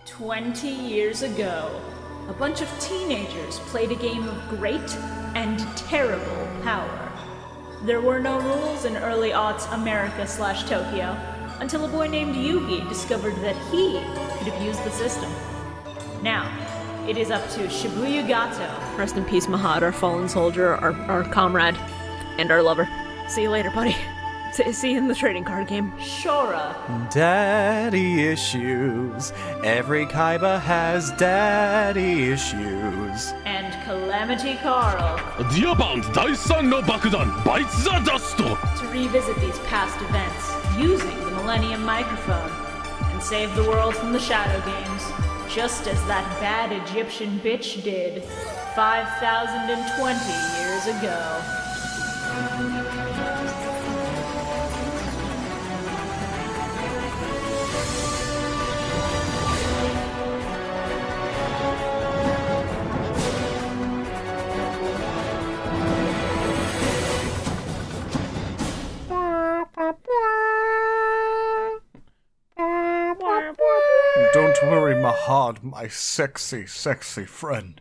20 years ago, a bunch of teenagers played a game of great and terrible power. There were no rules in early aughts America/Tokyo until a boy named Yugi discovered that he could abuse the system. Now, it is up to ShibuyaKaiba. Rest in peace, Mahad, our fallen soldier, our comrade, and our lover. See you later, buddy. See you in the trading card game. Shora. Daddy issues. Every Kaiba has daddy issues. And Calamity Carl. Diamond Daisan no Bakudan bites the dust! To revisit these past events using the Millennium Microphone and save the world from the Shadow Games, just as that bad Egyptian bitch did 5,020 years ago. Don't worry, Mahad, my sexy, sexy friend.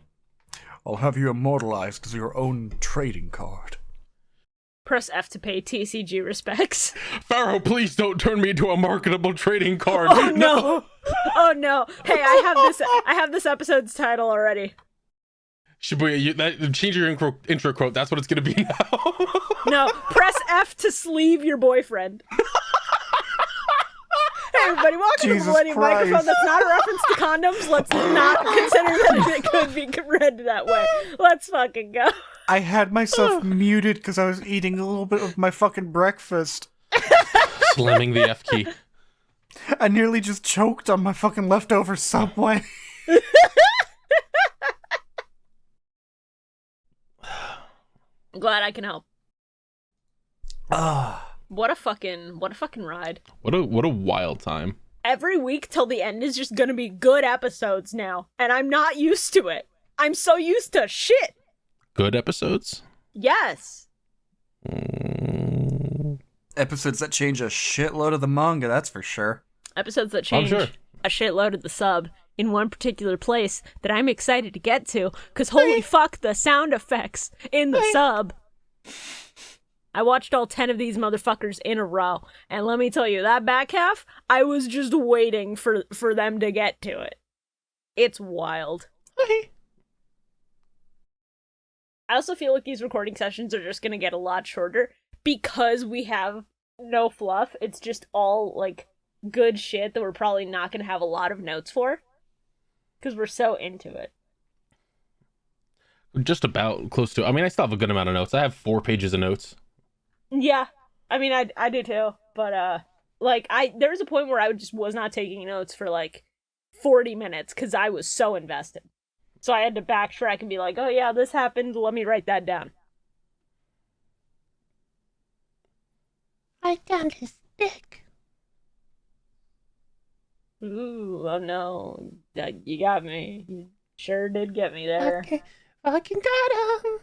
I'll have you immortalized as your own trading card. Press F to pay TCG respects. Pharaoh, please don't turn me into a marketable trading card. Oh no! Oh no! Hey, I have this episode's title already. Shibuya, change your intro quote. That's what it's gonna be now. No, press F to sleeve your boyfriend. Hey everybody, welcome to the Millennium Microphone. That's not a reference to condoms. Let's not consider that it could be read that way. Let's fucking go. I had myself muted because I was eating a little bit of my fucking breakfast. Slamming the F key. I nearly just choked on my fucking leftover Subway. I'm glad I can help. Ah. What a fucking ride. What a wild time. Every week till the end is just gonna be good episodes now, and I'm not used to it. I'm so used to shit. Good episodes? Yes. Episodes that change a shitload of the manga, that's for sure. Episodes that change a shitload of the sub in one particular place that I'm excited to get to, because holy fuck, the sound effects in the sub. I watched all 10 of these motherfuckers in a row, and let me tell you, that back half, I was just waiting for them to get to it. It's wild. I also feel like these recording sessions are just gonna get a lot shorter because we have no fluff. It's just all, like, good shit that we're probably not gonna have a lot of notes for because we're so into it. Just about close to. I mean, I still have a good amount of notes. I have 4 pages of notes. Yeah, I mean, I do too, but, like, there was a point where I just was not taking notes for, like, 40 minutes, because I was so invested. So I had to backtrack and be like, oh yeah, this happened, let me write that down. I found his stick. Ooh, oh no, you got me. You sure did get me there. Okay, fucking got him.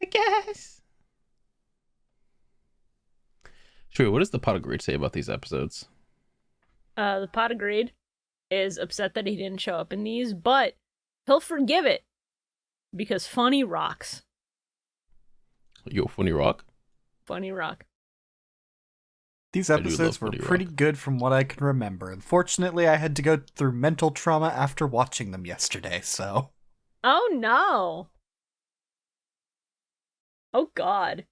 I guess. Sure, what does the pot of greed say about these episodes? The pot of greed is upset that he didn't show up in these, but he'll forgive it because funny rocks. Yo, funny rock? Funny rock. These episodes were pretty good from what I can remember. Unfortunately, I had to go through mental trauma after watching them yesterday, so... Oh no! Oh god.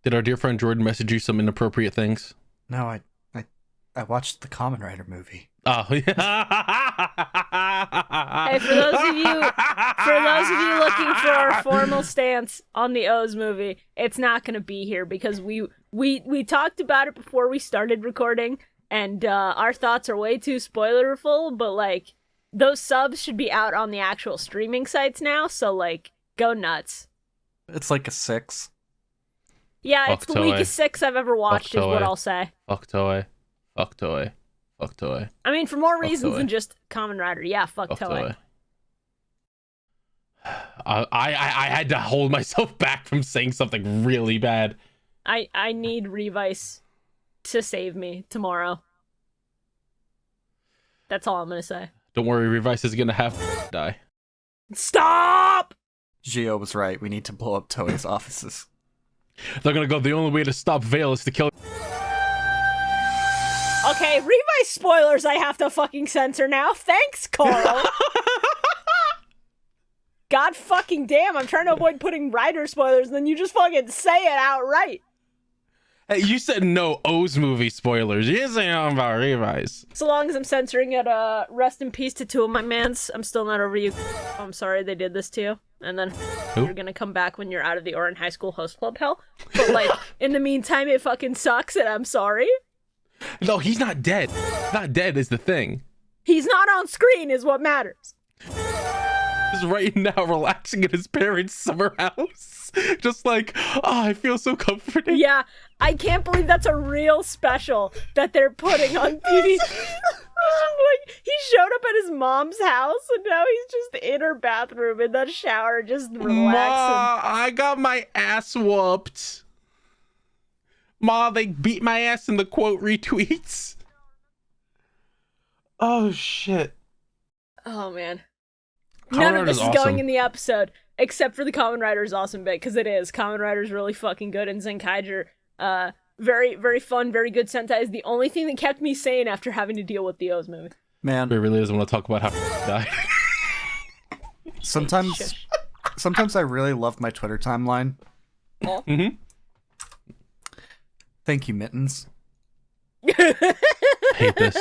Did our dear friend Jordan message you some inappropriate things? No, I watched the Kamen Rider movie. Oh, yeah. Hey, for those of you looking for our formal stance on the O's movie, it's not going to be here because we talked about it before we started recording, and our thoughts are way too spoilerful, but, like, those subs should be out on the actual streaming sites now, so, like, go nuts. It's like a 6. Yeah, Fuck it's the Toei. weakest 6 I've ever watched, is what I'll say. Fuck Toei. Fuck Toei. Fuck Toei. I mean, for more reasons Toei. than just Kamen Rider. Yeah, fuck Toei. I had to hold myself back from saying something really bad. I need Revice to save me tomorrow. That's all I'm gonna say. Don't worry, Revice is gonna have to die. Stop! Gio was right. We need to blow up Toei's offices. They're gonna go, the only way to stop Veil is to kill... Okay, Revice spoilers I have to fucking censor now. Thanks, Carl. God fucking damn, I'm trying to avoid putting Rider spoilers, and then you just fucking say it outright. Hey, you said no O's movie spoilers. You didn't say anything about Revice. So long as I'm censoring it, rest in peace to two of my mans. I'm still not over you. I'm sorry they did this to you. And then you're gonna come back when you're out of the Orin High School host club hell. But, like, in the meantime, it fucking sucks, and I'm sorry. No, he's not dead. Not dead is the thing. He's not on screen is what matters. He's right now relaxing in his parents' summer house. Just like, oh, I feel so comforting. Yeah, I can't believe that's a real special that they're putting on TV. Like, he showed up at his mom's house, and now he's just in her bathroom in the shower, just relaxing. Ma, I got my ass whooped. Ma, they beat my ass in the quote retweets. Oh, shit. Oh, man. Kamen None of Rider's this is going awesome. in the episode, except for the Kamen Rider's awesome bit, because it is. Kamen Rider's really fucking good, and Zenkaiger, very, very fun, very good Sentai is the only thing that kept me sane after having to deal with the O's movie. Man, He really doesn't want to talk about how he died. sometimes I really love my Twitter timeline. Mm-hmm. Thank you, Mittens. Hate this.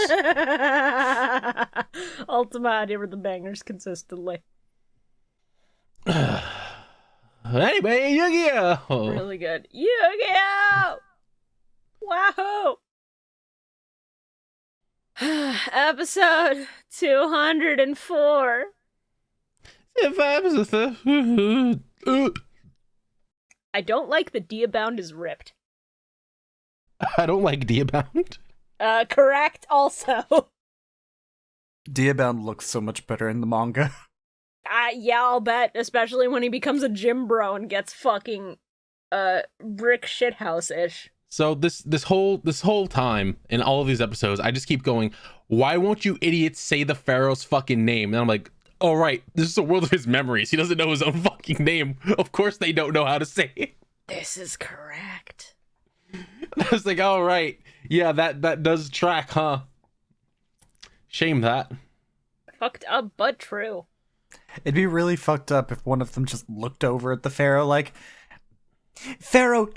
Ultima out here with the bangers consistently. Anyway, Yu-Gi-Oh! Really good. Yu-Gi-Oh! Wahoo! Episode 204. If I was a I don't like the Diabound is ripped. I don't like Diabound. Correct also. Diabound looks so much better in the manga. Yeah, I'll bet. Especially when he becomes a gym bro and gets fucking, brick shithouse-ish. So this whole time in all of these episodes, I just keep going, why won't you idiots say the Pharaoh's fucking name? And I'm like, oh right, this is a world of his memories. He doesn't know his own fucking name. Of course they don't know how to say it. This is correct. I was like, all right, yeah, that does track, huh? Shame that. Fucked up, but true. It'd be really fucked up if one of them just looked over at the Pharaoh like, Pharaoh,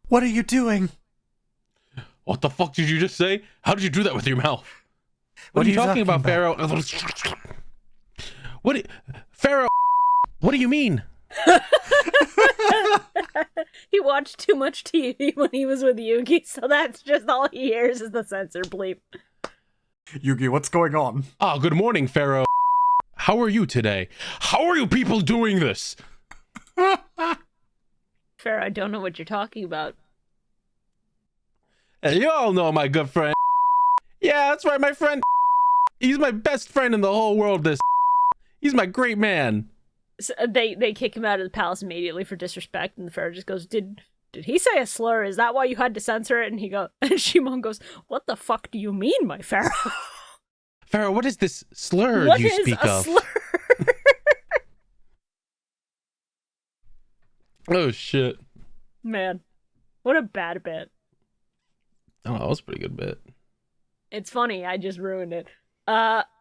what are you doing? What the fuck did you just say? How did you do that with your mouth? What are you talking about, Pharaoh? Pharaoh, what do you mean? He watched too much TV when he was with Yugi, so that's just all he hears is the censor bleep. Yugi, what's going on? Ah, good morning, Pharaoh. How are you today? How are you people doing this? Pharaoh, I don't know what you're talking about. Hey, you all know my good friend. Yeah, that's right, my friend. He's my best friend in the whole world. He's my great man. So they kick him out of the palace immediately for disrespect, and the Pharaoh just goes, Did he say a slur? Is that why you had to censor it? And Shimon goes, what the fuck do you mean, my Pharaoh? Pharaoh, what is this slur What you is speak a of? slur? Oh shit. Man, what a bad bit. Oh, that was a pretty good bit. It's funny, I just ruined it.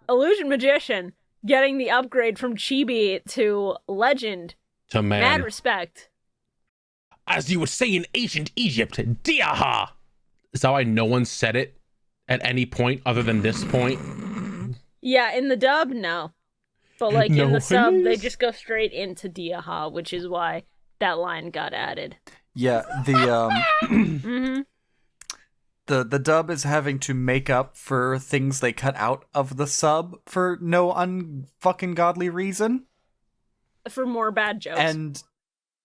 Illusion Magician getting the upgrade from Chibi to Legend. To man. Mad respect. As you would say in ancient Egypt, Diaha! Is that why no one said it at any point other than this point? Yeah, in the dub, no. But like No in the sub, one they is? just go straight into Diaha, which is why that line got added. Yeah, the Mm-hmm. the dub is having to make up for things they cut out of the sub for no unfucking godly reason. For more bad jokes.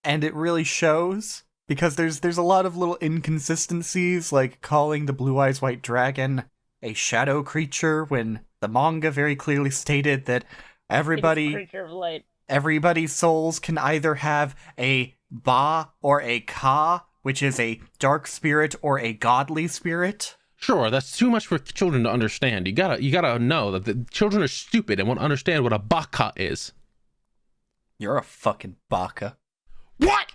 And it really shows because there's a lot of little inconsistencies, like calling the Blue Eyes White Dragon a shadow creature when the manga very clearly stated that Creature of light. everybody's souls can either have a Ba or a Ka, which is a dark spirit or a godly spirit. Sure, that's too much for children to understand. You gotta know that the children are stupid and won't understand what a baka is. You're a fucking baka. What?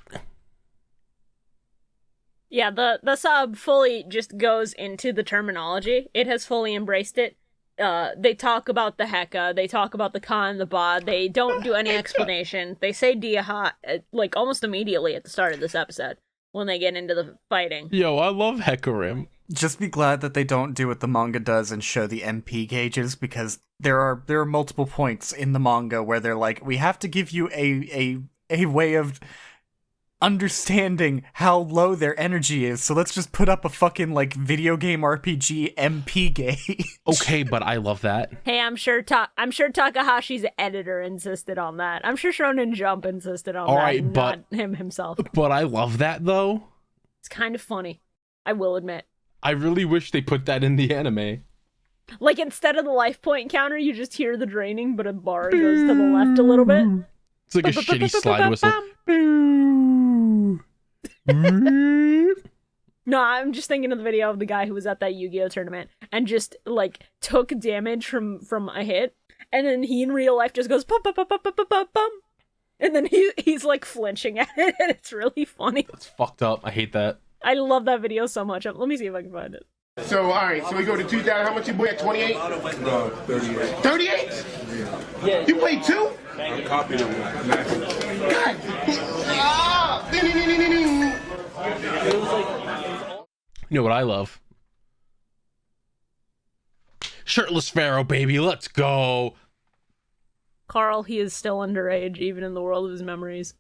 Yeah, the sub fully just goes into the terminology. It has fully embraced it. They talk about the heka, they talk about the ka and the ba, they don't do any explanation. They say diaha, like, almost immediately at the start of this episode, when they get into the fighting. Yo, I love Hecarim. Just be glad that they don't do what the manga does and show the MP gauges, because there are multiple points in the manga where they're like, we have to give you a way of understanding how low their energy is, so let's just put up a fucking, like, video game RPG MP gauge. Okay, but I love that. Hey, I'm sure Takahashi's editor insisted on that. I'm sure Shonen Jump insisted on All that, right, not him himself. But I love that, though. It's kind of funny, I will admit. I really wish they put that in the anime. Like, instead of the life point counter, you just hear the draining, but a bar goes to the left a little bit. It's like a shitty slide whistle. No, I'm just thinking of the video of the guy who was at that Yu-Gi-Oh tournament and just, like, took damage from a hit, and then he in real life just goes pum pum pum pum pum pum pum pum, and then he's like flinching at it, and it's really funny. That's fucked up. I hate that. I love that video so much. Let me see if I can find it. So, alright, so we go to 2,000. How much you boy at 28? No, 38. 38? Yeah. You played two? I copied it. God! Ah! Ding, ding, ding, ding, ding. You know what I love? Shirtless Pharaoh, baby. Let's go. Carl, he is still underage, even in the world of his memories.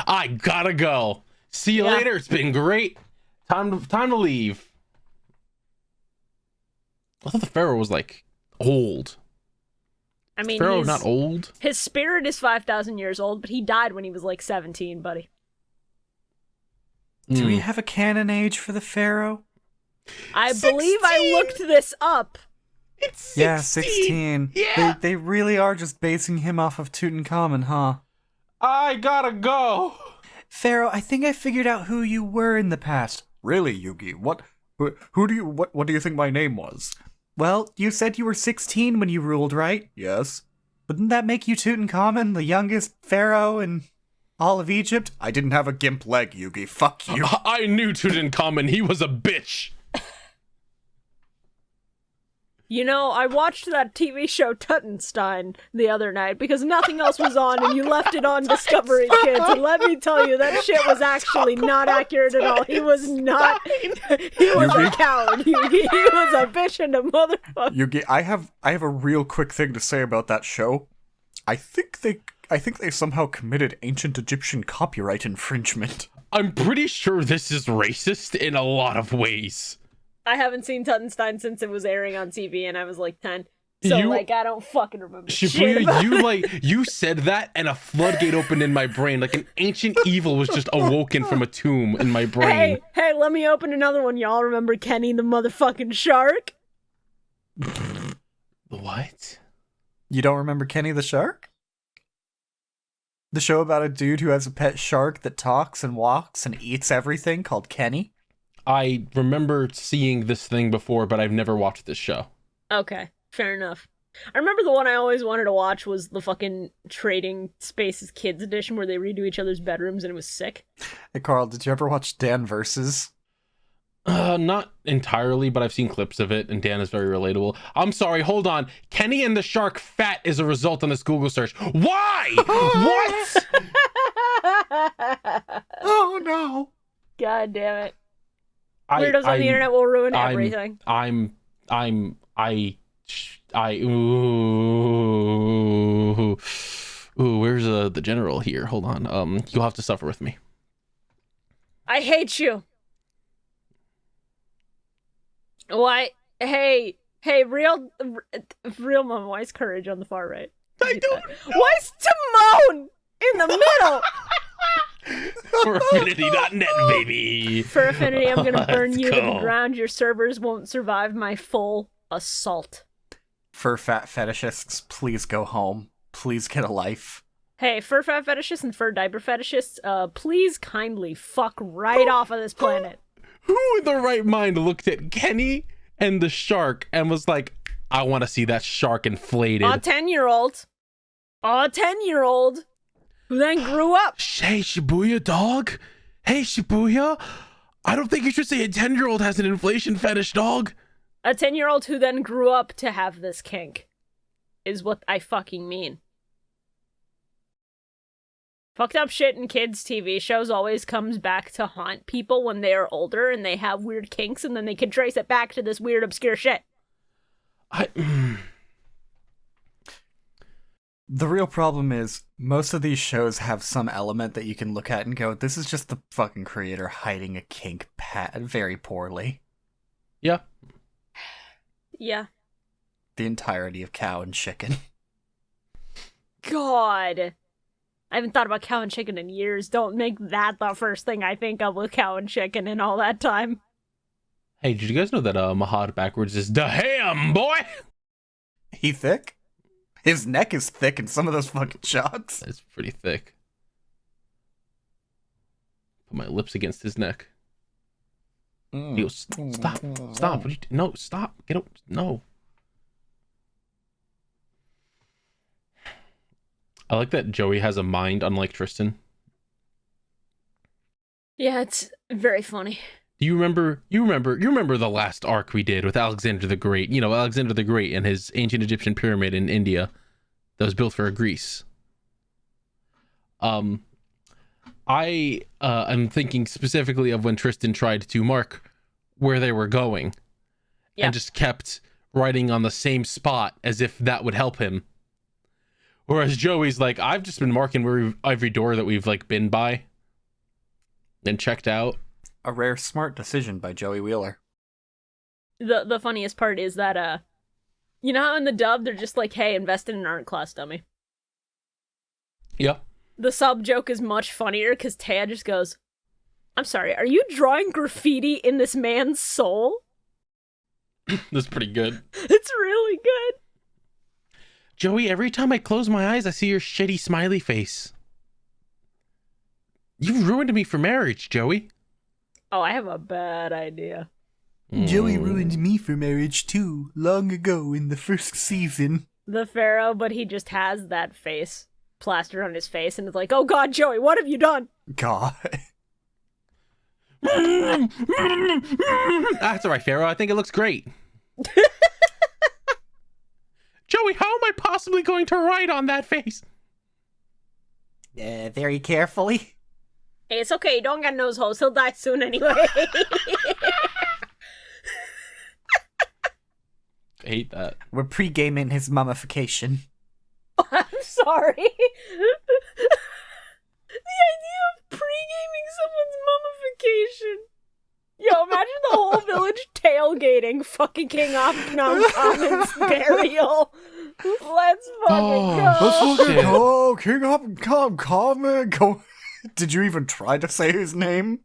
I gotta go. See you later. It's been great. Time to leave. I thought the Pharaoh was, like, old. I mean, Pharaoh not old? His spirit is 5,000 years old, but he died when he was like 17, buddy. Do we have a canon age for the Pharaoh? I believe I looked this up. It's 16. Yeah, 16. Yeah. They really are just basing him off of Tutankhamun, huh? I gotta go. Pharaoh, I think I figured out who you were in the past. Really, Yugi? What do you think my name was? Well, you said you were 16 when you ruled, right? Yes. Wouldn't that make you Tutankhamun, the youngest pharaoh in all of Egypt? I didn't have a gimp leg, Yugi. Fuck you. I knew Tutankhamun. He was a bitch. You know, I watched that TV show Tutenstein the other night because nothing else was on and you left it on Discovery Kids. And let me tell you, that shit was actually not accurate at all. He was not. He was a coward. He was a bitch and a motherfucker. Yugi, I have a real quick thing to say about that show. I think they somehow committed ancient Egyptian copyright infringement. I'm pretty sure this is racist in a lot of ways. I haven't seen Tutenstein since it was airing on TV and I was like 10. So, I don't fucking remember shit about you said that and a floodgate opened in my brain. Like an ancient evil was just awoken from a tomb in my brain. Hey, let me open another one. Y'all remember Kenny the motherfucking shark? What? You don't remember Kenny the Shark? The show about a dude who has a pet shark that talks and walks and eats everything called Kenny? I remember seeing this thing before, but I've never watched this show. Okay, fair enough. I remember the one I always wanted to watch was the fucking Trading Spaces Kids edition where they redo each other's bedrooms and it was sick. Hey Carl, did you ever watch Dan Versus? Not entirely, but I've seen clips of it, and Dan is very relatable. I'm sorry, hold on. Kenny and the Shark fat is a result on this Google search. Why? What? Oh no. God damn it. Weirdos on the internet will ruin everything. Ooh, where's the general here? Hold on. You'll have to suffer with me. I hate you. Why? Hey, real mom, why is Courage on the far right? I don't know. Why is Timon in the middle? For Affinity.net, baby. For Affinity, I'm gonna burn Let's you to the go. ground. Your servers won't survive my full assault. Fur fat fetishists, please go home. Please get a life. Hey, fur fat fetishists and fur diaper fetishists, please kindly fuck right off of this planet. Who in the right mind looked at Kenny and the shark and was like, I want to see that shark inflated. A 10-year-old. A 10-year-old who then grew up. Hey, Shibuya, dog. Hey, Shibuya. I don't think you should say a 10-year-old has an inflation fetish, dog. A 10-year-old who then grew up to have this kink is what I fucking mean. Fucked up shit in kids' TV shows always comes back to haunt people when they are older and they have weird kinks, and then they can trace it back to this weird, obscure shit. The real problem is, most of these shows have some element that you can look at and go, this is just the fucking creator hiding a kink very poorly. Yeah. Yeah. The entirety of Cow and Chicken. God. I haven't thought about Cow and Chicken in years. Don't make that the first thing I think of with Cow and Chicken in all that time. Hey, did you guys know that Mahad backwards is the ham, boy? He thick? His neck is thick in some of those fucking shots. It's pretty thick. Put my lips against his neck. He goes, stop. What are you no, stop. Get up. No. I like that Joey has a mind unlike Tristan. Yeah, it's very funny. Do you remember the last arc we did with Alexander the Great? You know, Alexander the Great and his ancient Egyptian pyramid in India that was built for Greece. I am thinking specifically of when Tristan tried to mark where they were going, and just kept writing on the same spot as if that would help him. Whereas Joey's like, I've just been marking every door that we've like been by and checked out. A rare smart decision by Joey Wheeler. The funniest part is that you know how in the dub they're just like, hey, invest in an art class, dummy. Yeah. The sub joke is much funnier because Taya just goes, I'm sorry, are you drawing graffiti in this man's soul? That's pretty good. It's really good. Joey, every time I close my eyes, I see your shitty smiley face. You've ruined me for marriage, Joey. Oh, I have a bad idea. Joey ruined me for marriage too, long ago in the first season. The Pharaoh, but he just has that face plastered on his face, and it's like, oh god, Joey, what have you done? God. That's alright, Pharaoh. I think it looks great. Joey, how am I possibly going to write on that face? Very carefully. Hey, it's okay, don't get nose holes, he'll die soon anyway. I hate that. We're pre-gaming his mummification. I'm sorry. The idea of pre-gaming someone's mummification. Yo, imagine the whole village tailgating fucking King Kamen's burial. Let's fucking go. Let's fucking go. King Kamen. Go. Did you even try to say his name?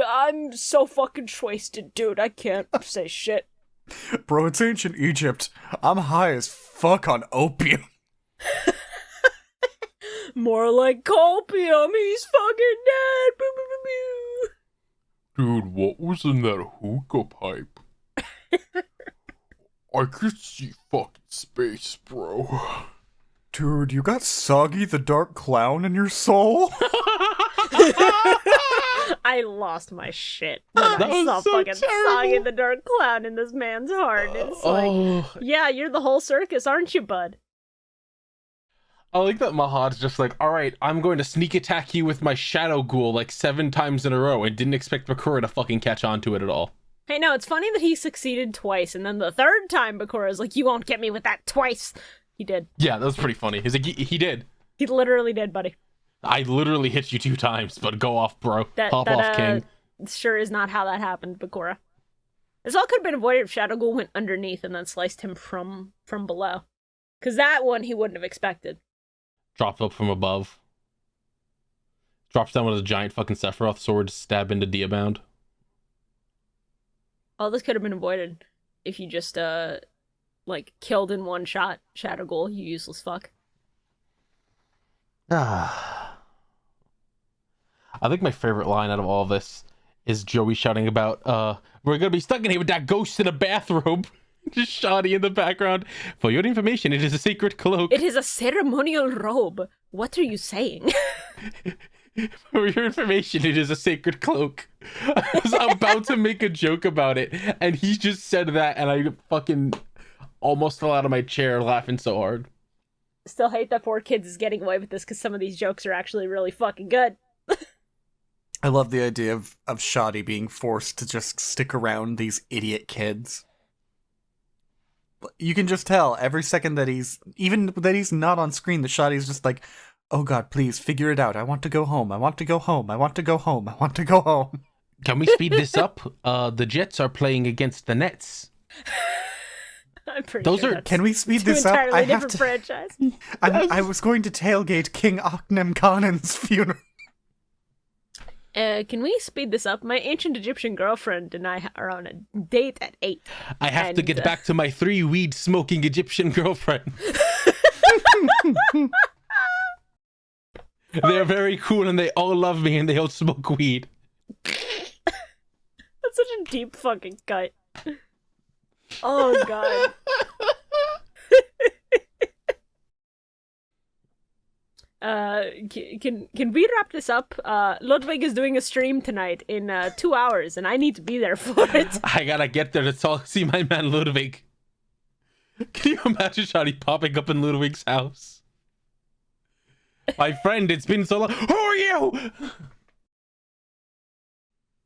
I'm so fucking wasted, dude. I can't say shit. Bro, it's ancient Egypt. I'm high as fuck on opium. More like copium. He's fucking dead. Boo, boo, boo, boo. Dude, what was in that hookah pipe? I could see fucking space, bro. Dude, you got Soggy the Dark Clown in your soul? I lost my shit when I saw so fucking terrible. Soggy the Dark Clown in this man's heart. It's like, yeah, you're the whole circus, aren't you, bud? I like that Mahad's just like, alright, I'm going to sneak attack you with my Shadow Ghoul like 7 times in a row and didn't expect Bakura to fucking catch on to it at all. Hey, no, it's funny that he succeeded twice, and then the third time Bakura's like, you won't get me with that twice. He did. Yeah, that was pretty funny. He's like, he did. He literally did, buddy. I literally hit you 2 times, but go off, bro. Pop off, King. Sure is not how that happened, Bakura. This all could have been avoided if Shadow Ghoul went underneath and then sliced him from below. Because that one he wouldn't have expected. Dropped up from above. Drops down with a giant fucking Sephiroth sword to stab into Diabound. All this could have been avoided if you just, like, killed in one shot Shadow Ghoul, you useless fuck. I think my favorite line out of all this is Joey shouting about, we're gonna be stuck in here with that ghost in a bathrobe. Just shoddy in the background. For your information, it is a secret cloak. It is a ceremonial robe. What are you saying? For your information, it is a sacred cloak. I was about to make a joke about it, and he just said that, and I fucking almost fell out of my chair laughing so hard. Still hate that poor kids is getting away with this because some of these jokes are actually really fucking good. I love the idea of Shoddy being forced to just stick around these idiot kids. You can just tell every second that he's not on screen, the Shoddy's just like, oh god, please, figure it out. I want to go home. I want to go home. I want to go home. I want to go home. Can we speed this up? The Jets are playing against the Nets. I'm pretty sure that's Can we speed two this up? entirely I have different to. franchise. I was going to tailgate King Akhenem Khanen's funeral. Can we speed this up? My ancient Egyptian girlfriend and I are on a date at 8. I have to get back to my 3 weed smoking Egyptian girlfriend. They're very cool and they all love me and they all smoke weed. That's such a deep fucking cut. Oh god. Can we wrap this up? Ludwig is doing a stream tonight in 2 hours, and I need to be there for it. I gotta get there to see my man Ludwig. Can you imagine Shotty popping up in Ludwig's house? My friend, it's been so long. Who are you?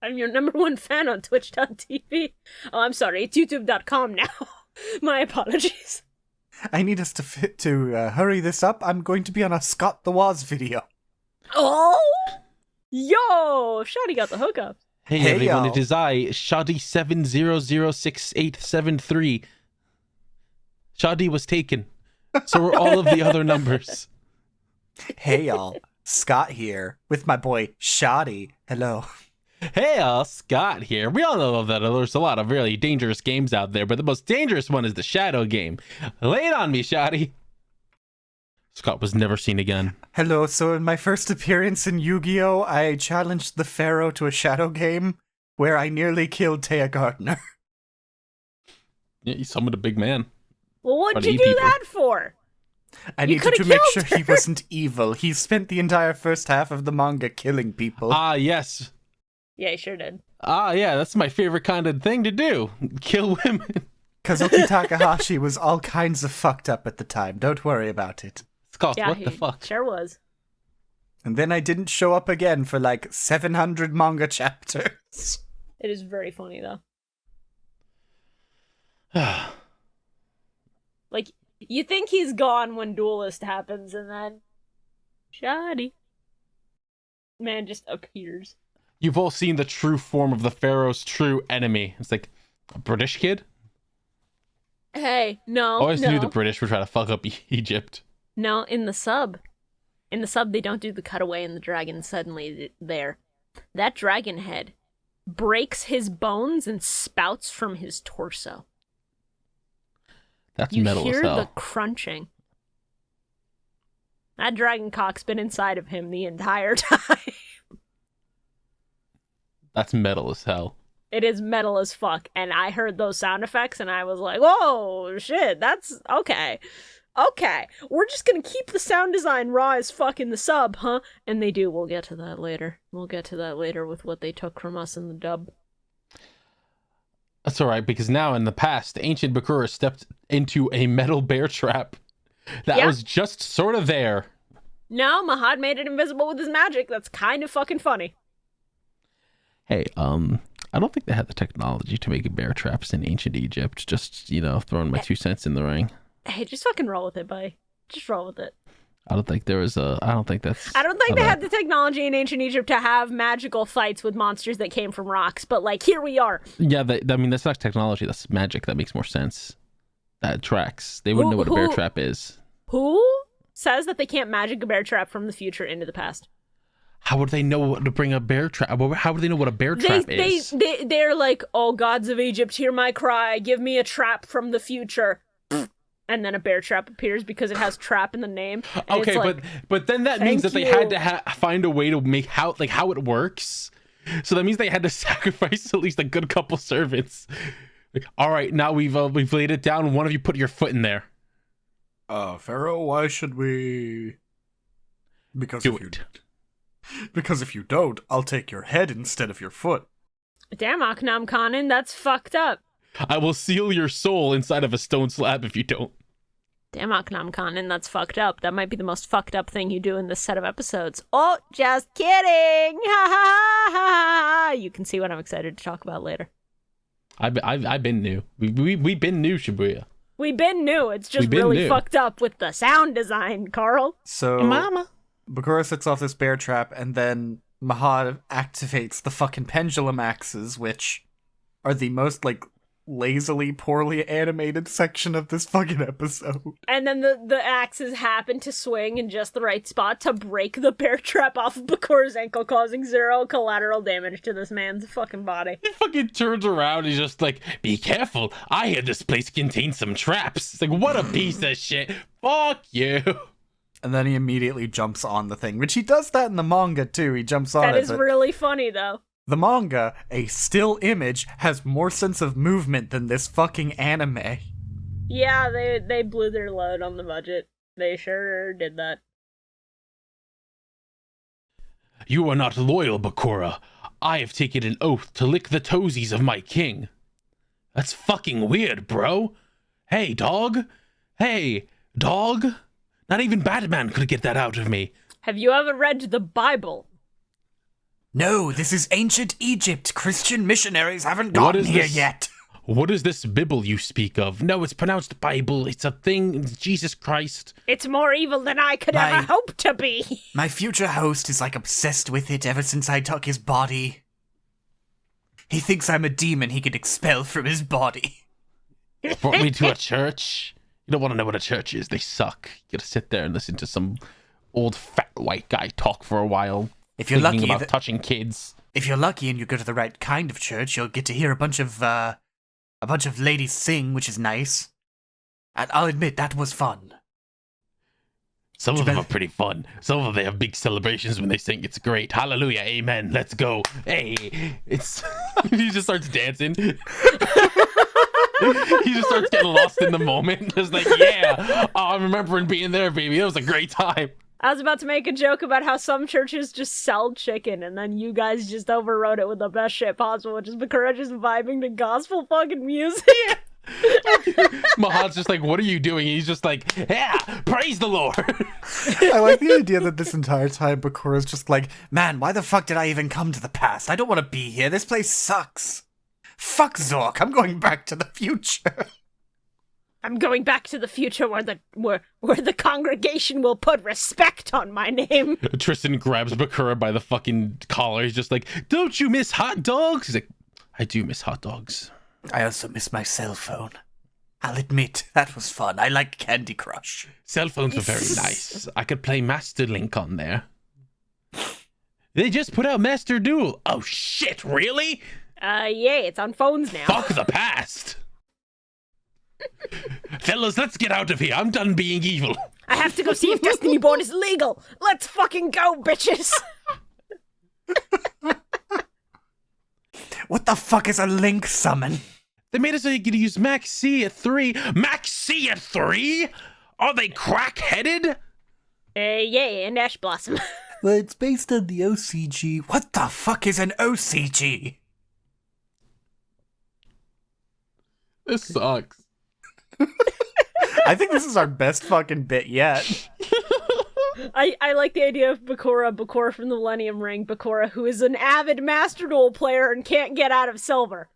I'm your #1 fan on Twitch.tv. Oh, I'm sorry, it's YouTube.com now. My apologies. I need us to hurry this up. I'm going to be on a Scott the Woz video. Oh! Yo! Shoddy got the hookup. Hey everyone, y'all. it is I, Shoddy7006873. Shoddy was taken. So were all of the other numbers. Hey y'all, Scott here with my boy Shoddy. Hello. Hey, Scott here. We all know that there's a lot of really dangerous games out there, but the most dangerous one is the shadow game. Lay it on me, Shoddy. Scott was never seen again. Hello, so in my first appearance in Yu-Gi-Oh! I challenged the Pharaoh to a shadow game where I nearly killed Taya Gardner. Yeah, you summoned a big man. Well, what'd Try to you eat do people. that for? I You needed coulda to make killed sure he wasn't evil. He spent the entire first half of the manga killing people. Ah, yes. Yeah, he sure did. Ah, yeah, that's my favorite kind of thing to do. Kill women. Kazuki Takahashi was all kinds of fucked up at the time. Don't worry about it. Scott, Yeah, what the he fuck? sure was. And then I didn't show up again for like 700 manga chapters. It is very funny, though. Like, you think he's gone when Duelist happens, and then... Shoddy. Man just appears. You've all seen the true form of the Pharaoh's true enemy. It's like a British kid. Hey, no, Always no. knew the British were trying to fuck up Egypt. No, in the sub. In the sub, they don't do the cutaway and the dragon suddenly there. That dragon head breaks his bones and spouts from his torso. That's You metal hear as hell. the crunching. That dragon cock's been inside of him the entire time. That's metal as hell. It is metal as fuck, and I heard those sound effects, and I was like, whoa, shit, that's... Okay. Okay, we're just gonna keep the sound design raw as fuck in the sub, huh? And they do, we'll get to that later. We'll get to that later with what they took from us in the dub. That's alright, because now in the past, ancient Bakura stepped into a metal bear trap that Yeah. was just sort of there. No, Mahad made it invisible with his magic. That's kind of fucking funny. Hey, I don't think they had the technology to make bear traps in ancient Egypt. Just, throwing my 2 cents in the ring. Hey, just fucking roll with it, buddy. Just roll with it. I don't think there was I don't think that's... I don't think they had the technology in ancient Egypt to have magical fights with monsters that came from rocks, but, like, here we are. Yeah, I mean, that's not technology. That's magic. That makes more sense. That tracks. They wouldn't know what a bear trap is. Who says that they can't magic a bear trap from the future into the past? How would they know to bring a bear trap? How would they know what a bear trap is? They're like, oh, gods of Egypt, hear my cry. Give me a trap from the future. And then a bear trap appears because it has trap in the name. Okay, like, but then that means that they thank had to find a way to make how it works. So that means they had to sacrifice at least a good couple servants. Like, all right, now we've laid it down. One of you put your foot in there. Pharaoh, why should we? Because Do if it. Because if you don't, I'll take your head instead of your foot. Damn, Aknam Khanin, that's fucked up. I will seal your soul inside of a stone slab if you don't. Damn, Aknam Khanin, that's fucked up. That might be the most fucked up thing you do in this set of episodes. Oh, just kidding! Ha ha ha ha! You can see what I'm excited to talk about later. I've been new. We've been new, Shibuya. We've been new. It's just really fucked up with the sound design, Carl. So, Mama. Bakura sets off this bear trap, and then Mahad activates the fucking pendulum axes, which are the most, like, lazily, poorly animated section of this fucking episode. And then the axes happen to swing in just the right spot to break the bear trap off of Bakura's ankle, causing 0 collateral damage to this man's fucking body. He fucking turns around. He's just like, be careful. I hear this place contains some traps. It's like, what a piece of shit. Fuck you. And then he immediately jumps on the thing, which he does that in the manga too. He jumps on it. That is really funny, though. The manga, a still image, has more sense of movement than this fucking anime. Yeah, they blew their load on the budget. They sure did that. You are not loyal, Bakura. I have taken an oath to lick the toesies of my king. That's fucking weird, bro. Hey, dog. Hey, dog. Not even Batman could get that out of me. Have you ever read the Bible? No, this is ancient Egypt. Christian missionaries haven't gotten here yet. What is this Bible you speak of? No, it's pronounced Bible. It's a thing. It's Jesus Christ. It's more evil than I could ever hope to be. My future host is like obsessed with it ever since I took his body. He thinks I'm a demon he could expel from his body. Brought me to a church. You don't want to know what a church is. They suck. You gotta sit there and listen to some old fat white guy talk for a while. If you're lucky, about touching kids. If you're lucky and you go to the right kind of church, you'll get to hear a bunch of ladies sing, which is nice. And I'll admit that was fun. Some of them are pretty fun. Some of them they have big celebrations when they sing. It's great. Hallelujah, amen. Let's go. Hey, it's he just starts dancing. He just starts getting lost in the moment. Just like, yeah, oh, I'm remembering being there, baby. It was a great time. I was about to make a joke about how some churches just sell chicken, and then you guys just overrode it with the best shit possible, which is Bakura just vibing to gospel fucking music. Mahad's just like, what are you doing? He's just like, yeah, praise the Lord. I like the idea that this entire time Bakura's just like, man, why the fuck did I even come to the past? I don't want to be here. This place sucks. Fuck Zork, I'm going back to the future. I'm going back to the future where the congregation will put respect on my name. Tristan grabs Bakura by the fucking collar. He's just like, don't you miss hot dogs? He's like, I do miss hot dogs. I also miss my cell phone. I'll admit, that was fun. I like Candy Crush. Cell phones are very nice. I could play Master Link on there. They just put out Master Duel. Oh shit, really? Yeah, it's on phones now. Fuck the past. Fellas, let's get out of here. I'm done being evil. I have to go see if Destiny Born is legal. Let's fucking go, bitches. What the fuck is a Link summon? They made us so you could use Max C at 3. Max C at 3? Are they crack-headed? Yeah, and Ash Blossom. Well, it's based on the OCG. What the fuck is an OCG? This sucks. I think this is our best fucking bit yet. I like the idea of Bakura from the Millennium Ring, Bakura, who is an avid Master Duel player and can't get out of silver.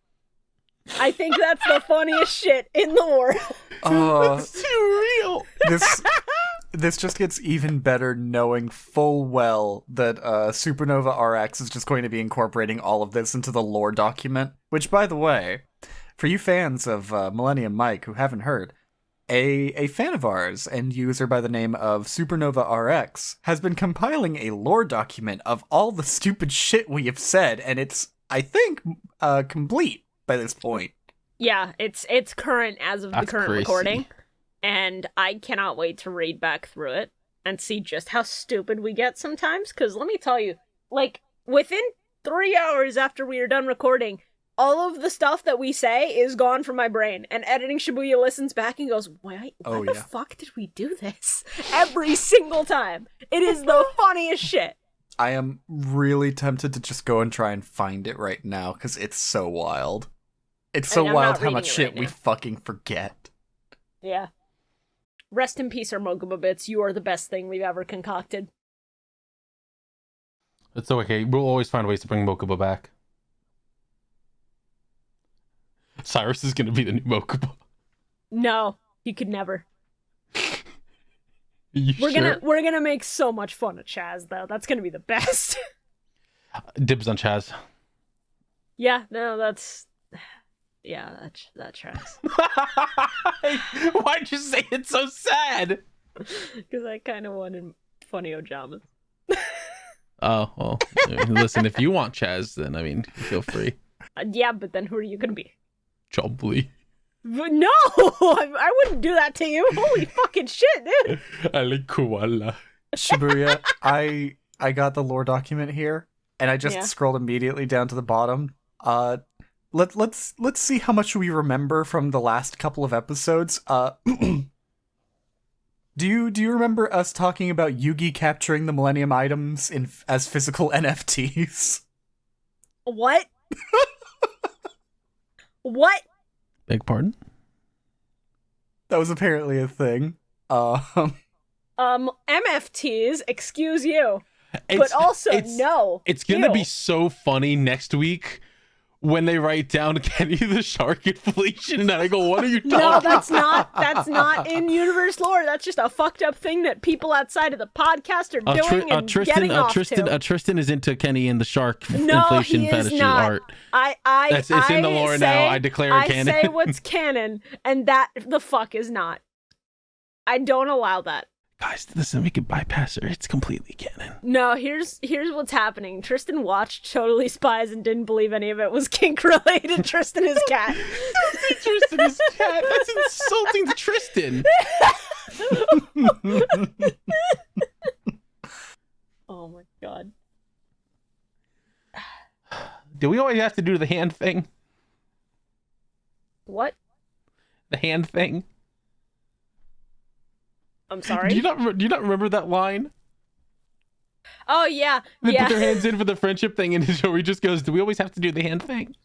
I think that's the funniest shit in the world. It's too real. This just gets even better knowing full well that Supernova RX is just going to be incorporating all of this into the lore document. Which, by the way, for you fans of Millennium Mike who haven't heard, a fan of ours and user by the name of Supernova RX has been compiling a lore document of all the stupid shit we have said, and it's, I think, complete by this point. Yeah, it's current as of the current recording, and I cannot wait to read back through it and see just how stupid we get sometimes, because let me tell you, like, within 3 hours after we are done recording, all of the stuff that we say is gone from my brain. And editing Shibuya listens back and goes, why the fuck did we do this? Every single time. It is the funniest shit. I am really tempted to just go and try and find it right now, because it's so wild. It's so wild how much shit we fucking forget. Yeah. Rest in peace, our Mokuba bits. You are the best thing we've ever concocted. It's okay. We'll always find ways to bring Mokuba back. Cyrus is gonna be the new Mokuba. No, he could never. We're gonna make so much fun of Chaz though. That's gonna be the best. Dibs on Chaz. Yeah, no, that tracks. Why'd you say it so sad? Because I kind of wanted funny Ojamas. Oh, well, listen, if you want Chaz, then, I mean, feel free. Yeah, but then who are you going to be? Chombly. No! I wouldn't do that to you. Holy fucking shit, dude. I like koala. Shibuya, I got the lore document here, and I just scrolled immediately down to the bottom. Let's see how much we remember from the last couple of episodes. Do you remember us talking about Yugi capturing the Millennium items as physical NFTs? What? What? Beg pardon? That was apparently a thing. MFTs, excuse you. But also, no. It's gonna be so funny next week when they write down Kenny the Shark inflation, and I go, what are you talking about? No, that's not in universe lore. That's just a fucked up thing that people outside of the podcast are doing and getting off to. Tristan is into Kenny and the Shark inflation fetish art. It's in the lore now. I declare it canon. I say what's canon, and that the fuck is not. I don't allow that. Guys, listen, we can bypass her. It's completely canon. No, here's what's happening. Tristan watched Totally Spies and didn't believe any of it was kink related. Tristan is cat. Don't say Tristan is cat. That's insulting to Tristan. Oh my god. Do we always have to do the hand thing? What? The hand thing? I'm sorry? Do you not remember that line? Oh, yeah. They put their hands in for the friendship thing, and Joey just goes, do we always have to do the hand thing?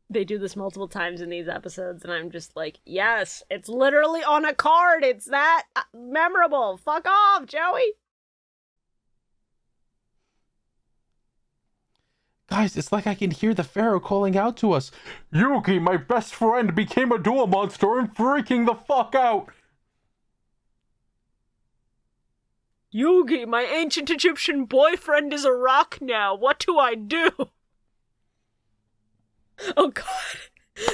They do this multiple times in these episodes, and I'm just like, yes, it's literally on a card. It's that memorable. Fuck off, Joey. Guys, it's like I can hear the Pharaoh calling out to us. Yugi, my best friend, became a duel monster and freaking the fuck out. Yugi, my ancient Egyptian boyfriend is a rock now. What do I do? Oh, God. You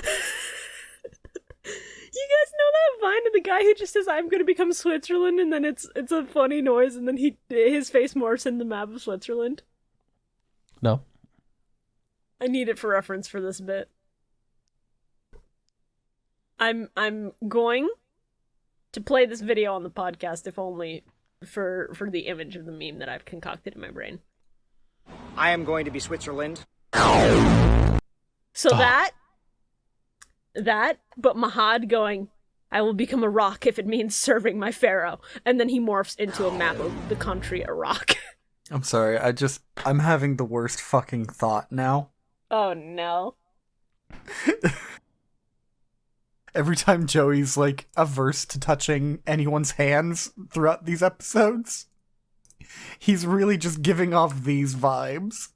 guys know that Vine of the guy who just says, I'm gonna become Switzerland, and then it's a funny noise, and then his face morphs in the map of Switzerland? No. I need it for reference for this bit. I'm going to play this video on the podcast, if only for the image of the meme that I've concocted in my brain. I am going to be Switzerland. So that, but Mahad going, I will become a rock if it means serving my pharaoh. And then he morphs into a map of the country Iraq. I'm sorry, I'm having the worst fucking thought now. Oh no. Every time Joey's, like, averse to touching anyone's hands throughout these episodes, he's really just giving off these vibes.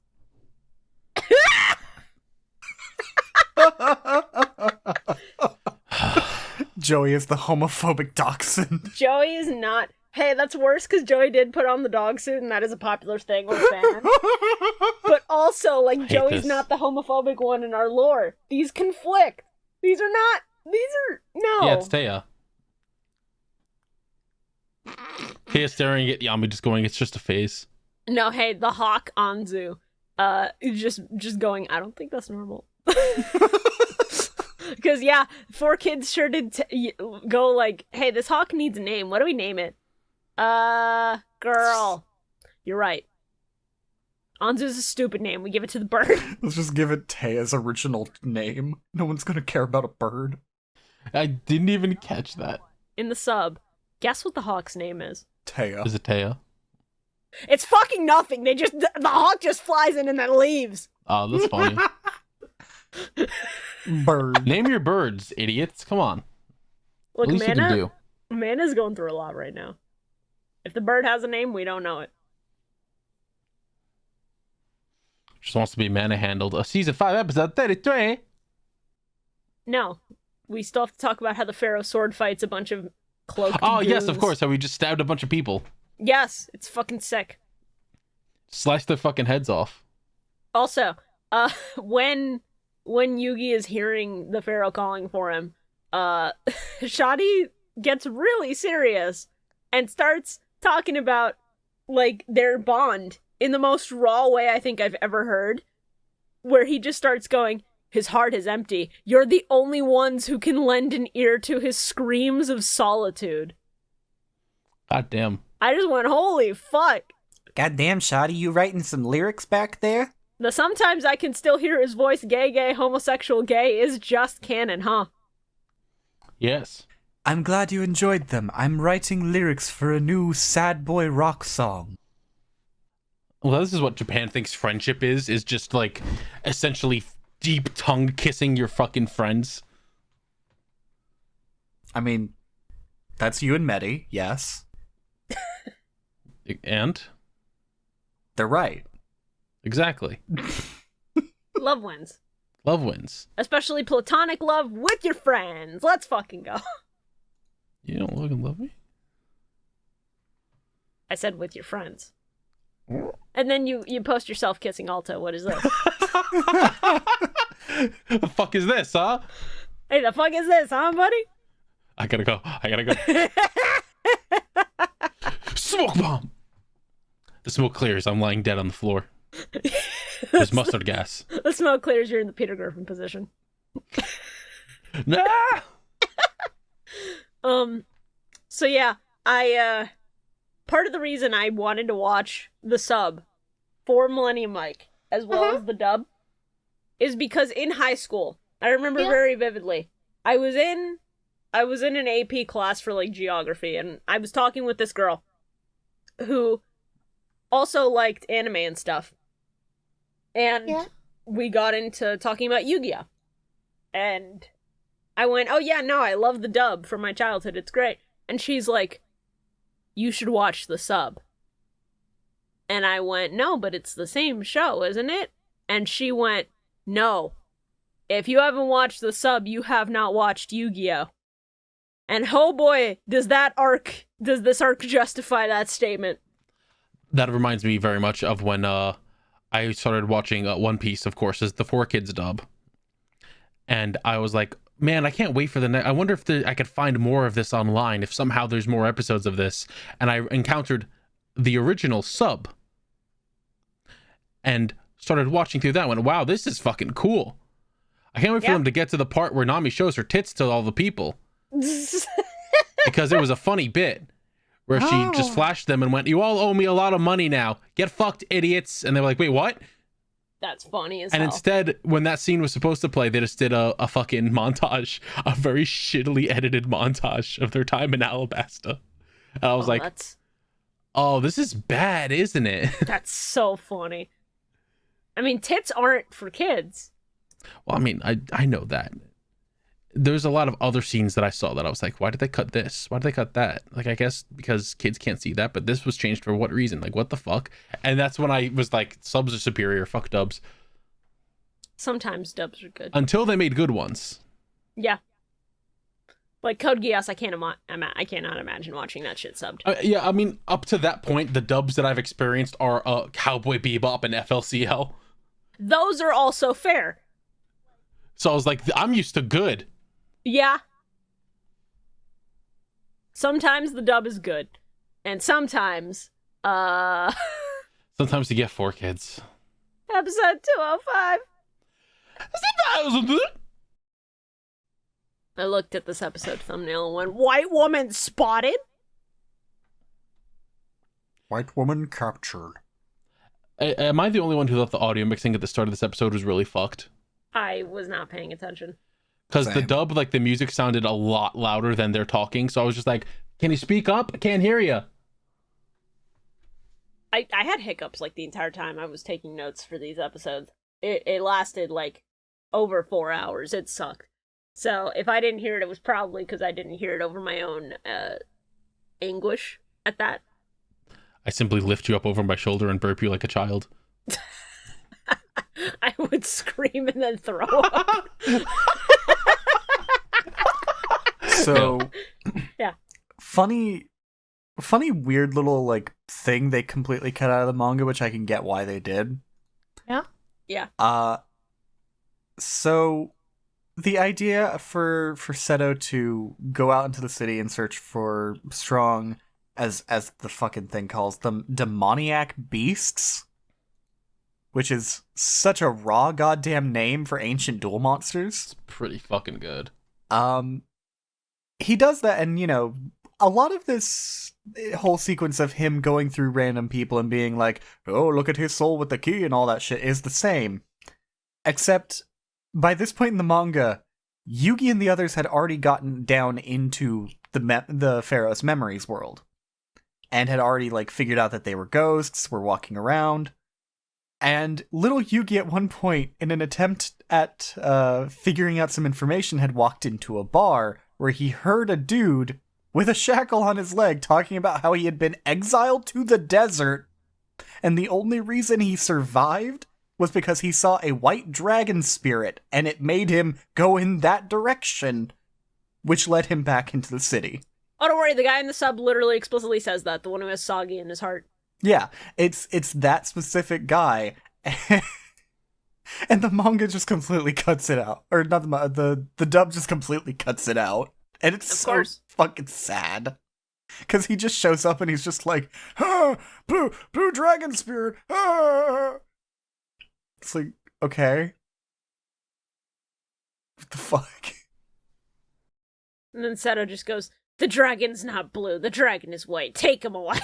Joey is the homophobic dachshund. Joey is not. Hey, that's worse because Joey did put on the dog suit, and that is a popular thing with fans. But also, like, Joey's not the homophobic one in our lore. These conflict. These are not. No. Yeah, it's Taya. Taya staring at Yami, just going, it's just a face. No, hey, the hawk Anzu, just going, I don't think that's normal. Because, yeah, 4Kids sure did go like, hey, this hawk needs a name. What do we name it? Girl. You're right. Anzu's a stupid name. We give it to the bird. Let's just give it Taya's original name. No one's gonna care about a bird. I didn't even catch that. In the sub, guess what the hawk's name is? Taya. Is it Taya? It's fucking nothing. The hawk just flies in and then leaves. Oh, that's funny. Bird. Name your birds, idiots. Come on. Look, At least you can do. Mana's going through a lot right now. If the bird has a name, we don't know it. Just wants to be mana handled. Season 5, episode 33. No. We still have to talk about how the Pharaoh sword fights a bunch of cloaked Oh, yes, of goons. course. How we just stabbed a bunch of people. Yes, it's fucking sick. Sliced their fucking heads off. Also, when Yugi is hearing the Pharaoh calling for him, Shadi gets really serious and starts talking about, like, their bond in the most raw way I think I've ever heard, where he just starts going, his heart is empty. You're the only ones who can lend an ear to his screams of solitude. God damn. I just went, holy fuck. Goddamn, Shoddy, you writing some lyrics back there? The sometimes I can still hear his voice gay, homosexual gay is just canon, huh? Yes. I'm glad you enjoyed them. I'm writing lyrics for a new sad boy rock song. Well, this is what Japan thinks friendship is just like essentially deep tongue kissing your fucking friends. I mean, that's you and Medi, yes. And? They're right. Exactly. Love wins. Love wins. Especially platonic love with your friends. Let's fucking go. You don't fucking love me? I said with your friends. And then you post yourself kissing Alto. What is this? The fuck is this, huh? Hey, the fuck is this, huh, buddy? I gotta go. Smoke bomb! The smoke clears. I'm lying dead on the floor. There's mustard gas. The smoke clears. You're in the Peter Griffin position. Nah! So yeah, I part of the reason I wanted to watch the sub for Millennium Mike as well as the dub is because in high school, I remember very vividly, I was in an AP class for like geography, and I was talking with this girl who also liked anime and stuff. And we got into talking about Yu-Gi-Oh! And I went, oh yeah, no, I love the dub from my childhood, it's great. And she's like, you should watch the sub. And I went, no, but it's the same show, isn't it? And she went, no. If you haven't watched the sub, you have not watched Yu-Gi-Oh! And oh boy, does this arc justify that statement? That reminds me very much of when I started watching One Piece, of course, as the 4Kids dub. And I was like, man, I can't wait for the next. I wonder if I could find more of this online, if somehow there's more episodes of this. And I encountered the original sub and started watching through that and went, wow, this is fucking cool. I can't wait for them to get to the part where Nami shows her tits to all the people. Because it was a funny bit where she just flashed them and went, you all owe me a lot of money now. Get fucked, idiots. And they were like, wait, what? That's funny as hell. And instead, when that scene was supposed to play, they just did a fucking montage, a very shittily edited montage of their time in Alabasta. And I was like, oh, this is bad, isn't it? That's so funny. I mean, tits aren't for kids. Well, I mean, I know that. There's a lot of other scenes that I saw that I was like, why did they cut this? Why did they cut that? Like, I guess because kids can't see that, but this was changed for what reason? Like, what the fuck? And that's when I was like, subs are superior, fuck dubs. Sometimes dubs are good. Until they made good ones. Yeah. Like Code Geass, I cannot imagine watching that shit subbed. Yeah, I mean, up to that point, the dubs that I've experienced are Cowboy Bebop and FLCL. Those are also fair. So I was like, I'm used to good. Yeah. Sometimes the dub is good. And sometimes, sometimes you get 4Kids. Episode 205. I looked at this episode thumbnail and went, white woman spotted? White woman captured. Am I the only one who thought the audio mixing at the start of this episode was really fucked? I was not paying attention. Because the dub, like, the music sounded a lot louder than they're talking, so I was just like, can you speak up? I can't hear you. I had hiccups, like, the entire time I was taking notes for these episodes. It lasted, like, over 4 hours. It sucked. So, if I didn't hear it, it was probably because I didn't hear it over my own anguish at that. I simply lift you up over my shoulder and burp you like a child. I would scream and then throw up. So, yeah. Funny, weird little, like, thing they completely cut out of the manga, which I can get why they did. Yeah? Yeah. So, the idea for Seto to go out into the city and search for strong, as the fucking thing calls them, demoniac beasts, which is such a raw goddamn name for ancient duel monsters. It's pretty fucking good. He does that, and, you know, a lot of this whole sequence of him going through random people and being like, oh, look at his soul with the key and all that shit is the same. Except, by this point in the manga, Yugi and the others had already gotten down into the Pharaoh's memories world. And had already, like, figured out that they were ghosts, were walking around. And little Yugi at one point, in an attempt at figuring out some information, had walked into a bar where he heard a dude with a shackle on his leg talking about how he had been exiled to the desert, and the only reason he survived was because he saw a white dragon spirit, and it made him go in that direction, which led him back into the city. Oh, don't worry, the guy in the sub literally explicitly says that, the one who has Soggy in his heart. Yeah, it's that specific guy, and the manga just completely cuts it out. Or not the dub just completely cuts it out. And it's so fucking sad. Because he just shows up and he's just like, ah, blue dragon spirit, ah. It's like, okay. What the fuck? And then Seto just goes, the dragon's not blue, the dragon is white, take him away.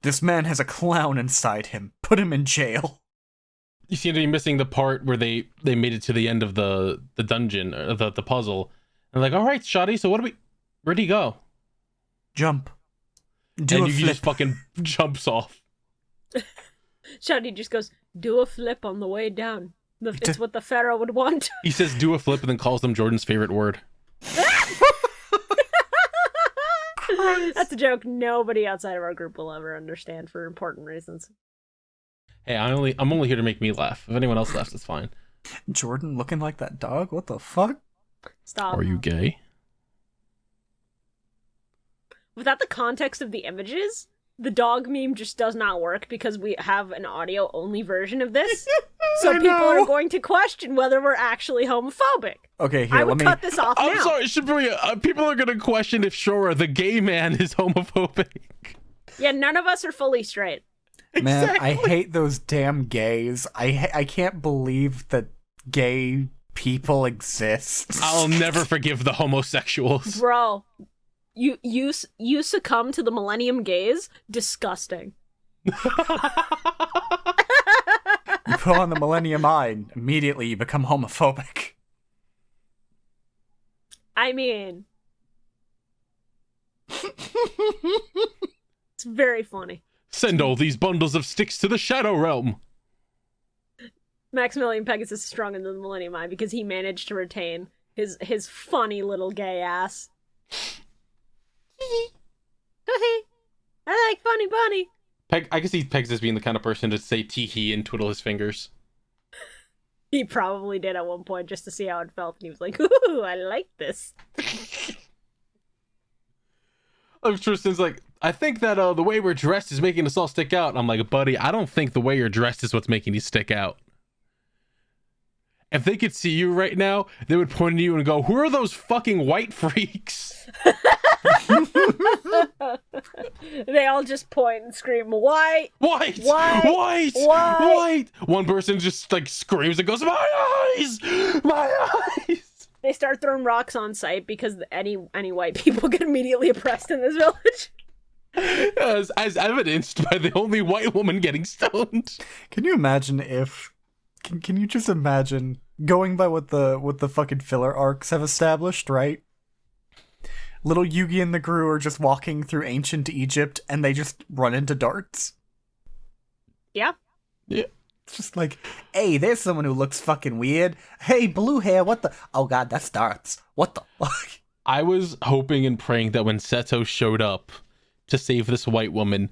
This man has a clown inside him. Put him in jail. You seem to be missing the part where they made it to the end of the dungeon, or the puzzle. And like, all right, Shoddy, so where'd he go? Jump. And you just fucking jumps off. Shoddy just goes, do a flip on the way down. It's what the Pharaoh would want. He says do a flip and then calls them Jordan's favorite word. That's a joke nobody outside of our group will ever understand for important reasons. Hey, I'm only here to make me laugh. If anyone else laughs, it's fine. Jordan looking like that dog? What the fuck? Stop. Are you gay? Without the context of the images, the dog meme just does not work because we have an audio-only version of this. So people are going to question whether we're actually homophobic. Okay, here, I would cut this off now. I'm sorry, Shibuya, people are going to question if Shora, the gay man, is homophobic. Yeah, none of us are fully straight. Man, Exactly. I hate those damn gays. I can't believe that gay people exist. I'll never forgive the homosexuals. Bro, you succumb to the Millennium Gaze? Disgusting. You put on the Millennium Eye, and immediately you become homophobic. I mean... it's very funny. Send all these bundles of sticks to the Shadow Realm. Maximillian Pegasus is stronger than the Millennium Eye because he managed to retain his funny little gay ass. I like funny bunny. I can see Pegasus being the kind of person to say tee-hee and twiddle his fingers. He probably did at one point just to see how it felt, and he was like, ooh, I like this. I'm sure since, like, I think that the way we're dressed is making us all stick out. I'm like, buddy, I don't think the way you're dressed is what's making you stick out. If they could see you right now, they would point at you and go, who are those fucking white freaks? They all just point and scream, white! White! White! White! White! White! One person just, like, screams and goes, my eyes! My eyes! They start throwing rocks on sight because any white people get immediately oppressed in this village. As evidenced by the only white woman getting stoned. Can you imagine if... Can you just imagine going by what the fucking filler arcs have established, right? Little Yugi and the Gru are just walking through ancient Egypt and they just run into darts. Yeah. Yeah. It's just like, hey, there's someone who looks fucking weird. Hey, blue hair, what the... Oh god, that's darts. What the fuck? I was hoping and praying that when Seto showed up to save this white woman,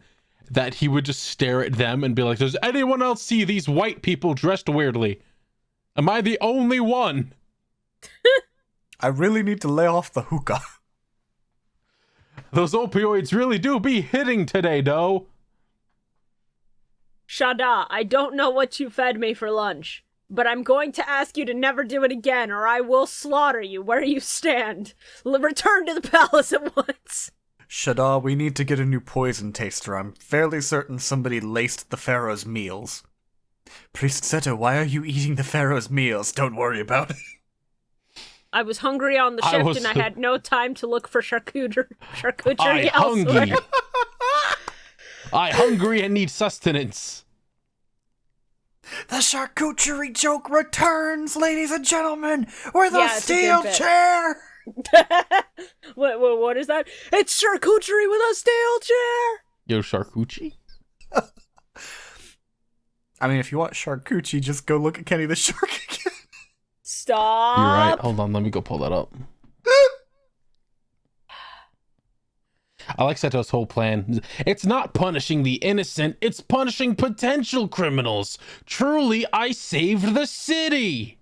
that he would just stare at them and be like, does anyone else see these white people dressed weirdly? Am I the only one? I really need to lay off the hookah. Those opioids really do be hitting today, though. Shada, I don't know what you fed me for lunch, but I'm going to ask you to never do it again, or I will slaughter you where you stand. Return to the palace at once. Shada, we need to get a new poison taster. I'm fairly certain somebody laced the Pharaoh's meals. Priest Seto, why are you eating the Pharaoh's meals? Don't worry about it. I was hungry on the shift and I had no time to look for charcuterie I elsewhere. hungry. I hungry and need sustenance. The charcuterie joke returns, ladies and gentlemen, with a Yeah, it's a good steel bit. chair. What is that? It's charcuterie with a steel chair. Yo, charcuterie? I mean, if you want charcuterie, just go look at Kenny the Shark again. Stop. You're right. Hold on, let me go pull that up. I like Seto's whole plan. It's not punishing the innocent, it's punishing potential criminals. Truly, I saved the city.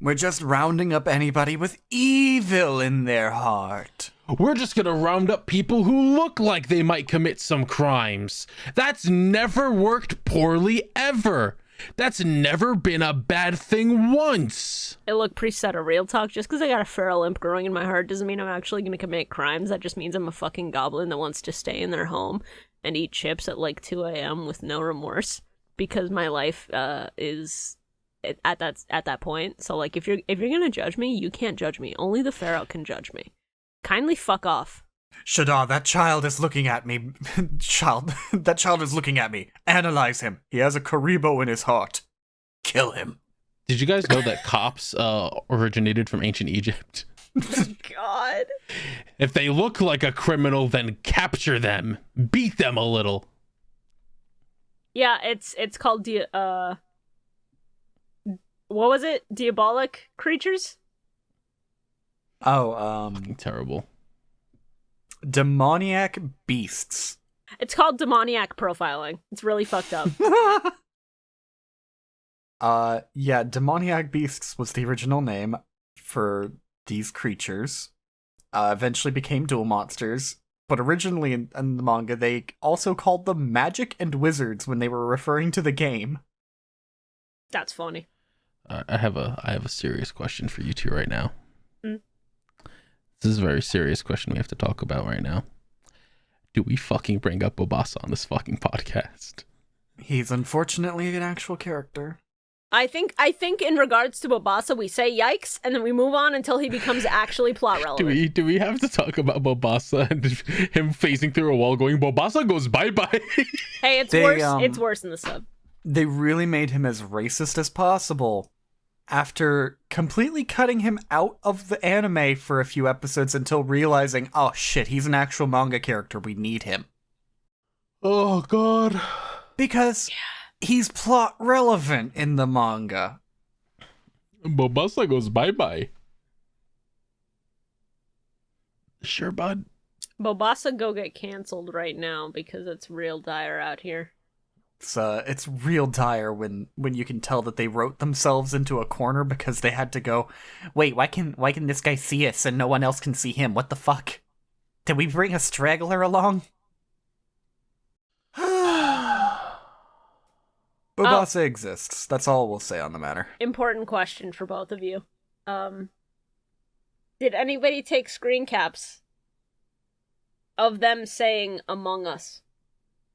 We're just rounding up anybody with evil in their heart. We're just gonna round up people who look like they might commit some crimes. That's never worked poorly ever. That's never been a bad thing once. Hey, look, preset a real talk. Just because I got a feral imp growing in my heart doesn't mean I'm actually going to commit crimes. That just means I'm a fucking goblin that wants to stay in their home and eat chips at like 2 a.m. with no remorse because my life is at that point. So like, if you're gonna judge me, you can't judge me. Only the feral can judge me. Kindly fuck off. Shada, that child is looking at me. That child is looking at me. Analyze him. He has a Karibo in his heart. Kill him. Did you guys know that cops originated from ancient Egypt? God. If they look like a criminal, then capture them. Beat them a little. Yeah, it's called what was it? Diabolic creatures? Oh, Terrible. demoniac beasts. It's called demoniac profiling. It's really fucked up. Yeah, demoniac beasts was the original name for these creatures. Eventually became duel monsters, but originally in the manga they also called them magic and wizards when they were referring to the game. That's funny. I have a serious question for you two right now. Mm. This is a very serious question we have to talk about right now. Do we fucking bring up Bobasa on this fucking podcast? He's unfortunately an actual character. I think in regards to Bobasa, we say yikes, and then we move on until he becomes actually plot relevant. Do we have to talk about Bobasa and him phasing through a wall going, Bobasa goes bye-bye? Hey, it's worse. It's worse in the sub. They really made him as racist as possible. After completely cutting him out of the anime for a few episodes until realizing, oh shit, he's an actual manga character, we need him. Oh, God. Because he's plot relevant in the manga. Bobasa goes bye-bye. Sure, bud. Bobasa go get canceled right now because it's real dire out here. It's real dire when you can tell that they wrote themselves into a corner because they had to go, wait, why can this guy see us and no one else can see him? What the fuck? Did we bring a straggler along? Bobasa exists. That's all we'll say on the matter. Important question for both of you. Did anybody take screen caps of them saying Among Us?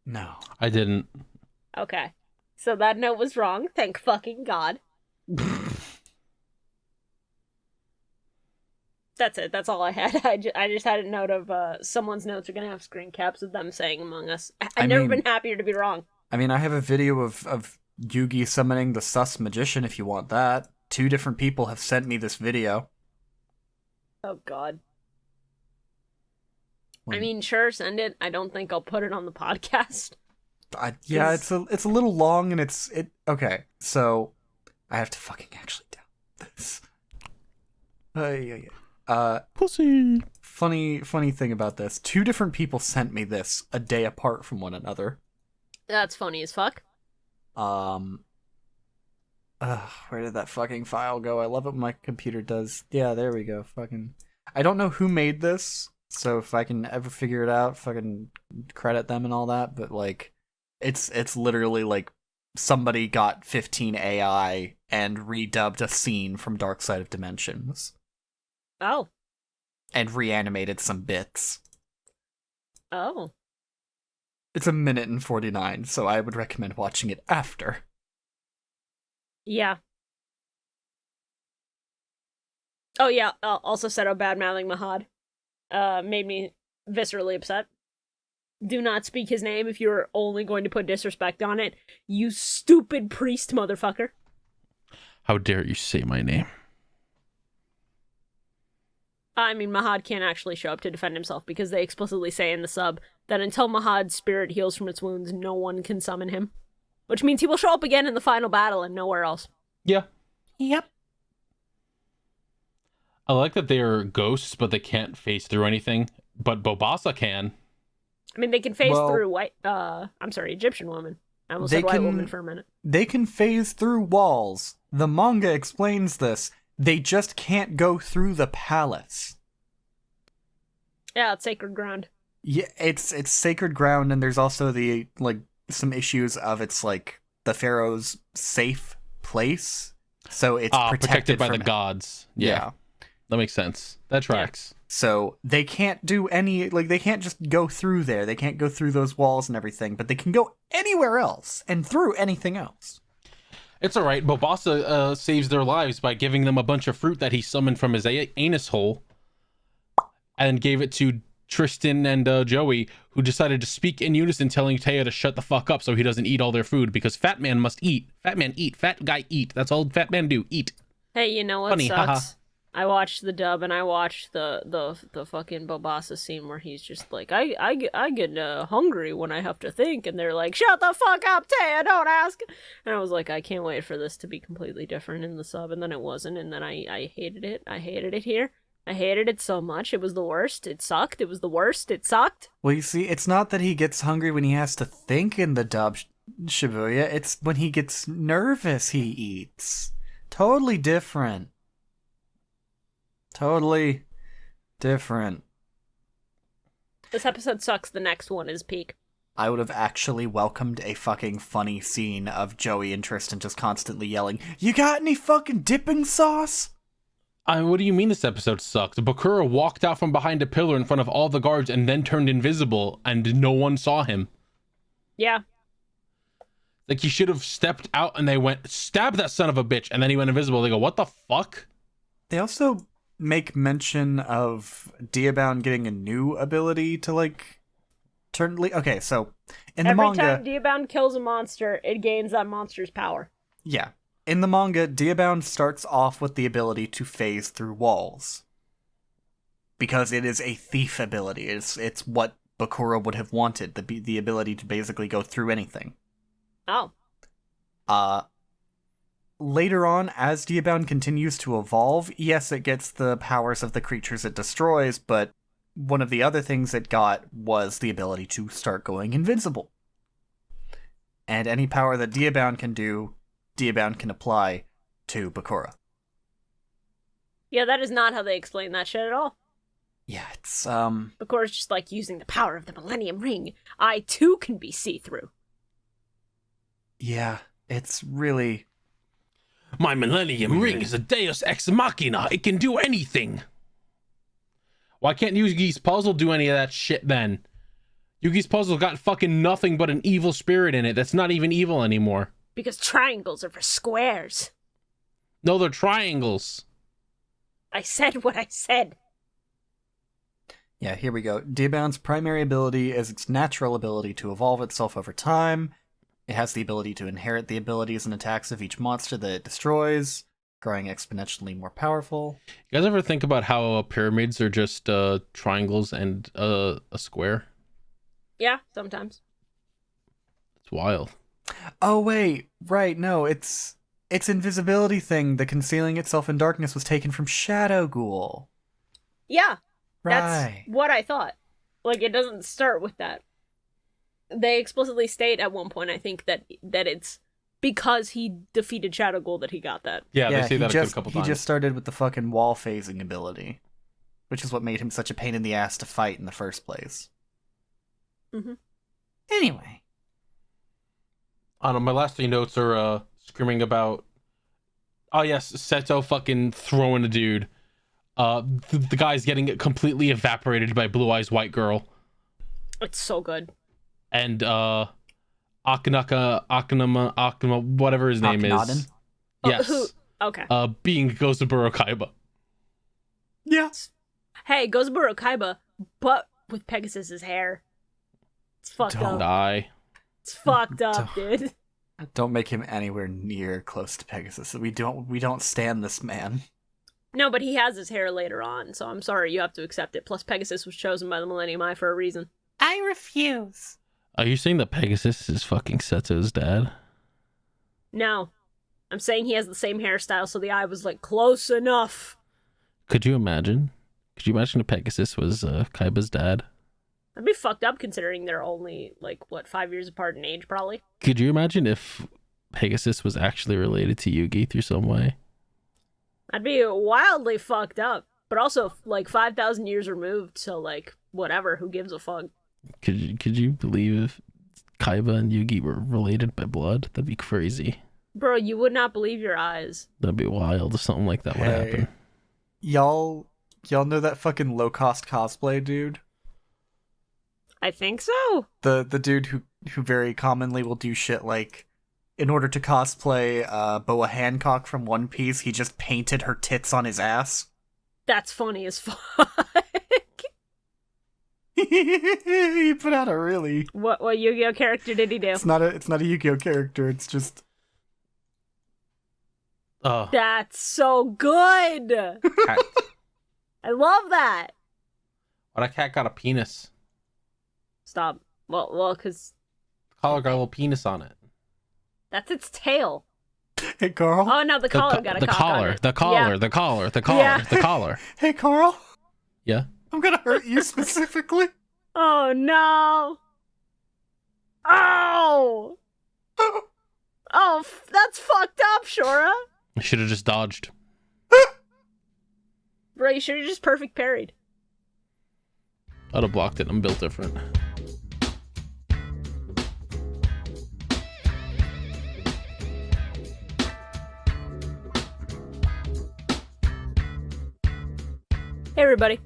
No. I didn't. Okay. So that note was wrong. Thank fucking God. That's it. That's all I had. I just had a note of someone's notes are going to have screen caps of them saying Among Us. I've never been happier to be wrong. I mean, I have a video of Yugi summoning the sus magician if you want that. 2 different people have sent me this video. Oh, God. I mean, sure, send it. I don't think I'll put it on the podcast. Yeah, it's a little long, and okay, so I have to fucking actually down this. Pussy. Funny thing about this. 2 different people sent me this a day apart from one another. That's funny as fuck. Where did that fucking file go? I love it when my computer does. Yeah, there we go. Fucking. I don't know who made this, so if I can ever figure it out, fucking credit them and all that. But like, it's literally like somebody got 15 AI and redubbed a scene from Dark Side of Dimensions. Oh. And reanimated some bits. Oh. It's 1:49, so I would recommend watching it after. Yeah. Oh, yeah. Also said about bad-mouthing Mahad. Made me viscerally upset. Do not speak his name if you're only going to put disrespect on it. You stupid priest motherfucker. How dare you say my name? I mean, Mahad can't actually show up to defend himself because they explicitly say in the sub that until Mahad's spirit heals from its wounds, no one can summon him. Which means he will show up again in the final battle and nowhere else. Yeah. Yep. I like that they are ghosts, but they can't phase through anything. But Bobasa can. I mean, they can phase through Egyptian woman. I almost said white woman for a minute. They can phase through walls. The manga explains this. They just can't go through the palace. Yeah, it's sacred ground. Yeah, it's sacred ground, and there's also the some issues of it's like the pharaoh's safe place, so it's protected by from the gods. Yeah, that makes sense. That tracks. Yeah. So they can't do any they can't just go through there. They can't go through those walls and everything, but they can go anywhere else and through anything else. It's alright. Bobasa saves their lives by giving them a bunch of fruit that he summoned from his anus hole and gave it to Tristan and Joey, who decided to speak in unison, telling Taya to shut the fuck up so he doesn't eat all their food, because fat man must eat. Fat man eat. Fat guy eat. That's all fat men do. Eat. Hey, you know what Funny, sucks? haha. I watched the dub and I watched the fucking Bobasa scene where he's just like, I get hungry when I have to think, and they're like, shut the fuck up, Taya, don't ask. And I was like, I can't wait for this to be completely different in the sub, and then it wasn't, and then I hated it. I hated it here. I hated it so much. It was the worst. It sucked. It was the worst. It sucked. Well, you see, it's not that he gets hungry when he has to think in the dub, Shibuya. It's when he gets nervous he eats. Totally different. Totally different. This episode sucks. The next one is peak. I would have actually welcomed a fucking funny scene of Joey and Tristan just constantly yelling, "You got any fucking dipping sauce?" What do you mean this episode sucked? Bakura walked out from behind a pillar in front of all the guards and then turned invisible, and no one saw him. Yeah. Like, he should have stepped out and they went, stab that son of a bitch, and then he went invisible. They go, what the fuck? They also make mention of Diabound getting a new ability to, turn... Okay, so, in the manga... Every time Diabound kills a monster, it gains that monster's power. Yeah. In the manga, Diabound starts off with the ability to phase through walls. Because it is a thief ability. It's what Bakura would have wanted, the ability to basically go through anything. Oh. Later on, as Diabound continues to evolve, yes, it gets the powers of the creatures it destroys, but one of the other things it got was the ability to start going invincible. And any power that Diabound can do, Diabound can apply to Bakura. Yeah, that is not how they explain that shit at all. Yeah, it's, Bakura's just like using the power of the Millennium Ring. I, too, can be see-through. Yeah, it's really... My Millennium Ring is a Deus Ex Machina. It can do anything. Why can't Yugi's puzzle do any of that shit then? Yugi's puzzle got fucking nothing but an evil spirit in it that's not even evil anymore. Because triangles are for squares. No, they're triangles. I said what I said. Yeah, here we go. Diabound's primary ability is its natural ability to evolve itself over time. It has the ability to inherit the abilities and attacks of each monster that it destroys, growing exponentially more powerful. You guys ever think about how pyramids are just triangles and a square? Yeah, sometimes. It's wild. Oh wait, right, no, its invisibility thing, the concealing itself in darkness, was taken from Shadow Ghoul. Yeah, that's Right. what I thought. Like, it doesn't start with that. They explicitly state at one point, I think, that it's because he defeated Shadow Ghoul that he got that. Yeah, they say that a couple he times. just started with the fucking wall phasing ability, which is what made him such a pain in the ass to fight in the first place. Mm-hmm. Anyway. I don't know, my last 3 notes are screaming about, oh yes, Seto fucking throwing a dude. The guy's getting completely evaporated by Blue Eyes White Girl. It's so good. And Akanama, whatever his name Akhenaten? is. Yes. Who? Okay. Being GoZaburoKaiba. Yes. Hey, GoZaburoKaiba, but with Pegasus's hair. It's fucked Don't up. Die. It's fucked up, dude. Don't make him anywhere near close to Pegasus. We don't stand this man. No, but he has his hair later on, so I'm sorry, you have to accept it. Plus, Pegasus was chosen by the Millennium Eye for a reason. I refuse. Are you saying that Pegasus is fucking Seto's dad? No. I'm saying he has the same hairstyle, so the eye was like, close enough. Could you imagine? Could you imagine if Pegasus was Kaiba's dad? That'd be fucked up considering they're only, 5 years apart in age, probably. Could you imagine if Pegasus was actually related to Yugi through some way? That'd be wildly fucked up. But also, 5,000 years removed, so, whatever, who gives a fuck? Could you believe if Kaiba and Yugi were related by blood? That'd be crazy. Bro, you would not believe your eyes. That'd be wild if something like that would happen. Y'all know that fucking low-cost cosplay dude? I think so. The dude who very commonly will do shit like, in order to cosplay Boa Hancock from One Piece, he just painted her tits on his ass. That's funny as fuck. He put out a really... What Yu-Gi-Oh character did he do? It's not a Yu-Gi-Oh character, it's just... Oh. That's so good. I love that. But a cat got a penis. Stop. Well, because The collar got a little penis on it. that's its tail. Hey, Carl. Oh no, the collar got a the cock collar, on it. the collar, Yeah. the collar, the Yeah. collar, the collar. Hey, Carl. Yeah. I'm gonna hurt you specifically. Oh no. Oh. Oh, that's fucked up, Shora. I should have just dodged. Bro, you should have just perfect parried. I'd have blocked it. I'm built different. Hey everybody.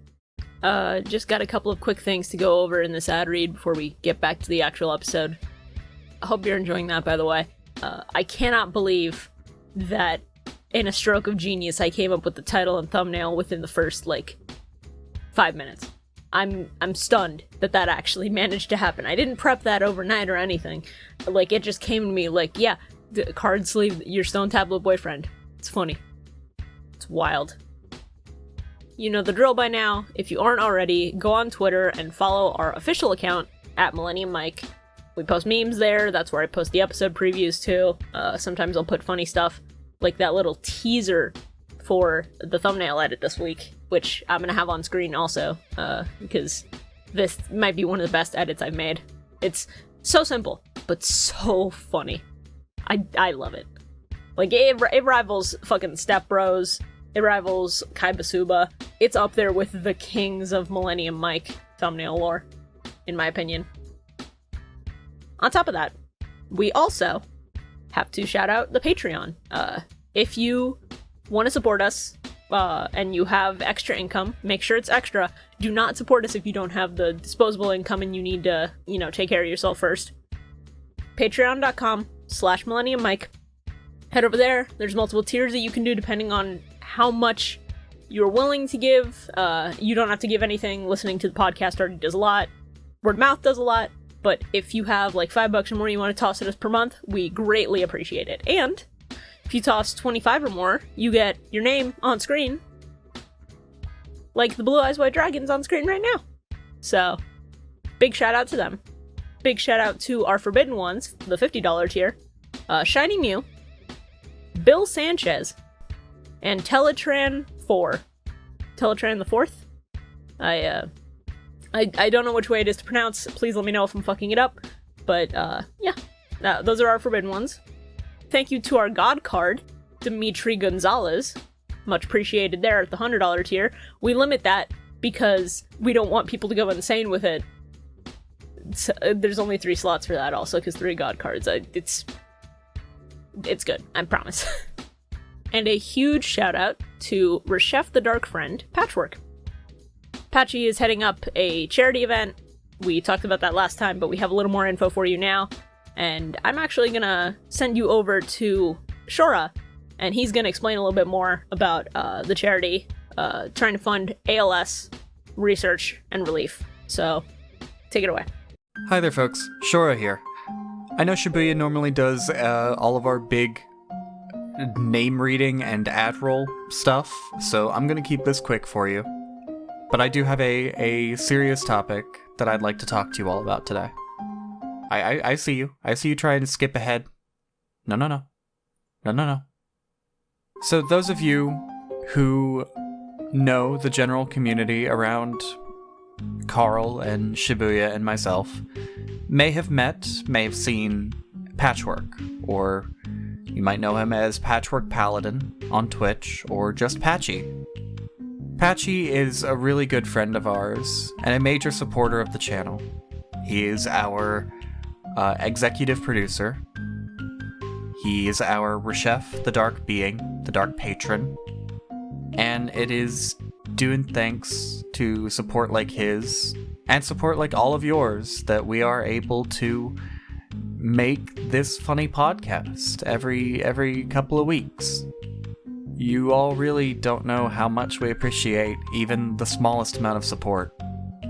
Just got a couple of quick things to go over in this ad read before we get back to the actual episode. I hope you're enjoying that, by the way. I cannot believe that in a stroke of genius I came up with the title and thumbnail within the first, 5 minutes. I'm stunned that actually managed to happen. I didn't prep that overnight or anything. It just came to me yeah, the card sleeve, your stone tablet boyfriend. It's funny. It's wild. You know the drill by now. If you aren't already, go on Twitter and follow our official account at Millennium Mic. We post memes there. That's where I post the episode previews too. Sometimes I'll put funny stuff, like that little teaser for the thumbnail edit this week, which I'm gonna have on screen also, because this might be one of the best edits I've made. It's so simple, but so funny. I love it. It rivals fucking Step Bros. It rivals Kaibasuba. It's up there with the kings of Millennium Mic thumbnail lore, in my opinion. On top of that, we also have to shout out the Patreon. If you want to support us, and you have extra income, make sure it's extra. Do not support us if you don't have the disposable income and you need to, take care of yourself first. Patreon.com/MillenniumMic. Head over there. There's multiple tiers that you can do depending on how much you're willing to give, you don't have to give anything. Listening to the podcast already does a lot. Word of mouth does a lot. But if you have like $5 or more you want to toss at us per month, we greatly appreciate it. And if you toss 25 or more, you get your name on screen. Like the Blue Eyes White Dragons on screen right now. So, big shout out to them. Big shout out to our forbidden ones, the $50 tier. Shiny Mew, Bill Sanchez, and Teletran 4. Teletran the 4th? I don't know which way it is to pronounce. Please let me know if I'm fucking it up. But, yeah. Those are our forbidden ones. Thank you to our God card, Dimitri Gonzalez. Much appreciated there at the $100 tier. We limit that because we don't want people to go insane with it. There's only 3 slots for that also, because 3 God cards. It's good, I promise. And a huge shout out to Reshef the Dark Friend, Patchwork. Patchy is heading up a charity event. We talked about that last time, but we have a little more info for you now. And I'm actually gonna send you over to Shora, and he's gonna explain a little bit more about the charity trying to fund ALS research and relief. So, take it away. Hi there, folks. Shora here. I know Shibuya normally does all of our big name reading and ad roll stuff, so I'm gonna keep this quick for you. But I do have a serious topic that I'd like to talk to you all about today. I see you. I see you trying to skip ahead. No. So those of you who know the general community around Carl and Shibuya and myself may have seen Patchwork, or you might know him as Patchwork Paladin on Twitch, or just Patchy. Patchy is a really good friend of ours, and a major supporter of the channel. He is our executive producer. He is our Reshef, the Dark Being, the Dark Patron. And it is due in thanks to support like his, and support like all of yours, that we are able to make this funny podcast every couple of weeks. You all really don't know how much we appreciate even the smallest amount of support.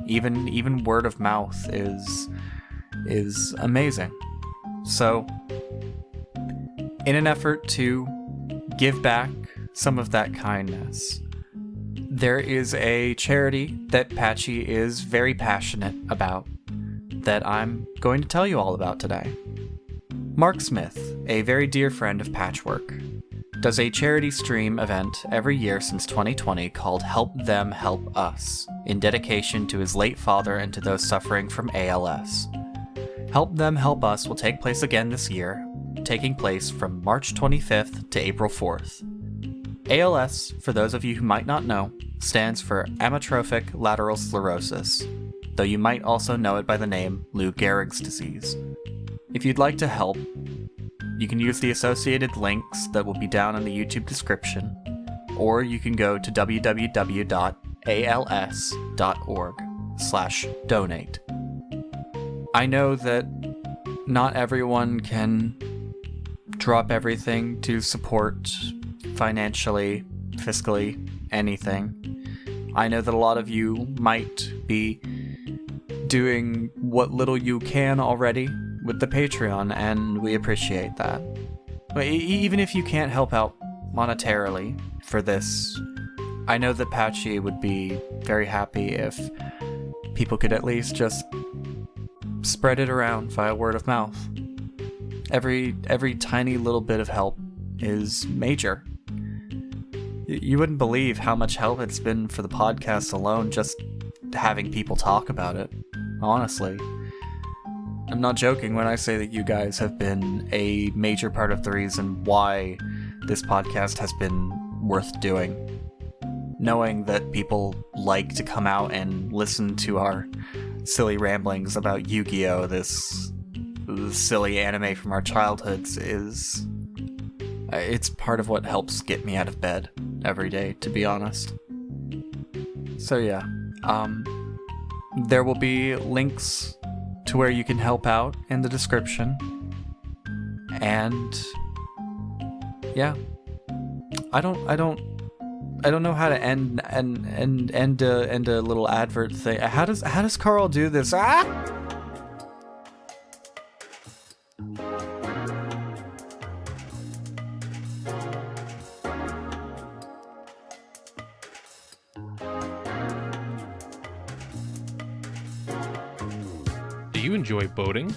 Even word of mouth is amazing. So, in an effort to give back some of that kindness, there is a charity that Patchy is very passionate about that I'm going to tell you all about today. Mark Smith, a very dear friend of Patchwork, does a charity stream event every year since 2020 called Help Them Help Us, in dedication to his late father and to those suffering from ALS. Help Them Help Us will take place again this year, taking place from March 25th to April 4th. ALS, for those of you who might not know, stands for amyotrophic lateral sclerosis, though you might also know it by the name Lou Gehrig's disease. If you'd like to help, you can use the associated links that will be down in the YouTube description, or you can go to www.als.org/donate. I know that not everyone can drop everything to support financially, fiscally, anything. I know that a lot of you might be doing what little you can already with the Patreon, and we appreciate that. But even if you can't help out monetarily for this, I know that Patchy would be very happy if people could at least just spread it around via word of mouth. Every tiny little bit of help is major. You wouldn't believe how much help it's been for the podcast alone, just having people talk about it, honestly. I'm not joking when I say that you guys have been a major part of the reason why this podcast has been worth doing. Knowing that people like to come out and listen to our silly ramblings about Yu-Gi-Oh!, this silly anime from our childhoods, it's part of what helps get me out of bed every day, to be honest. So yeah, there will be links to where you can help out in the description. And yeah, I don't I don't know how to end a little advert thing. How does Carl do this? Ah! Do you enjoy boating?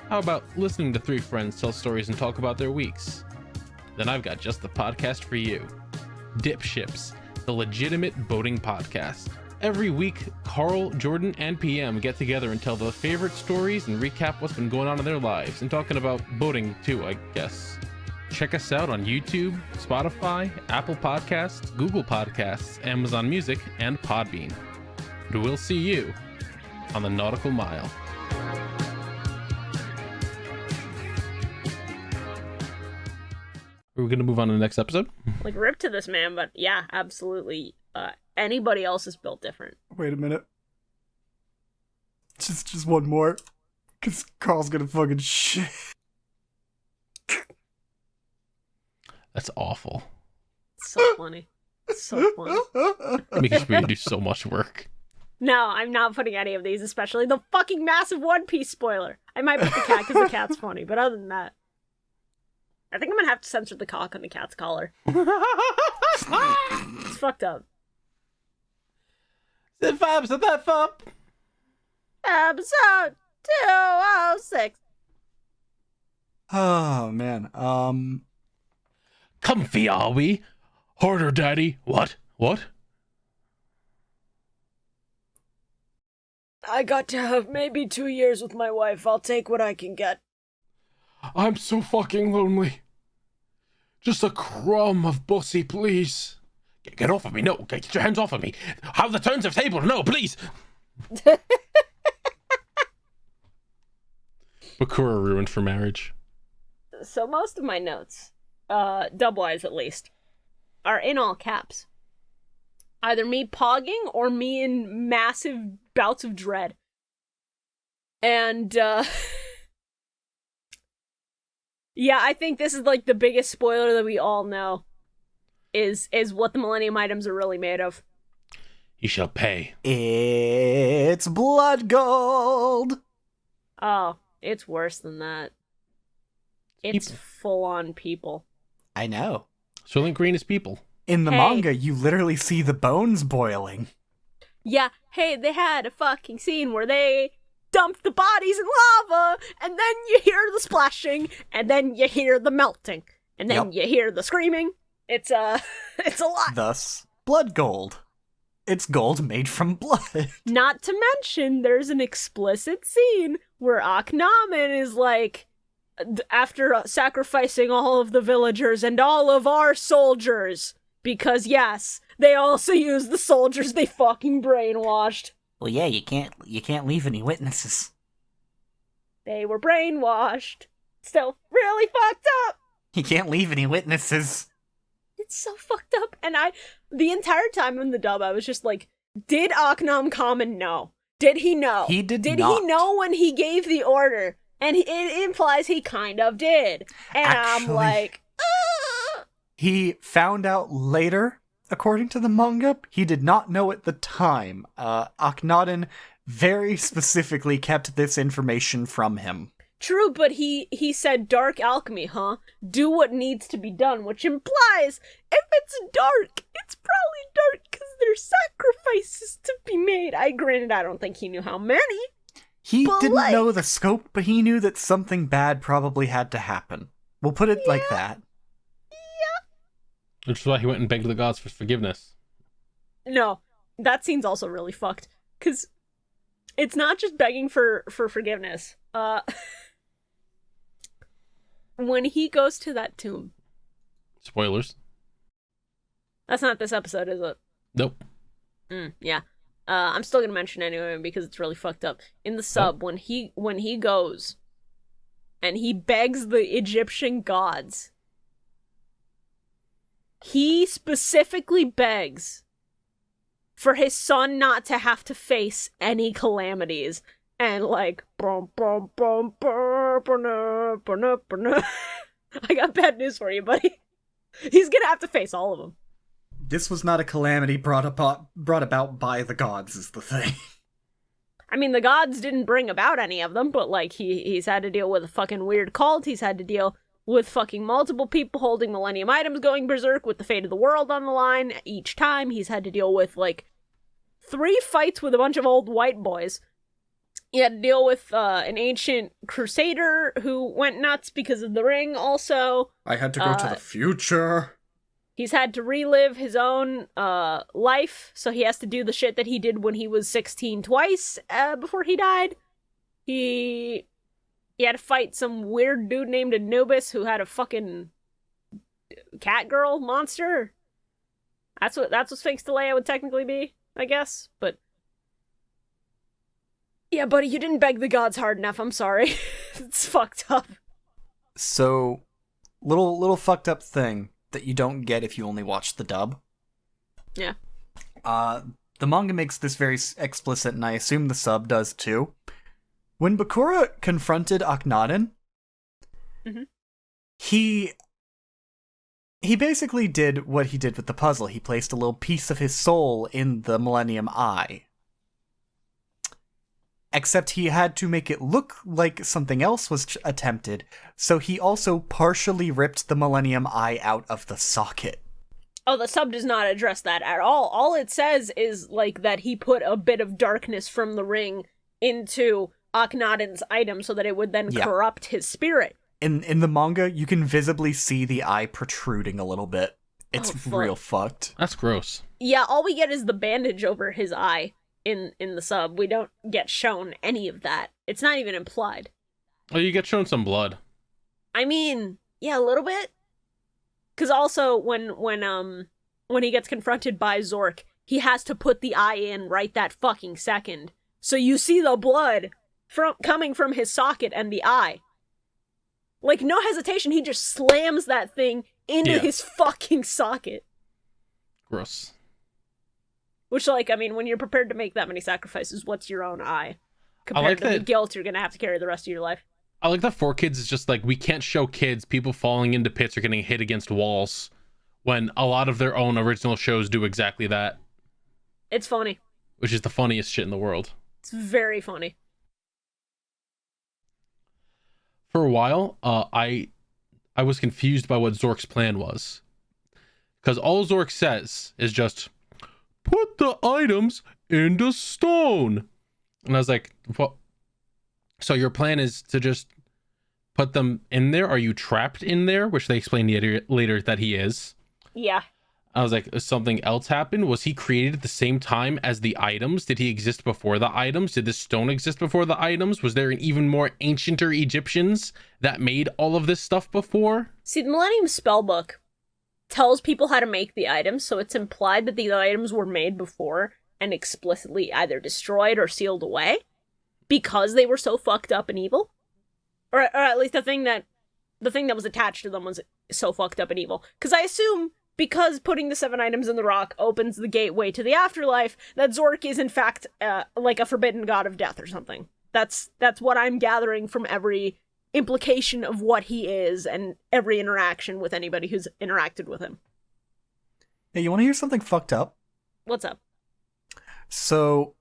How about listening to three friends tell stories and talk about their weeks? Then I've got just the podcast for you. Dip Ships, the legitimate boating podcast. Every week, Carl, Jordan, and PM get together and tell their favorite stories and recap what's been going on in their lives, and talking about boating too, I guess. Check us out on YouTube, Spotify, Apple Podcasts, Google Podcasts, Amazon Music, and Podbean. And we'll see you on the Nautical Mile. Are we going to move on to the next episode? Like, rip to this man, but yeah, absolutely. Anybody else is built different. Wait a minute. Just one more. Because Carl's gonna fucking shit. That's awful. So funny. So funny. Making sure you do so much work. No, I'm not putting any of these, especially the fucking massive One Piece spoiler. I might put the cat because the cat's funny, but other than that, I think I'm gonna have to censor the cock on the cat's collar. It's fucked up. The vibes of that fuck. Episode 206. Oh man. Comfy are we? Harder, daddy. What? I got to have maybe 2 years with my wife. I'll take what I can get. I'm so fucking lonely. Just a crumb of pussy, please. Get off of me. No, get your hands off of me. How the turns of table? No, please. Bakura ruined for marriage. So most of my notes, dub-wise at least, are in all caps. Either me pogging or me in massive bouts of dread. And, yeah, I think this is like the biggest spoiler that we all know. Is what the Millennium items are really made of. You shall pay. It's blood gold. Oh, it's worse than that. It's full-on people. I know. Soylent Green is people. In the manga, you literally see the bones boiling. Yeah, hey, they had a fucking scene where they dumped the bodies in lava, and then you hear the splashing, and then you hear the melting, and then you hear the screaming. It's a lot. Thus, blood gold. It's gold made from blood. Not to mention, there's an explicit scene where Akhenaten is like, after sacrificing all of the villagers and all of our soldiers, because yes, they also use the soldiers they fucking brainwashed. Well, yeah, you can't leave any witnesses. They were brainwashed. Still really fucked up. You can't leave any witnesses. It's so fucked up. And the entire time in the dub, I was just like, did Kamen know? Did he know? He did not. Did he know when he gave the order? And it implies he kind of did. And Actually, I'm like, he found out later, according to the manga. He did not know at the time. Akhenaten very specifically kept this information from him. True, but he said dark alchemy, huh? Do what needs to be done, which implies if it's dark, it's probably dark because there's sacrifices to be made. Granted, I don't think he knew how many. He didn't know the scope, but he knew that something bad probably had to happen. We'll put it like that. Which is why he went and begged the gods for forgiveness. No, that scene's also really fucked. Because it's not just begging for forgiveness. When he goes to that tomb. Spoilers. That's not this episode, is it? Nope. Yeah. I'm still gonna mention it anyway because it's really fucked up. In the sub, when he goes and he begs the Egyptian gods, he specifically begs for his son not to have to face any calamities. And like, I got bad news for you, buddy. He's gonna have to face all of them. This was not a calamity brought about by the gods, is the thing. I mean, the gods didn't bring about any of them, but, like, he's had to deal with a fucking weird cult. He's had to deal with fucking multiple people holding Millennium items going berserk with the fate of the world on the line. Each time, he's had to deal with, like, 3 fights with a bunch of old white boys. He had to deal with an ancient crusader who went nuts because of the ring, also. I had to go to the future. He's had to relive his own life, so he has to do the shit that he did when he was 16 twice before he died. He had to fight some weird dude named Anubis who had a fucking cat girl monster. That's what Sphinx Leia would technically be, I guess. But yeah, buddy, you didn't beg the gods hard enough. I'm sorry. It's fucked up. So, little fucked up thing that you don't get if you only watch the dub. Yeah. The manga makes this very explicit, and I assume the sub does too. When Bakura confronted Akhenaten, he basically did what he did with the puzzle. He placed a little piece of his soul in the Millennium Eye. Except he had to make it look like something else was attempted, so he also partially ripped the Millennium Eye out of the socket. Oh, the sub does not address that at all. All it says is, like, that he put a bit of darkness from the ring into Akhenaten's item so that it would then corrupt his spirit. In the manga, you can visibly see the eye protruding a little bit. It's real fucked. That's gross. Yeah, all we get is the bandage over his eye. In the sub, we don't get shown any of that. It's not even implied. Oh, you get shown some blood. I mean, yeah, a little bit. Because also, when he gets confronted by Zork, he has to put the eye in right that fucking second. So you see the blood coming from his socket and the eye. Like, no hesitation, he just slams that thing into his fucking socket. Gross. Which, like, I mean, when you're prepared to make that many sacrifices, what's your own eye? Compared to the guilt you're gonna have to carry the rest of your life. I like that 4Kids is just like, we can't show kids people falling into pits or getting hit against walls, when a lot of their own original shows do exactly that. It's funny. Which is the funniest shit in the world. It's very funny. For a while, I was confused by what Zork's plan was. Because all Zork says is just, put the items into stone. And I was like, what? So your plan is to just put them in there? Are you trapped in there? Which they explain later that he is. Yeah. I was like, something else happened? Was he created at the same time as the items? Did he exist before the items? Did this stone exist before the items? Was there an even more ancienter Egyptians that made all of this stuff before? See, the Millennium Spellbook tells people how to make the items, so it's implied that these items were made before and explicitly either destroyed or sealed away because they were so fucked up and evil. Or at least the thing that was attached to them was so fucked up and evil. Because I assume, because putting the 7 items in the rock opens the gateway to the afterlife, that Zork is in fact like a forbidden god of death or something. That's what I'm gathering from every implication of what he is and every interaction with anybody who's interacted with him. Hey, you want to hear something fucked up? What's up? So,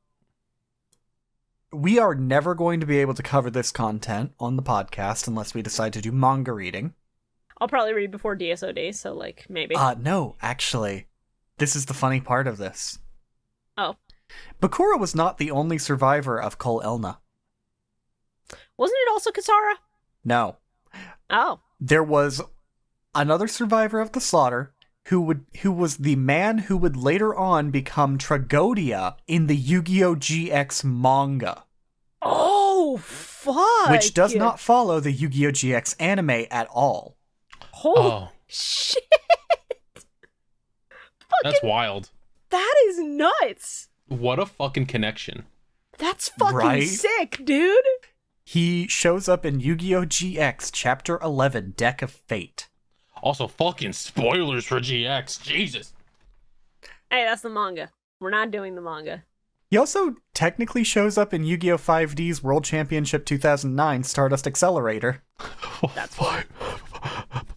we are never going to be able to cover this content on the podcast unless we decide to do manga reading. I'll probably read before DSO days, so, like, maybe. No, actually. This is the funny part of this. Oh. Bakura was not the only survivor of Kol Elna. Wasn't it also Kasara? No. Oh. There was another survivor of the slaughter who was the man who would later on become Tragodia in the Yu-Gi-Oh! GX manga. Oh, fuck! Which does not follow the Yu-Gi-Oh! GX anime at all. Holy shit! That's wild. That is nuts! What a fucking connection. That's fucking sick, dude! He shows up in Yu-Gi-Oh! GX Chapter 11, Deck of Fate. Also, fucking spoilers for GX. Jesus. Hey, that's the manga. We're not doing the manga. He also technically shows up in Yu-Gi-Oh! 5D's World Championship 2009 Stardust Accelerator. That's fine.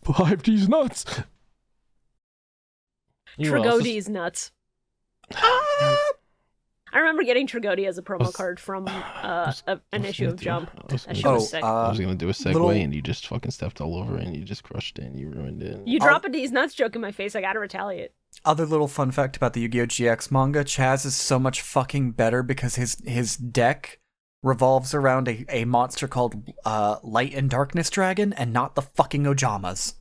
5D's nuts. You know what else is- Trigodi's nuts. I remember getting Trigodi as a promo card from an issue of Jump. That shit was sick. I was gonna do a segue little- and you just fucking stepped all over it and you just crushed it and you ruined it. You drop a D's nuts joke in my face, I gotta retaliate. Other little fun fact about the Yu-Gi-Oh! GX manga, Chaz is so much fucking better because his deck revolves around a monster called Light and Darkness Dragon and not the fucking Ojamas.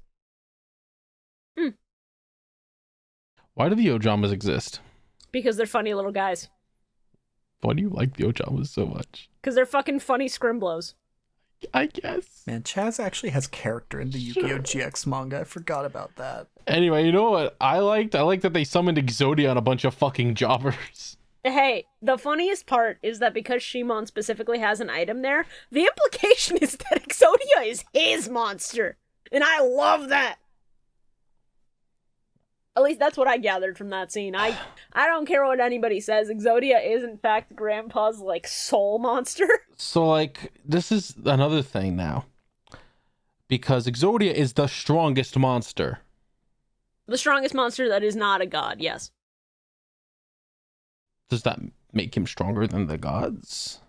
Why do the Ojamas exist? Because they're funny little guys. Why do you like the Ojamas so much? Because they're fucking funny scrimblos. I guess. Man, Chaz actually has character in the Yu-Gi-Oh! GX manga. I forgot about that. Anyway, you know what I liked? I liked that they summoned Exodia on a bunch of fucking jobbers. Hey, the funniest part is that because Shimon specifically has an item there, the implication is that Exodia is his monster. And I love that. At least that's what I gathered from that scene. I don't care what anybody says. Exodia is in fact Grandpa's like soul monster. So like this is another thing now. Because Exodia is the strongest monster. The strongest monster that is not a god, yes. Does that make him stronger than the gods?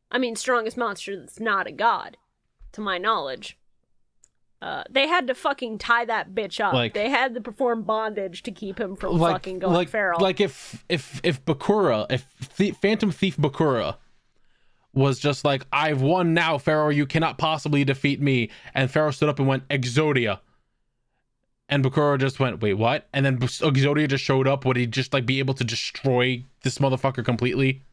I mean, strongest monster that's not a god, to my knowledge. They had to fucking tie that bitch up. Like, they had to perform bondage to keep him from fucking going feral. Like if Bakura, Phantom Thief Bakura was just like, I've won now, Pharaoh, you cannot possibly defeat me. And Pharaoh stood up and went, Exodia. And Bakura just went, wait, what? And then Exodia just showed up. Would he just like be able to destroy this motherfucker completely?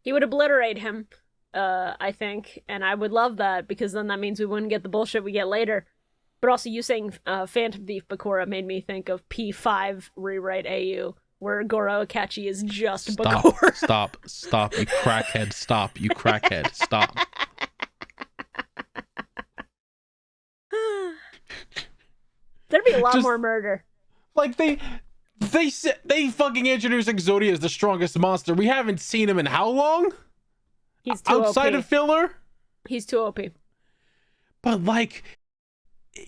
He would obliterate him, I think. And I would love that because then that means we wouldn't get the bullshit we get later. But also, you saying Phantom Thief Bakura made me think of P5 Rewrite AU, where Goro Akachi is just Bakura. Stop, you crackhead, stop, you crackhead, stop. There'd be a lot more murder. Like, they fucking introduced Exodia as the strongest monster. We haven't seen him in how long? He's too outside OP. of filler? He's too OP. But, like...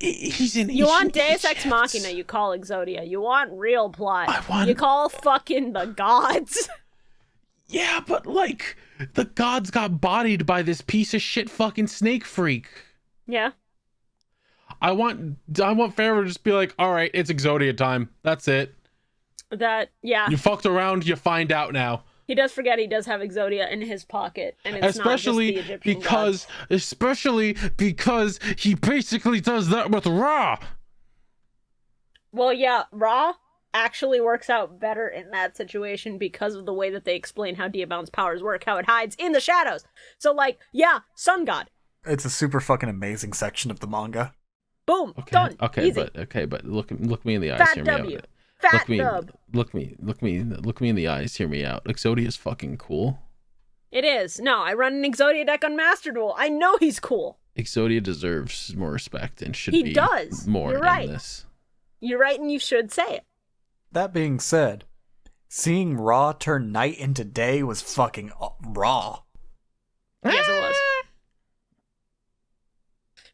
You want Deus Ex Machina, you call Exodia. You want real plot, you call fucking the gods. Yeah, but like, the gods got bodied by this piece of shit fucking snake freak. Yeah. I want Pharaoh to just be like, all right, it's Exodia time. That's it. Yeah. You fucked around, you find out now. He does forget he does have Exodia in his pocket, and it's not just the Egyptian gods. Especially because he basically does that with Ra. Well, yeah, Ra actually works out better in that situation because of the way that they explain how Diabound's powers work, how it hides in the shadows. So, like, yeah, sun god. It's a super fucking amazing section of the manga. Boom, done. Okay, easy. but look me in the eyes. Fat hear W. me out. Fat dub. Look me in the eyes. Hear me out. Exodia is fucking cool. It is. No, I run an Exodia deck on Master Duel. I know he's cool. Exodia deserves more respect and should he be does. more You're right. in this. You're right, and you should say it. That being said, seeing Ra turn night into day was fucking raw. Yes, it was.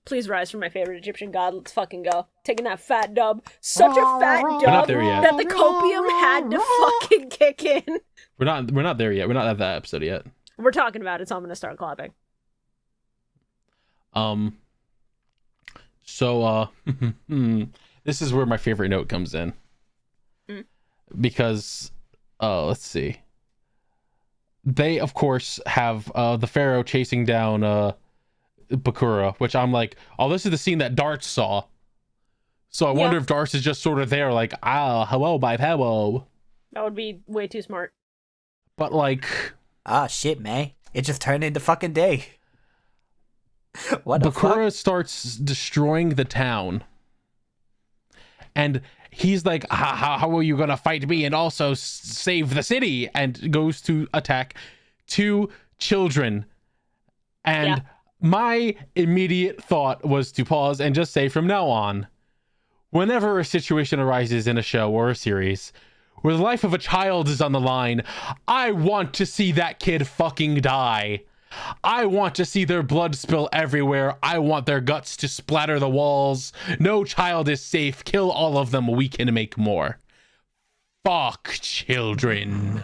Please rise for my favorite Egyptian god. Let's fucking go. Taking that fat dub. Such a fat dub not there yet. that the copium had to fucking kick in. We're not there yet. We're not at that episode yet. We're talking about it, so I'm gonna start clapping. So this is where my favorite note comes in. Because let's see. They of course have the Pharaoh chasing down Bakura, which I'm like, oh, this is the scene that Darts saw. So I wonder if Darts is just sort of there, like, hello, bye, hello. That would be way too smart. But like, shit, man, it just turned into fucking day. What the Bakura fuck? starts destroying the town, and he's like, how are you gonna fight me and also save the city? And goes to attack 2 children, and my immediate thought was to pause and just say, from now on, whenever a situation arises in a show or a series where the life of a child is on the line, I want to see that kid fucking die. I want to see their blood spill everywhere. I want their guts to splatter the walls. No child is safe. Kill all of them. We can make more. Fuck children.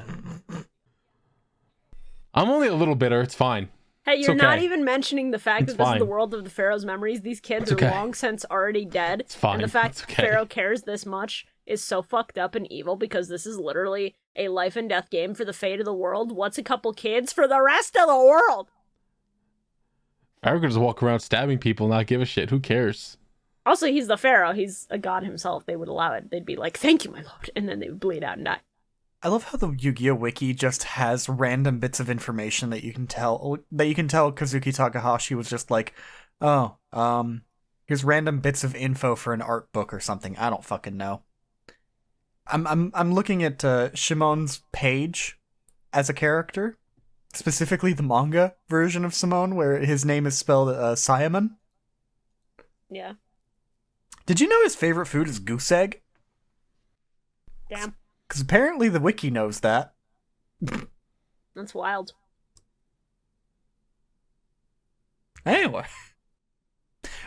I'm only a little bitter. It's fine. Hey, you're okay. not even mentioning the fact It's that this fine. is the world of the Pharaoh's memories. These kids It's are okay. long since already dead. It's fine. And the fact It's that okay. Pharaoh cares this much is so fucked up and evil because this is literally a life and death game for the fate of the world. What's a couple kids for the rest of the world? Pharaoh could just walk around stabbing people and not give a shit. Who cares? Also, he's the Pharaoh. He's a god himself. They would allow it. They'd be like, thank you, my lord. And then they would bleed out and die. I love how the Yu-Gi-Oh! Wiki just has random bits of information that you can tell Kazuki Takahashi was just like, oh, here's random bits of info for an art book or something. I don't fucking know. I'm looking at Shimon's page as a character, specifically the manga version of Simone, where his name is spelled Simon. Yeah. Did you know his favorite food is goose egg? Damn. Because apparently the wiki knows that. That's wild. Anyway.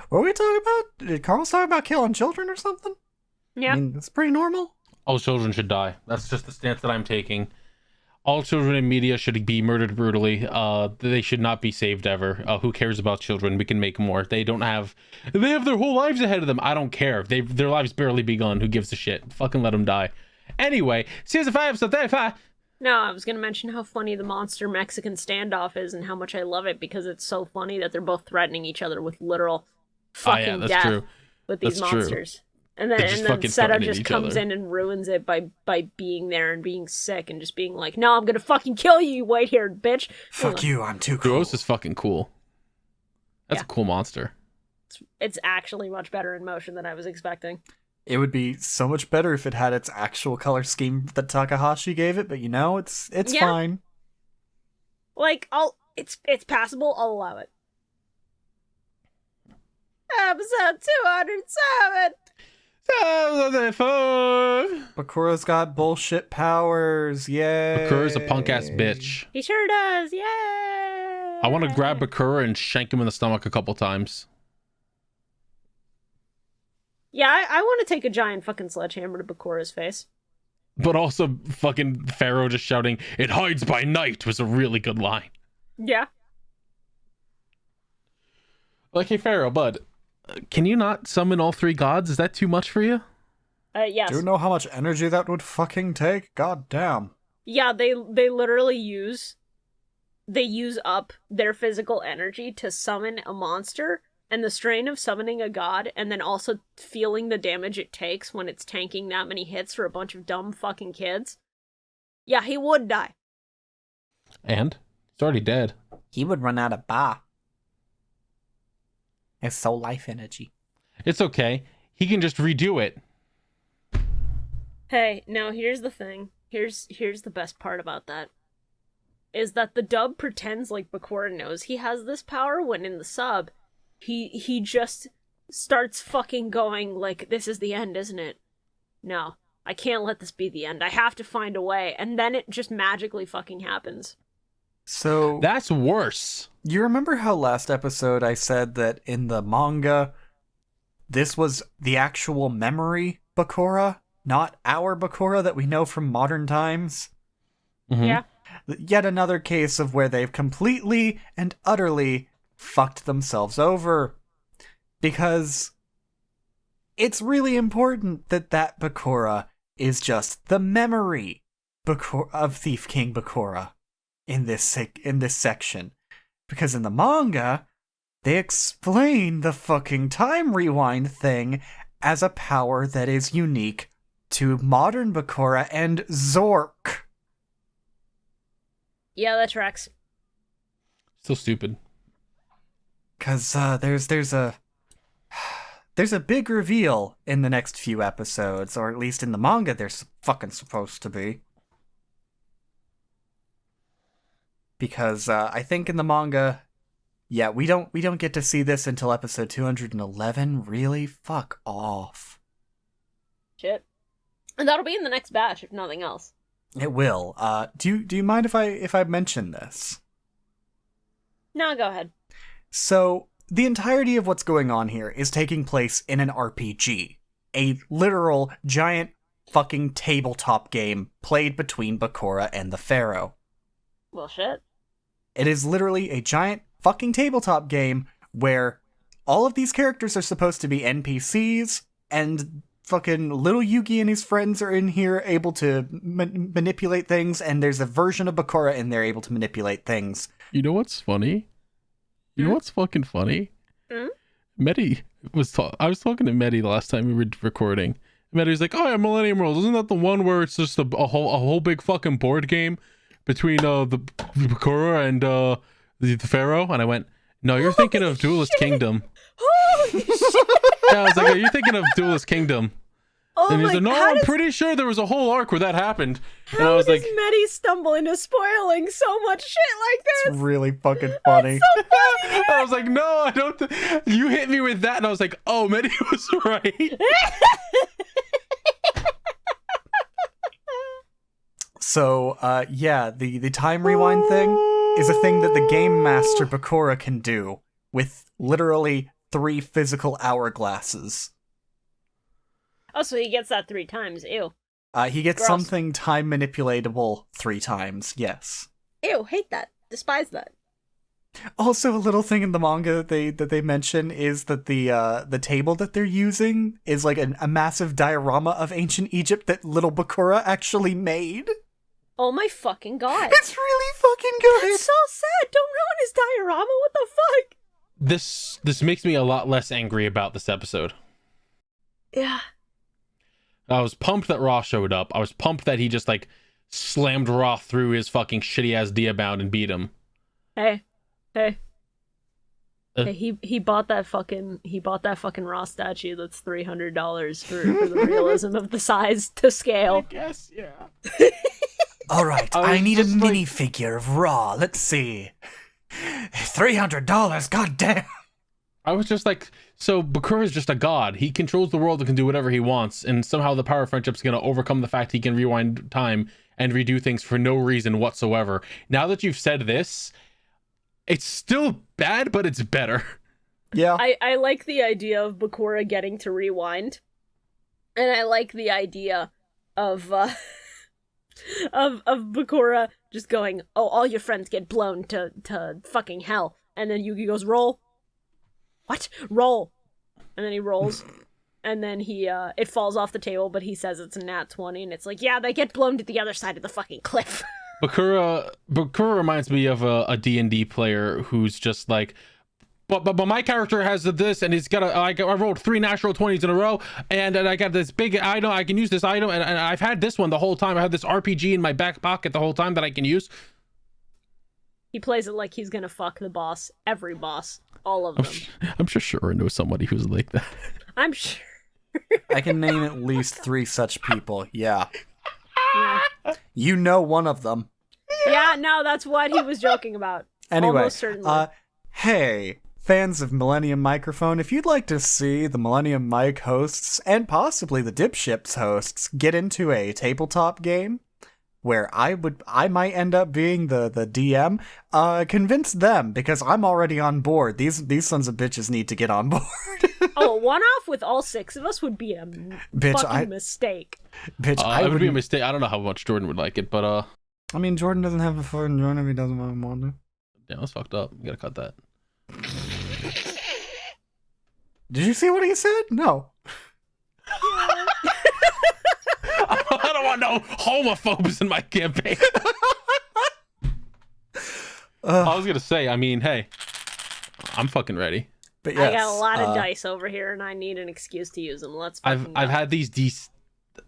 What were we talking about? Did Carl talk about killing children or something? Yeah. I mean, that's pretty normal. All children should die. That's just the stance that I'm taking. All children in media should be murdered brutally. They should not be saved ever. Who cares about children? We can make more. They have their whole lives ahead of them. I don't care. Their lives barely begun. Who gives a shit? Fucking let them die. Anyway, season 5, episode 35. No, I was going to mention how funny the monster Mexican standoff is and how much I love it because it's so funny that they're both threatening each other with literal fucking that's death true. with these That's true. monsters. And then fucking Seta threatening just each comes other. in and ruins it by being there and being sick and just being like, no, I'm going to fucking kill you, you white-haired bitch. Fuck you, I'm too cool. Gross is fucking cool. That's Yeah. a cool monster. It's actually much better in motion than I was expecting. It would be so much better if it had its actual color scheme that Takahashi gave it, but you know, it's Yeah. fine. Like, it's passable, I'll allow it. Episode 207! Bakura's got bullshit powers, yay! Bakura's a punk ass bitch. He sure does, yay! I want to grab Bakura and shank him in the stomach a couple times. Yeah, I want to take a giant fucking sledgehammer to Bakura's face. But also fucking Pharaoh just shouting, "It hides by night" was a really good line. Yeah. Like, hey Pharaoh, bud, can you not summon all 3 gods? Is that too much for you? Yes. Do you know how much energy that would fucking take? God damn. Yeah, they literally use up their physical energy to summon a monster, and the strain of summoning a god, and then also feeling the damage it takes when it's tanking that many hits for a bunch of dumb fucking kids. Yeah, he would die. And? He's already dead. He would run out of ba. It's soul life energy. It's okay. He can just redo it. Hey, now here's the thing. Here's the best part about that. Is that the dub pretends like Bakura knows he has this power when in the sub, he just starts fucking going like, this is the end, isn't it? No, I can't let this be the end. I have to find a way. And then it just magically fucking happens. So, That's worse. you remember how last episode I said that in the manga, this was the actual memory Bakura, not our Bakura that we know from modern times? Mhm. Yeah. Yet another case of where they've completely and utterly fucked themselves over. Because it's really important that Bakura is just the memory of Thief King Bakura in this section. Because in the manga, they explain the fucking time rewind thing as a power that is unique to modern Bakura and Zork. Yeah, that tracks. So stupid. Cause there's a big reveal in the next few episodes, or at least in the manga there's fucking supposed to be. Because I think in the manga, yeah, we don't get to see this until episode 211. Really? Fuck off. Shit. And that'll be in the next batch, if nothing else. It will. Do you mind if I mention this? No, go ahead. So, the entirety of what's going on here is taking place in an RPG. A literal giant fucking tabletop game played between Bakura and the Pharaoh. Well, shit. It is literally a giant fucking tabletop game where all of these characters are supposed to be NPCs, and fucking little Yugi and his friends are in here able to manipulate things, and there's a version of Bakura in there able to manipulate things. You know what's funny? You know what's fucking funny? Medi I was talking to Medi the last time we were recording. Medi was like, "Oh yeah, Millennium World. Isn't that the one where it's just a whole big fucking board game between the Bakura and the Pharaoh?" And I went, "No, you're thinking of Duelist Kingdom." Holy shit! Yeah, I was like, "You're thinking of Duelist Kingdom." Oh and he's my like, "No, I'm pretty sure there was a whole arc where that happened." And I was does like, Medi stumble into spoiling so much shit like this? It's really fucking funny. So funny. I was like, "No, I don't." You hit me with that, and I was like, "Oh, Medi was right." So, yeah, the time rewind thing is a thing that the game master Bakura can do with literally 3 physical hourglasses. Oh, so he gets that 3 times. Ew. He gets Gross. something time manipulatable 3 times, yes. Ew, hate that. Despise that. Also, a little thing in the manga that they mention is that the table that they're using is like a massive diorama of ancient Egypt that little Bakura actually made. Oh my fucking god. It's really fucking good. That's so sad. Don't ruin his diorama. What the fuck? This makes me a lot less angry about this episode. Yeah. I was pumped that Raw showed up. I was pumped that he just like slammed Raw through his fucking shitty ass Diabound and beat him. Hey. Hey, he bought that fucking Raw statue that's $300 for the realism of the size to scale. I guess, yeah. All right, I need a minifigure of Raw. Let's see. $300, goddamn. I was just like, so Bakura is just a god. He controls the world and can do whatever he wants, and somehow the power of friendship is going to overcome the fact he can rewind time and redo things for no reason whatsoever. Now that you've said this, it's still bad, but it's better. Yeah. I like the idea of Bakura getting to rewind. And I like the idea of of Bakura just going, "Oh, all your friends get blown to fucking hell." And then Yugi goes, "Roll." What? Roll. And then he rolls. And then he it falls off the table, but he says it's a nat 20, and it's like, "Yeah, they get blown to the other side of the fucking cliff." Bakura reminds me of a D&D player who's just like, but my character has this, and he's got I rolled 3 natural 20s in a row, and I got this big item. I can use this item, and I've had this one the whole time. I have this RPG in my back pocket the whole time that I can use. He plays it like he's gonna fuck the boss, every boss, all of them. I'm sure Shura knows somebody who's like that. I'm sure. I can name at least 3 such people, yeah. Yeah. You know one of them. Yeah, no, that's what he was joking about. Anyway, Almost certainly. hey, fans of Millennium Microphone, if you'd like to see the Millennium Mic hosts, and possibly the Dipships hosts, get into a tabletop game, where I might end up being the DM, convince them, because I'm already on board. These sons of bitches need to get on board. Oh, a one-off with all 6 of us would be a fucking mistake. Bitch, It would be a mistake. I don't know how much Jordan would like it, but I mean, Jordan doesn't have a phone. Jordan if he doesn't want to. damn, that's fucked up. You gotta cut that. Did you see what he said? No. I don't want no homophobes in my campaign. I was gonna say, I mean, hey, I'm fucking ready. But yes, I got a lot of dice over here, and I need an excuse to use them. Let's fucking I've go. had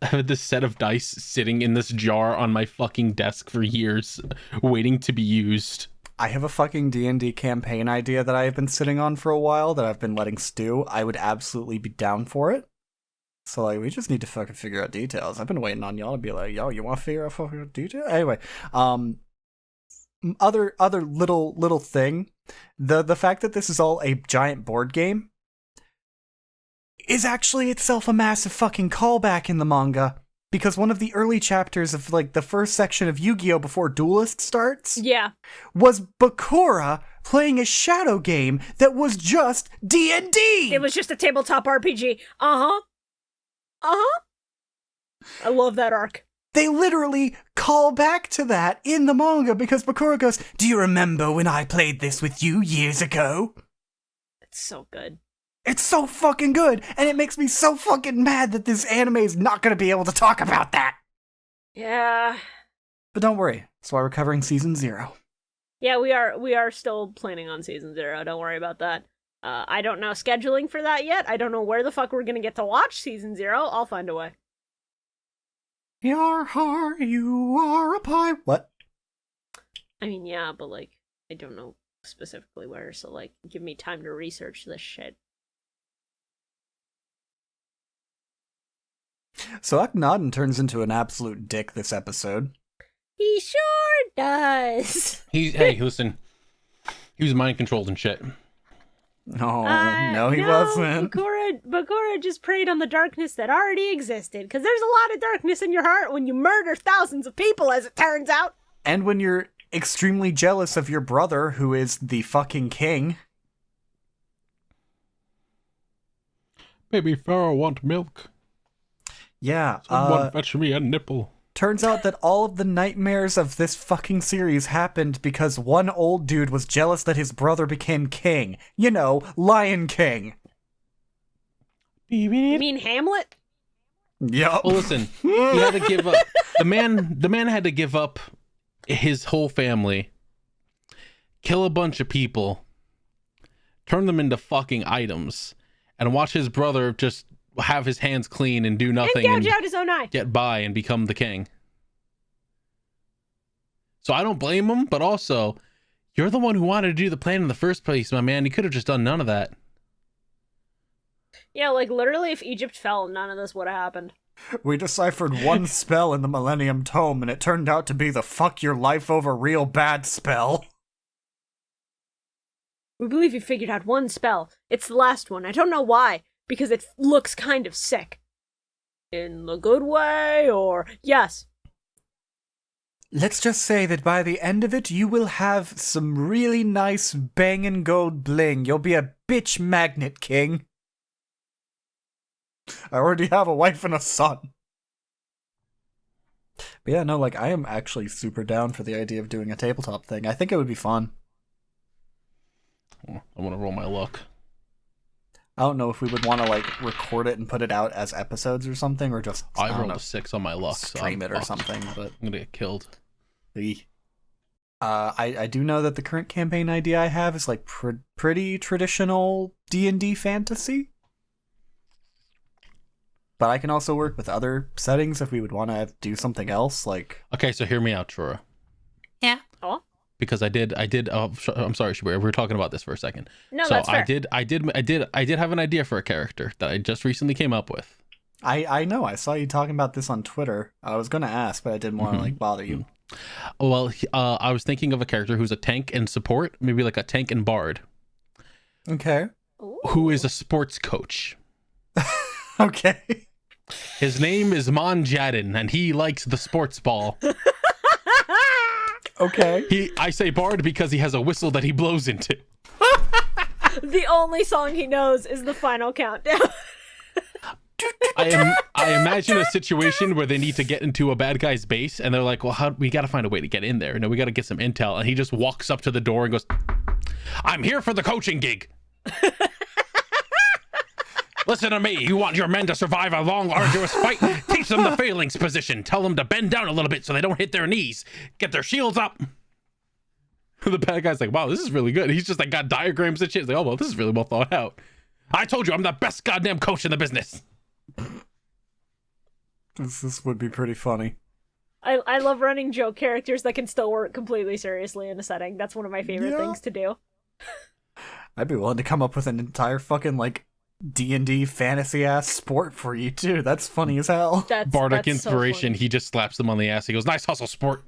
I had this set of dice sitting in this jar on my fucking desk for years, waiting to be used. I have a fucking D&D campaign idea that I have been sitting on for a while that I've been letting stew. I would absolutely be down for it. So, like, we just need to fucking figure out details. I've been waiting on y'all to be like, yo, you want to figure out fucking details? Anyway, other little thing, the fact that this is all a giant board game is actually itself a massive fucking callback in the manga. Because one of the early chapters of, like, the first section of Yu-Gi-Oh! Before Duelist starts was Bakura playing a shadow game that was just D&D! It was just a tabletop RPG. Uh-huh. Uh-huh. I love that arc. They literally call back to that in the manga because Bakura goes, "Do you remember when I played this with you years ago?" It's so good. It's so fucking good, and it makes me so fucking mad that this anime is not going to be able to talk about that. Yeah. But don't worry, that's why we're covering Season 0. Yeah, we are still planning on Season 0. Don't worry about that. I don't know scheduling for that yet. I don't know where the fuck we're gonna get to watch Season 0. I'll find a way. Yar har, you are a pie. What? I mean, yeah, but, like, I don't know specifically where, so, like, give me time to research this shit. So Akhenaten turns into an absolute dick this episode. He sure does. Hey, listen. He was mind controlled and shit. Oh, no, he wasn't. Bakura just preyed on the darkness that already existed, because there's a lot of darkness in your heart when you murder thousands of people, as it turns out. And when you're extremely jealous of your brother, who is the fucking king. Baby Pharaoh want milk. Yeah, Someone fetch me a nipple. Turns out that all of the nightmares of this fucking series happened because one old dude was jealous that his brother became king. You know, Lion King. You mean Hamlet? Yup. Well, listen, he had to give up. The man had to give up his whole family, kill a bunch of people, turn them into fucking items, and watch his brother just have his hands clean and do nothing and gouge out his own eye. Get by and become the king. So I don't blame him, but also, you're the one who wanted to do the plan in the first place, my man. You could have just done none of that. Yeah, like, literally, if Egypt fell, none of this would have happened. We deciphered one spell in the Millennium Tome, and it turned out to be the fuck your life over real bad spell. We believe you figured out one spell. It's the last one. I don't know why, because it looks kind of sick. In the good way, or... Yes. Let's just say that by the end of it, you will have some really nice bangin' gold bling. You'll be a bitch magnet, king. I already have a wife and a son. But yeah, no, like, I am actually super down for the idea of doing a tabletop thing. I think it would be fun. I want to roll my luck. I don't know if we would want to, like, record it and put it out as episodes or something, or just, I rolled a 6 on my luck. Stream it or something, but... I'm gonna get killed. I do know that the current campaign idea I have is, like, pretty traditional D&D fantasy. But I can also work with other settings if we would want to do something else, like... Okay, so hear me out, Trora. Yeah. Oh? Because I did. I'm sorry, Shibuya. We were talking about this for a second. No, so that's fair. I did have an idea for a character that I just recently came up with. I know. I saw you talking about this on Twitter. I was going to ask, but I didn't want to like bother you. Well, I was thinking of a character who's a tank and support, maybe like a tank and bard. Okay. Who is a sports coach. Okay. His name is Monjadin, and he likes the sports ball. Okay. I say bard because he has a whistle that he blows into. The only song he knows is the final countdown. I imagine a situation where they need to get into a bad guy's base, and they're like, well, we got to find a way to get in there. We got to get some intel. And he just walks up to the door and goes, I'm here for the coaching gig. Listen to me. You want your men to survive a long, arduous fight? Teach them the phalanx position. Tell them to bend down a little bit so they don't hit their knees. Get their shields up. The bad guy's like, wow, this is really good. He's just like got diagrams and shit. He's like, oh, well, this is really well thought out. I told you I'm the best goddamn coach in the business. This would be pretty funny. I love running joke characters that can still work completely seriously in a setting. That's one of my favorite things to do. I'd be willing to come up with an entire fucking, like, D&D fantasy-ass sport for you, too. That's funny as hell. Bardic inspiration, so he just slaps them on the ass. He goes, nice hustle, sport.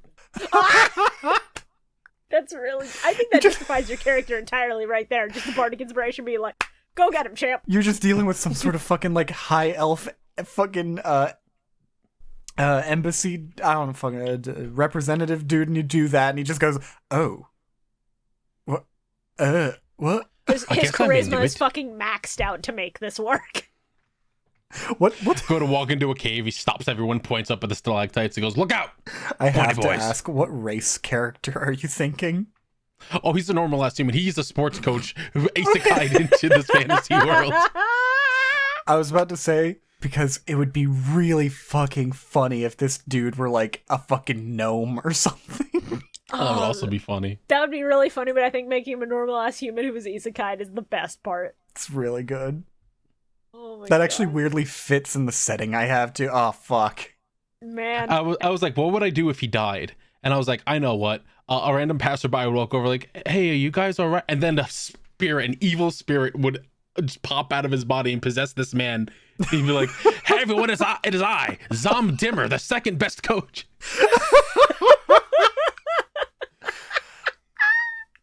That's really... I think that justifies your character entirely right there. Just the Bardic inspiration being like, go get him, champ. You're just dealing with some sort of fucking, like, high elf fucking, embassy, I don't know, fucking representative dude, and you do that, and he just goes, oh. What? What? His charisma is fucking maxed out to make this work. What? Go to walk into a cave, he stops everyone, points up at the stalactites, and goes, "Look out!" I have Pointy to voice. ask, what race character are you thinking? Oh, he's a normal ass human. He's a sports coach who isekai'd into this fantasy world. I was about to say, because it would be really fucking funny if this dude were like a fucking gnome or something. Oh, that would also be funny. That would be really funny, but I think making him a normal ass human who was isekai is the best part. It's really good. Oh my That God. actually weirdly fits in the setting I have too. Oh, fuck. Man. I was like, what would I do if he died? And I was like, I know what. A random passerby would walk over like, hey, are you guys all right? And then an evil spirit would just pop out of his body and possess this man. He'd be like, hey, everyone, it is I, Zom Dimmer, the second best coach.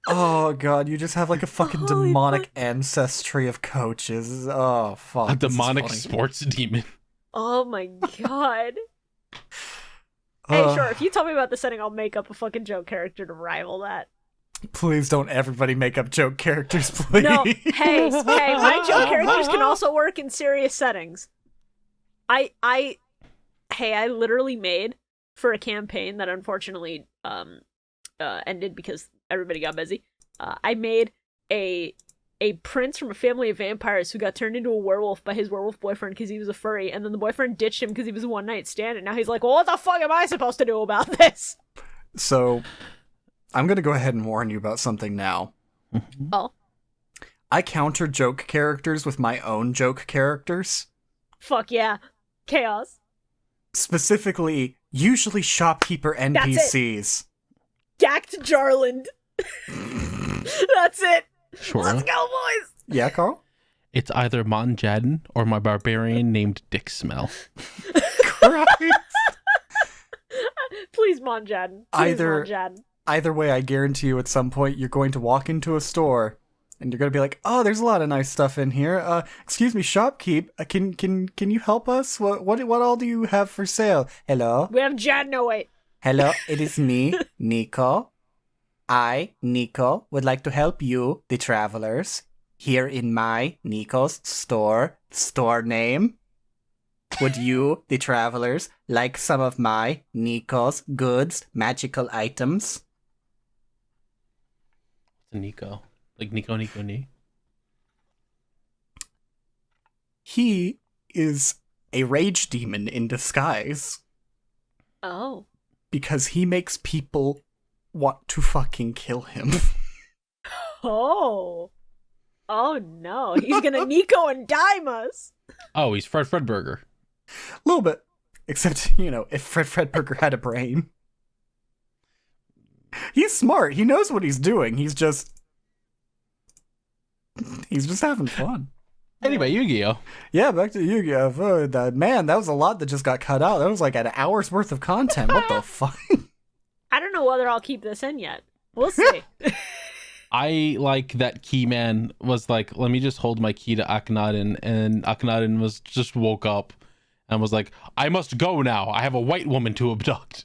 Oh, God, you just have like a fucking Holy demonic ancestry of coaches. Oh, fuck. A this is demonic funny. sports demon. Oh my God. Hey, sure, if you tell me about the setting, I'll make up a fucking joke character to rival that. Please don't everybody make up joke characters, please. No, hey, my joke characters can also work in serious settings. I literally made for a campaign that unfortunately ended because everybody got busy. I made a prince from a family of vampires who got turned into a werewolf by his werewolf boyfriend because he was a furry, and then the boyfriend ditched him because he was a one-night stand, and now he's like, well, what the fuck am I supposed to do about this? So, I'm gonna go ahead and warn you about something now. Oh. I counter joke characters with my own joke characters. Fuck yeah. Chaos. Specifically, usually shopkeeper NPCs. Gacked Jarland. That's it. Sure. Let's go, boys. Yeah, Carl? It's either Mon Jadden or my barbarian named Dick Smell. Christ. Please, Mon Jadden. Either way, I guarantee you at some point you're going to walk into a store and you're going to be like, oh, there's a lot of nice stuff in here. Excuse me, shopkeep, can you help us? What all do you have for sale? Hello? We have Jadden. No, wait. Hello, it is me, Nico. I, Nico, would like to help you, the travelers, here in my, Nico's, store name. Would you, the travelers, like some of my, Nico's, goods, magical items? Nico. Like Nico. He is a rage demon in disguise. Oh. Because he makes people want to fucking kill him. Oh. Oh no. He's gonna Nico and dime us. Oh, he's Fred Fredberger. A little bit. Except, if Fred Fredberger had a brain. He's smart. He knows what he's doing. He's just having fun. Anyway, Yu-Gi-Oh! Yeah, back to Yu-Gi-Oh! Man, that was a lot that just got cut out. That was like an hour's worth of content. What the fuck? I don't know whether I'll keep this in yet. We'll see. I like that Keyman was like, let me just hold my key to Akhenaten, and Akhenaten was just woke up and was like, I must go now. I have a white woman to abduct.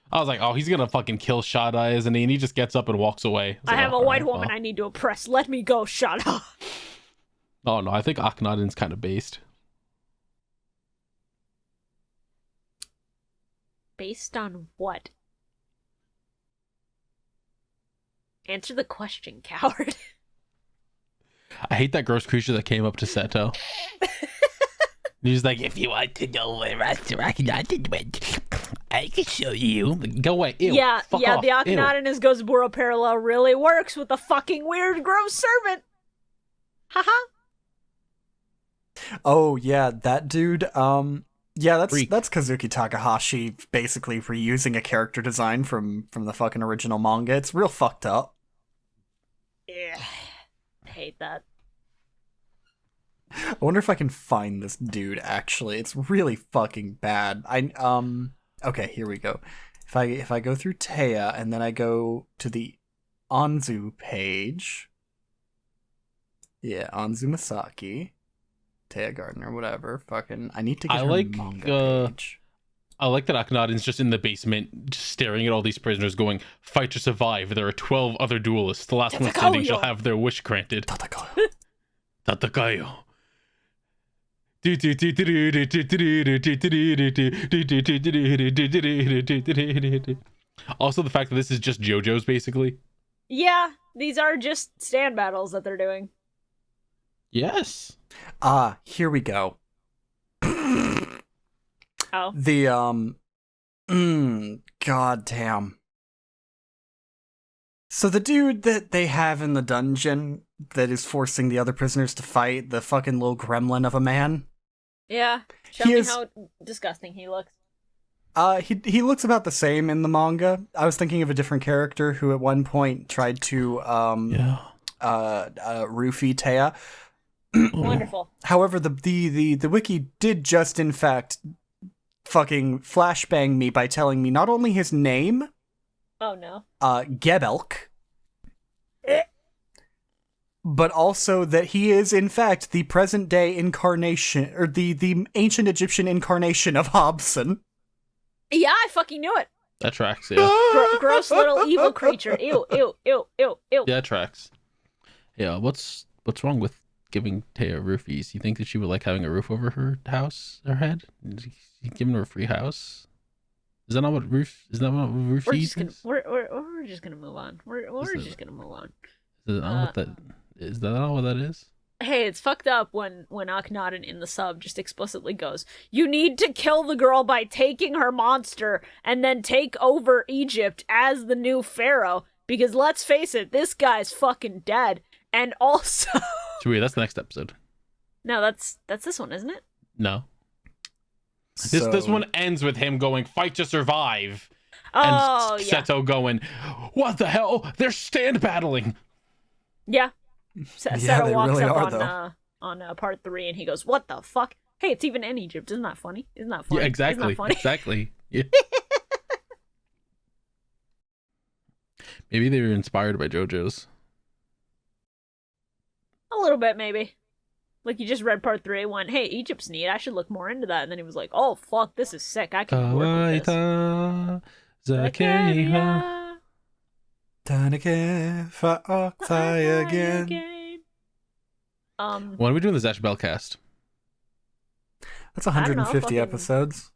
I was like, oh, he's gonna fucking kill Shada, isn't he? And he just gets up and walks away. I have a white woman I need to oppress. Let me go, Shada. Oh no, I think Akhenaten's kind of based. Based on what? Answer the question, coward. I hate that gross creature that came up to Seto. He's like, if you want to know where Akhenaten went, I can show you. Go away. Ew. Fuck off. The Akhenaten is Gozaburo parallel really works with the fucking weird gross servant. Haha. Oh, yeah, that dude, yeah, that's Freak. Kazuki Takahashi basically reusing a character design from the fucking original manga. It's real fucked up. Yeah. I hate that. I wonder if I can find this dude, actually. It's really fucking bad. Okay, here we go. If I go through Taya and then I go to the Anzu page. Yeah, Anzu Masaki. Taya Gardner, whatever. Fucking, I need to get her manga page. I like that Akhenaten's just in the basement, just staring at all these prisoners going, fight to survive. There are 12 other duelists. The last one standing shall have their wish granted. Tatakayo. Tatakayo. Also, the fact that this is just JoJo's basically. Yeah, these are just stand battles that they're doing. Yes. Here we go. Oh. The, god damn. So the dude that they have in the dungeon that is forcing the other prisoners to fight, the fucking little gremlin of a man. Yeah. Show me how disgusting he looks. He looks about the same in the manga. I was thinking of a different character who at one point tried to, roofie Taya. Wonderful. However, the wiki did just, in fact, fucking flashbang me by telling me not only his name... Oh, no. Gebelk. But also that he is, in fact, the present-day incarnation, or the ancient Egyptian incarnation of Hobson. Yeah, I fucking knew it. That tracks, yeah. Gross little evil creature. Ew, ew, ew, ew, ew. Yeah, that tracks. Yeah, what's wrong with giving Taya roofies? You think that she would like having a roof over her house, her head? Giving her a free house? Is that not what roofies is? We're just gonna move on. We're just gonna move on. Is that not what that is? Hey, it's fucked up when Akhenaten in the sub just explicitly goes, "You need to kill the girl by taking her monster and then take over Egypt as the new pharaoh, because let's face it, this guy's fucking dead." And also Sweet, that's the next episode. No, that's this one, isn't it? No. This one ends with him going, "Fight to survive." Oh, and yeah. Seto going, "What the hell? They're stand battling." Yeah. Seto they walks really up are, on part 3 and he goes, "What the fuck? Hey, it's even in Egypt. Isn't that funny? Isn't that funny? Yeah, exactly. Isn't that funny?" Exactly. Yeah. Maybe they were inspired by JoJo's. A little bit, maybe. Like, you just read part 3 and went, "Hey, Egypt's neat. I should look more into that." And then he was like, "Oh, fuck, this is sick. I can work with this." Zakaria. Tanake for Octai again. When are we doing the Zash Bellcast? That's 150 fucking... episodes.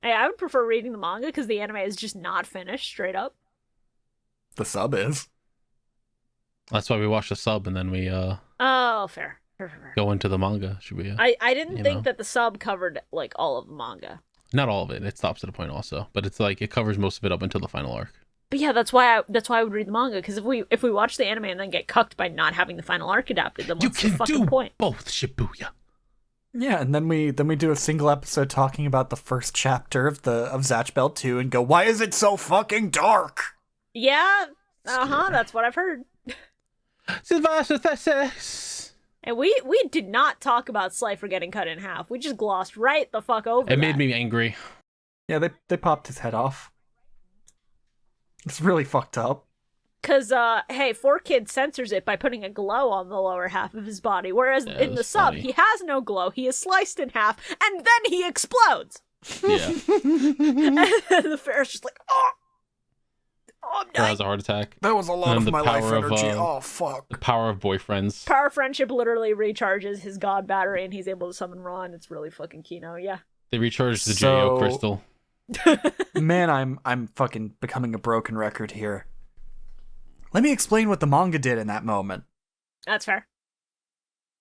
Hey, I would prefer reading the manga because the anime is just not finished, straight up. The sub is. That's why we watch the sub and then we Oh, fair. go into the manga. Should we? I didn't think that the sub covered like all of the manga. Not all of it. It stops at a point also, but it's like it covers most of it up until the final arc. But yeah, that's why I would read the manga, because if we watch the anime and then get cucked by not having the final arc adapted, then what's the fucking point? Both, Shibuya. Yeah, and then we do a single episode talking about the first chapter of Zatch Bell 2 and go, "Why is it so fucking dark?" Yeah, that's what I've heard. And we did not talk about Slifer getting cut in half. We just glossed right the fuck over It made me angry. Yeah, they popped his head off. It's really fucked up. Because, hey, 4Kid censors it by putting a glow on the lower half of his body, whereas in the sub, he has no glow, he is sliced in half, and then he explodes! Yeah. And the Pharaoh's just like, "Oh! Oh, I'm dying." That was a heart attack. That was a lot of my life energy. Of, oh, fuck. The power of boyfriends. Power of friendship literally recharges his god battery, and he's able to summon Ra, and it's really fucking Kino, yeah. They recharged the Jo crystal. Man, I'm fucking becoming a broken record here. Let me explain what the manga did in that moment. That's fair.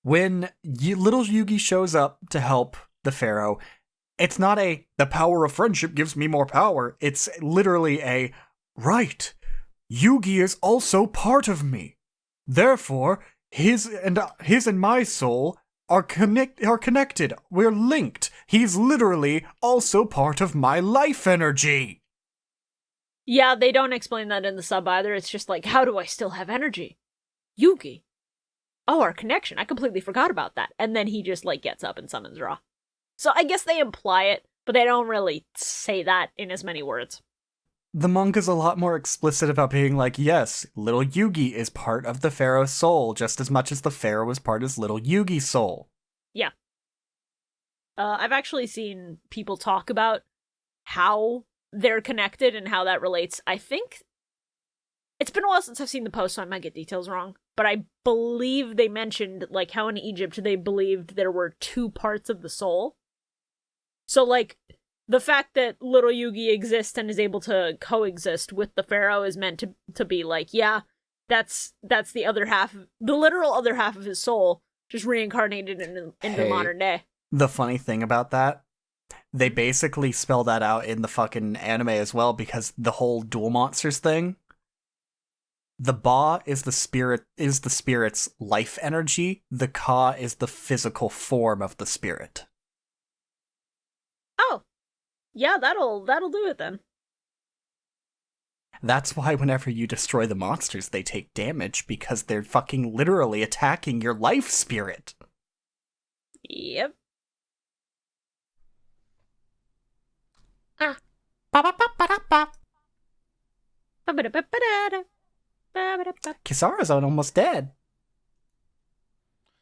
When little Yugi shows up to help the Pharaoh, it's not the power of friendship gives me more power. It's literally right, Yugi is also part of me. Therefore, his and my soul are connected. We're linked. He's literally also part of my life energy. Yeah, they don't explain that in the sub either. It's just like, how do I still have energy? Yugi. Oh, our connection. I completely forgot about that. And then he just, like, gets up and summons Ra. So I guess they imply it, but they don't really say that in as many words. The manga's a lot more explicit about being like, yes, little Yugi is part of the Pharaoh's soul, just as much as the Pharaoh was part of little Yugi's soul. Yeah. I've actually seen people talk about how they're connected and how that relates. I think it's been a while since I've seen the post, so I might get details wrong. but I believe they mentioned, like, how in Egypt they believed there were 2 parts of the soul. So, like, the fact that little Yugi exists and is able to coexist with the pharaoh is meant to be like, yeah, that's the other half, the literal other half of his soul, just reincarnated into modern day. The funny thing about that, they basically spell that out in the fucking anime as well, because the whole dual monsters thing, the Ba is the spirit's life energy, the Ka is the physical form of the spirit. Oh. Yeah, that'll do it then. That's why whenever you destroy the monsters, they take damage, because they're fucking literally attacking your life spirit. Yep. Kisara's almost dead.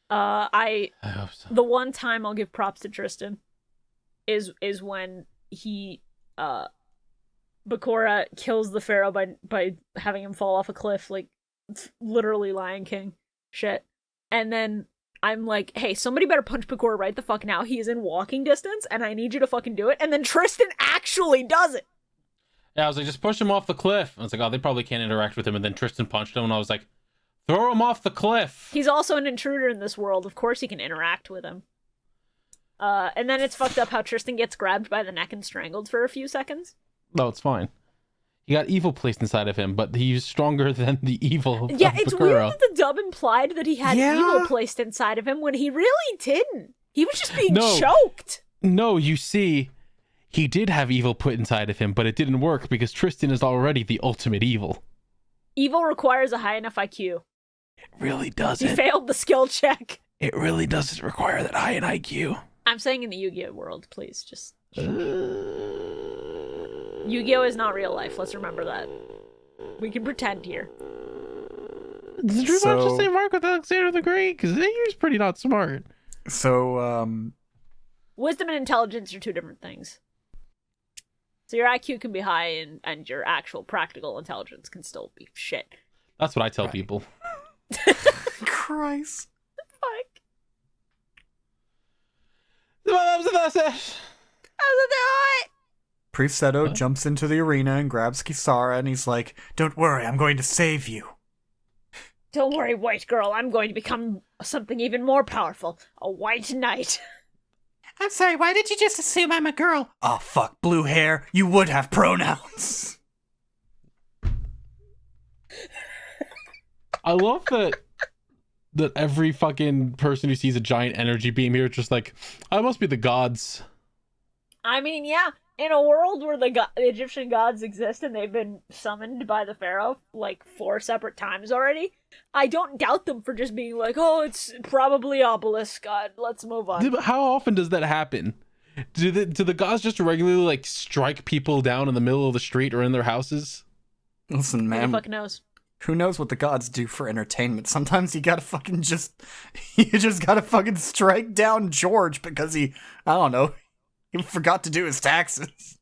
I hope so. The one time I'll give props to Tristan is when he Bakura kills the pharaoh by having him fall off a cliff, like it's literally Lion King shit. And then I'm like, hey, somebody better punch Bakura right the fuck now. He is in walking distance and I need you to fucking do it. And then Tristan actually does it. Yeah, I was like, just push him off the cliff. I was like, oh, they probably can't interact with him. And then Tristan punched him, and I was like, throw him off the cliff. He's also an intruder in this world. Of course he can interact with him. And then it's fucked up how Tristan gets grabbed by the neck and strangled for a few seconds. No, it's fine. He got evil placed inside of him, but he's stronger than the evil of Yeah, it's Bakura. weird that the dub implied that he had evil placed inside of him when he really didn't. He was just being choked. No, you see, he did have evil put inside of him, but it didn't work because Tristan is already the ultimate evil. Evil requires a high enough IQ. It really doesn't. He failed the skill check. It really doesn't require that high an IQ. I'm saying in the Yu-Gi-Oh world, please, just... Yu-Gi-Oh is not real life, let's remember that. We can pretend here. Did you want to say Mark with Alexander the Great? Because he's pretty not smart. So, Wisdom and intelligence are 2 different things. So your IQ can be high and your actual practical intelligence can still be shit. That's what I tell people. Christ. Fuck. Priest Seto jumps into the arena and grabs Kisara, and he's like, "Don't worry, I'm going to save you." Don't worry, white girl, I'm going to become something even more powerful. A white knight. I'm sorry, why did you just assume I'm a girl? Oh, fuck, blue hair. You would have pronouns. I love that every fucking person who sees a giant energy beam here is just like, I must be the gods. I mean, yeah, in a world where the Egyptian gods exist and they've been summoned by the pharaoh like 4 separate times already, I don't doubt them for just being like, oh, it's probably Obelisk God, let's move on. Dude, how often does that happen? Do the gods just regularly like strike people down in the middle of the street or in their houses? Listen, man. Who the fuck knows? Who knows what the gods do for entertainment? Sometimes you gotta fucking you just gotta fucking strike down George because he forgot to do his taxes.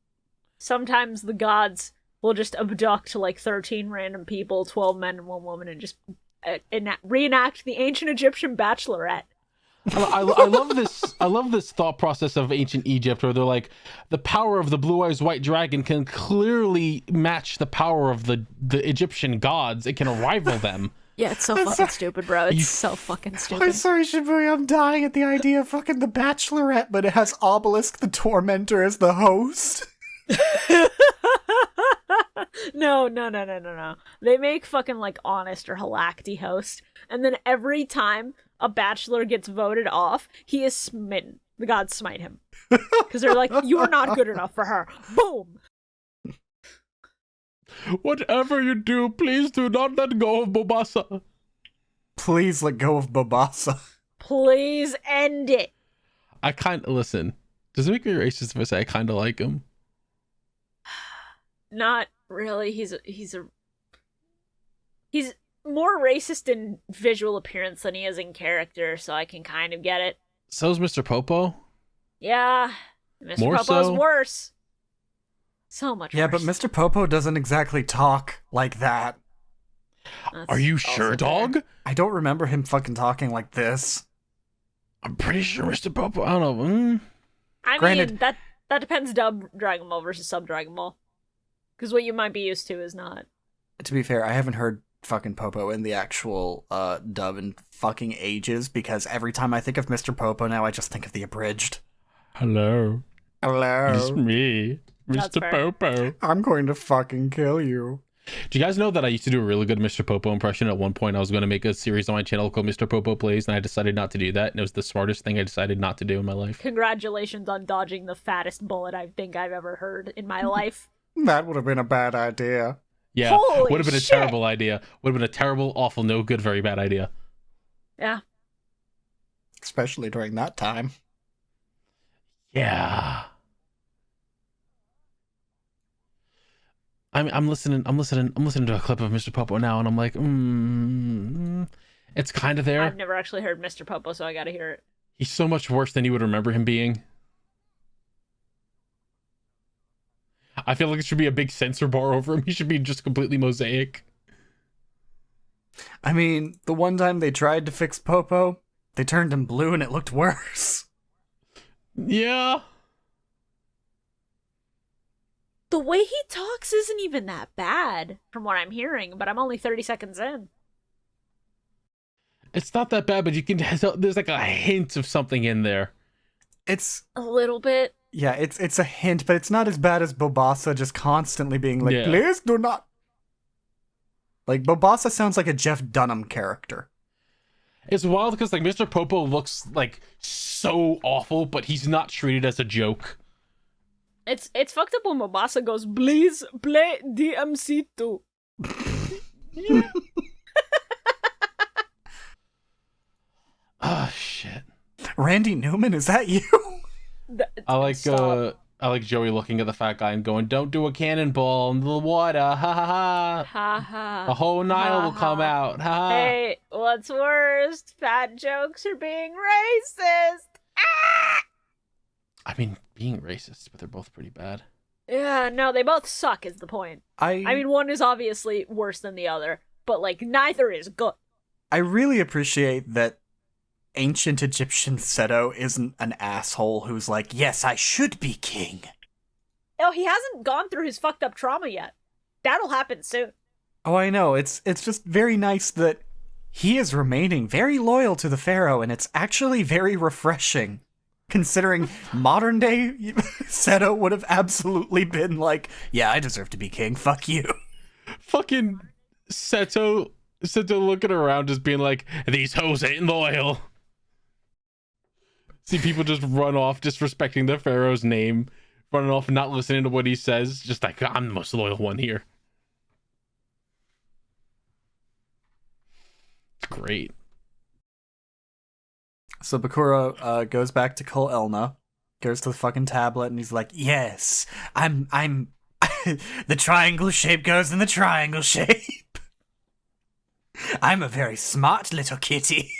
Sometimes the gods will just abduct like 13 random people, 12 men and 1 woman, and just reenact the ancient Egyptian bachelorette. I love this. I love this thought process of ancient Egypt, where they're like, the power of the blue eyes white dragon can clearly match the power of the Egyptian gods. It can rival them. Yeah, it's so fucking stupid, bro. It's so fucking stupid. I'm sorry, Shibuya, I'm dying at the idea of fucking the Bachelorette, but it has Obelisk the Tormentor as the host. No. They make fucking like Honest or Halakti host, and then every time a bachelor gets voted off, he is smitten. The gods smite him. Because they're like, you are not good enough for her. Boom! Whatever you do, please do not let go of Bobasa. Please let go of Bobasa. Please end it. Listen, does it make me racist if I say I kind of like him? Not really. He's more racist in visual appearance than he is in character, so I can kind of get it. So's Mr. Popo? Yeah. Mr. More Popo's so? worse. So much worse. Yeah, but Mr. Popo doesn't exactly talk like that. Are you sure, dog? I don't remember him fucking talking like this. I'm pretty sure Mr. Popo. I don't know. I Granted- mean, that depends dub Dragon Ball versus sub Dragon Ball. Because what you might be used to is not. To be fair, I haven't heard fucking Popo in the actual dub in fucking ages, because every time I think of Mr. Popo now, I just think of the abridged. Hello. Hello. It's me, That's Mr. fair. Popo. I'm going to fucking kill you. Do you guys know that I used to do a really good Mr. Popo impression? At one point, I was going to make a series on my channel called Mr. Popo Plays, and I decided not to do that, and it was the smartest thing I decided not to do in my life. Congratulations on dodging the fattest bullet I think I've ever heard in my life. That would have been a bad idea. Yeah, Holy would have been a shit. terrible idea. Would have been a terrible, awful, no good, very bad idea. Yeah. Especially during that time. Yeah. I'm listening to a clip of Mr. Popo now, and I'm like, it's kind of there. I've never actually heard Mr. Popo, so I gotta hear it. He's so much worse than you would remember him being. I feel like it should be a big censor bar over him. He should be just completely mosaic. I mean, the one time they tried to fix Popo, they turned him blue and it looked worse. Yeah. The way he talks isn't even that bad, from what I'm hearing, but I'm only 30 seconds in. It's not that bad, but you can there's like a hint of something in there. It's A little bit. yeah, it's a hint, but it's not as bad as Bobassa just constantly being like, Yeah. please do not. Like, Bobassa sounds like a Jeff Dunham character. It's wild because like Mr. Popo looks like so awful, but he's not treated as a joke. It's fucked up when Mobasa goes, please play DMC2. Oh shit. Randy Newman, is that you? I like Stop. I like Joey looking at the fat guy and going, "Don't do a cannonball in the water, ha ha ha! Ha ha. The whole Nile will Ha, come ha. out, ha ha!" Hey, what's worst? Fat jokes or being racist? Ah! I mean, being racist, but they're both pretty bad. Yeah, no, they both suck is the point. I mean, one is obviously worse than the other, but like neither is good. I really appreciate that ancient Egyptian Seto isn't an asshole who's like, yes, I should be king. Oh, he hasn't gone through his fucked up trauma yet. That'll happen soon. Oh, I know. It's just very nice that he is remaining very loyal to the pharaoh, and it's actually very refreshing. Considering modern day Seto would have absolutely been like, yeah, I deserve to be king, fuck you. Fucking Seto looking around just being like, "These hoes ain't loyal." See people just run off disrespecting the pharaoh's name, running off and not listening to what he says, just like, "I'm the most loyal one here." It's great. So Bakura goes back to Kol Elna, goes to the fucking tablet, and he's like, yes, I'm the triangle shape goes in the triangle shape. I'm a very smart little kitty.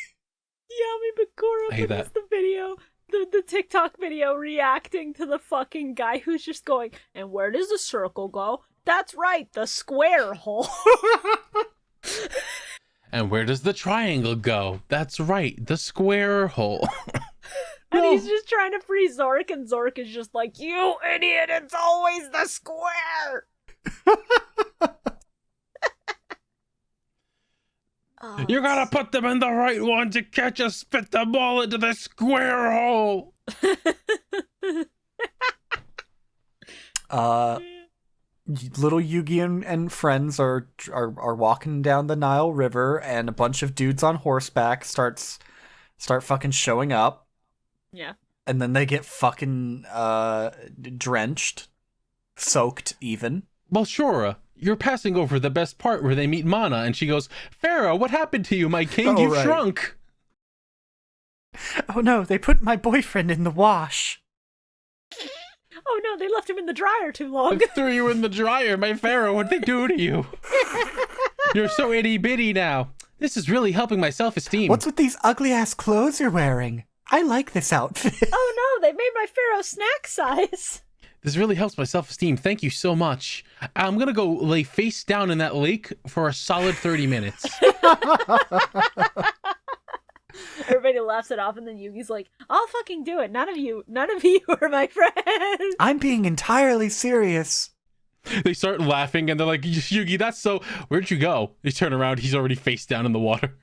Yami Bakura I hate released that. the video, the TikTok video reacting to the fucking guy who's just going, and where does the circle go? That's right, the square hole. And where does the triangle go? That's right, the square hole. And he's just trying to free Zork, and Zork is just like, you idiot, it's always the square! Oh, You gotta put them in the right one to catch us, spit the ball into the square hole. Little Yugi and friends are walking down the Nile River, and a bunch of dudes on horseback start fucking showing up, yeah. and then they get fucking drenched, soaked even. Well, Shora, you're passing over the best part where they meet Mana, and she goes, "Pharaoh, what happened to you, my king? Oh, You've right. shrunk." Oh no, they put my boyfriend in the wash. Oh no, they left him in the dryer too long. I threw you in the dryer, my Pharaoh. What'd they do to you? You're so itty bitty now. This is really helping my self-esteem. What's with these ugly ass clothes you're wearing? I like this outfit. Oh no, they made my Pharaoh snack size. This really helps my self-esteem. Thank you so much. I'm gonna go lay face down in that lake for a solid 30 minutes. Everybody laughs it off, and then Yugi's like, I'll fucking do it. None of you are my friends. I'm being entirely serious. They start laughing, and they're like, Yugi, that's so... Where'd you go? They turn around, he's already face down in the water.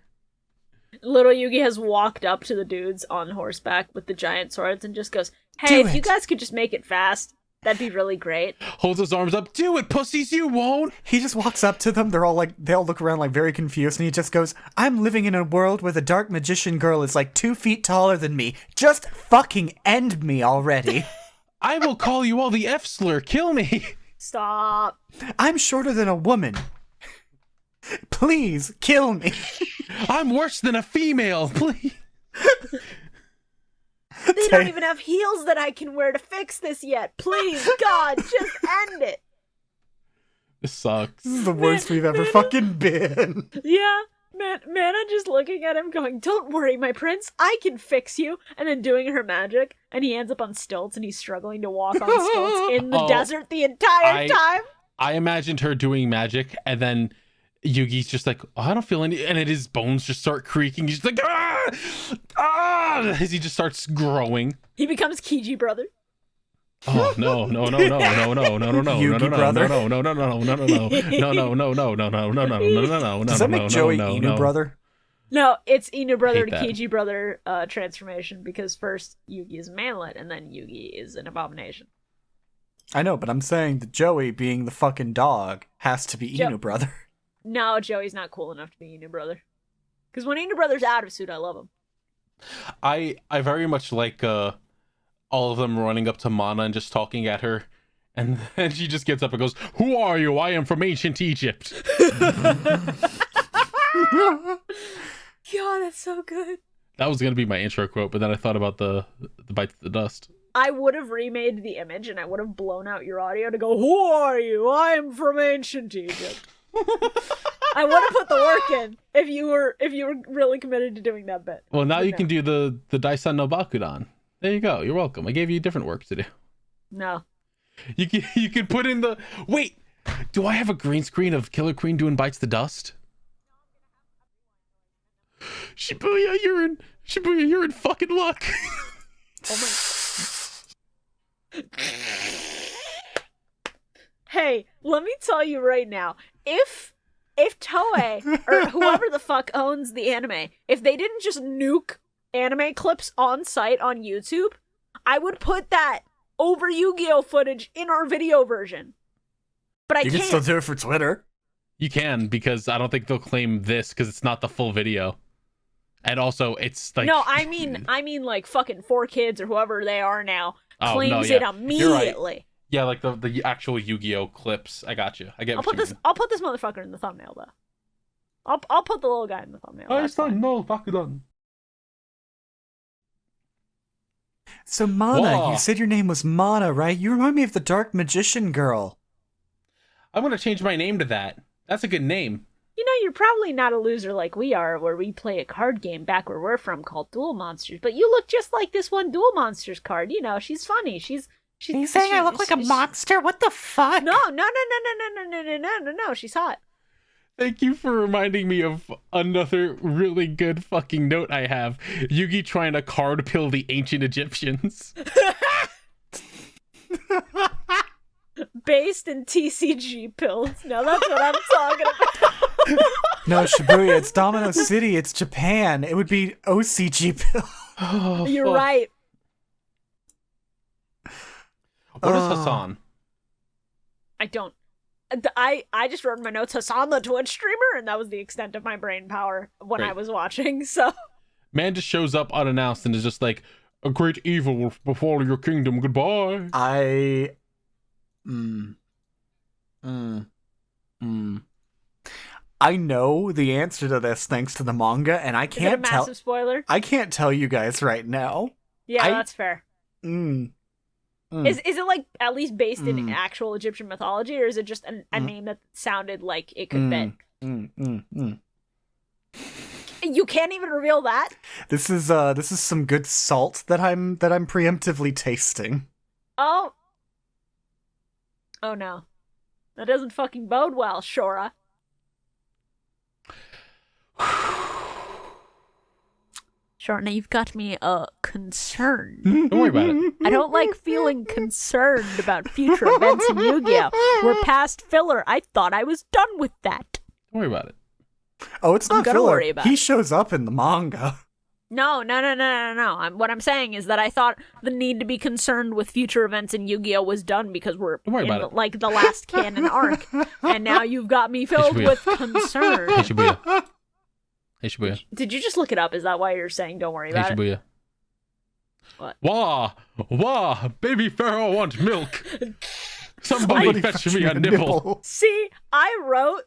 Little Yugi has walked up to the dudes on horseback with the giant swords and just goes, hey, if you guys could just make it fast, that'd be really great. Holds his arms up. Do it, pussies, you won't. He just walks up to them. They all look around like very confused, and he just goes, I'm living in a world where the dark magician girl is like 2 feet taller than me. Just fucking end me already. I will call you all the F slur. Kill me. Stop. I'm shorter than a woman. Please, kill me. I'm worse than a female. Please. They don't even have heels that I can wear to fix this yet. Please, God, just end it. This sucks. This is the worst we've ever fucking been. Yeah, Mana just looking at him going, don't worry, my prince, I can fix you. And then doing her magic, and he ends up on stilts, and he's struggling to walk on stilts in the desert the entire time. I imagined her doing magic, and then Yugi's just like, oh, I don't feel any, and his bones just start creaking. He's just like, as he just starts growing. He becomes Kiji brother. Oh no. Does that make Joey Inu brother? No, it's Inu brother to Kiji brother transformation, because first Yugi is a manlet and then Yugi is an abomination. I know, but I'm saying that Joey, being the fucking dog, has to be Inu brother. No, Joey's not cool enough to be Inu brother. Because when Inu brother's out of suit, I love him. I very much like all of them running up to Mana and just talking at her, and then she just gets up and goes, "Who are you? I am from ancient Egypt." God, that's so good. That was gonna be my intro quote, but then I thought about the bite to the dust. I would have remade the image and I would have blown out your audio to go, "Who are you? I am from ancient Egypt." I would have put the work in if you were really committed to doing that bit. Well, now you can do the Daisan no Bakudan. There you go. You're welcome. I gave you different work to do. No. You can put in the... Wait! Do I have a green screen of Killer Queen doing bites the dust? Shibuya, you're in fucking luck. Oh my... Hey, let me tell you right now, if Toei, or whoever the fuck owns the anime, if they didn't just nuke anime clips on site on YouTube, I would put that over Yu-Gi-Oh footage in our video version. But I can't. You can still do it for Twitter. You can, because I don't think they'll claim this, because it's not the full video. And also, it's like... No, I mean like fucking 4Kids or whoever they are now claims it immediately. Right. Yeah, like the actual Yu-Gi-Oh clips. I got you. I get what you mean. I'll put this motherfucker in the thumbnail, though. I'll put the little guy in the thumbnail. No, Bakudan. So Mana, Whoa. you said your name was Mana, right? You remind me of the Dark Magician girl. I'm going to change my name to that. That's a good name. You know, you're probably not a loser like we are, where we play a card game back where we're from called Duel Monsters, but you look just like this one Duel Monsters card. You know, she's funny. Are you saying I look like a monster? What the fuck? No, she's hot. Thank you for reminding me of another really good fucking note I have. Yugi trying to card pill the ancient Egyptians. Based in TCG pills. Now that's what I'm talking about. No, Shibuya, it's Domino City. It's Japan. It would be OCG pill. Oh, You're fuck. right. What is Hassan? I don't. I just wrote in my notes, Hassan the Twitch streamer, and that was the extent of my brain power when I was watching, so. Man just shows up unannounced and is just like, a great evil will befall your kingdom. Goodbye. I know the answer to this thanks to the manga, and I can't tell. Is it a massive spoiler? I can't tell you guys right now. Yeah, that's fair. Is it like at least based in actual Egyptian mythology, or is it just a name that sounded like it could fit? You can't even reveal that? This is some good salt that I'm preemptively tasting. Oh. Oh no. That doesn't fucking bode well, Shora. Shora, now you've got me concerned. Don't worry about it. I don't like feeling concerned about future events in Yu-Gi-Oh! We're past filler. I thought I was done with that. Don't worry about it. Oh, it's not gonna filler. worry about He it. shows up in the manga. No. What I'm saying is that I thought the need to be concerned with future events in Yu-Gi-Oh! Was done because we're Don't worry in about it. like the last canon arc. And now you've got me filled Shibuya. with concern. Hey, Shibuya. Hey, Shibuya. Did you just look it up? Is that why you're saying don't worry Hey, about it? Shibuya. What? Wah! Baby Pharaoh want milk. Somebody fetch me a nipple. See, I wrote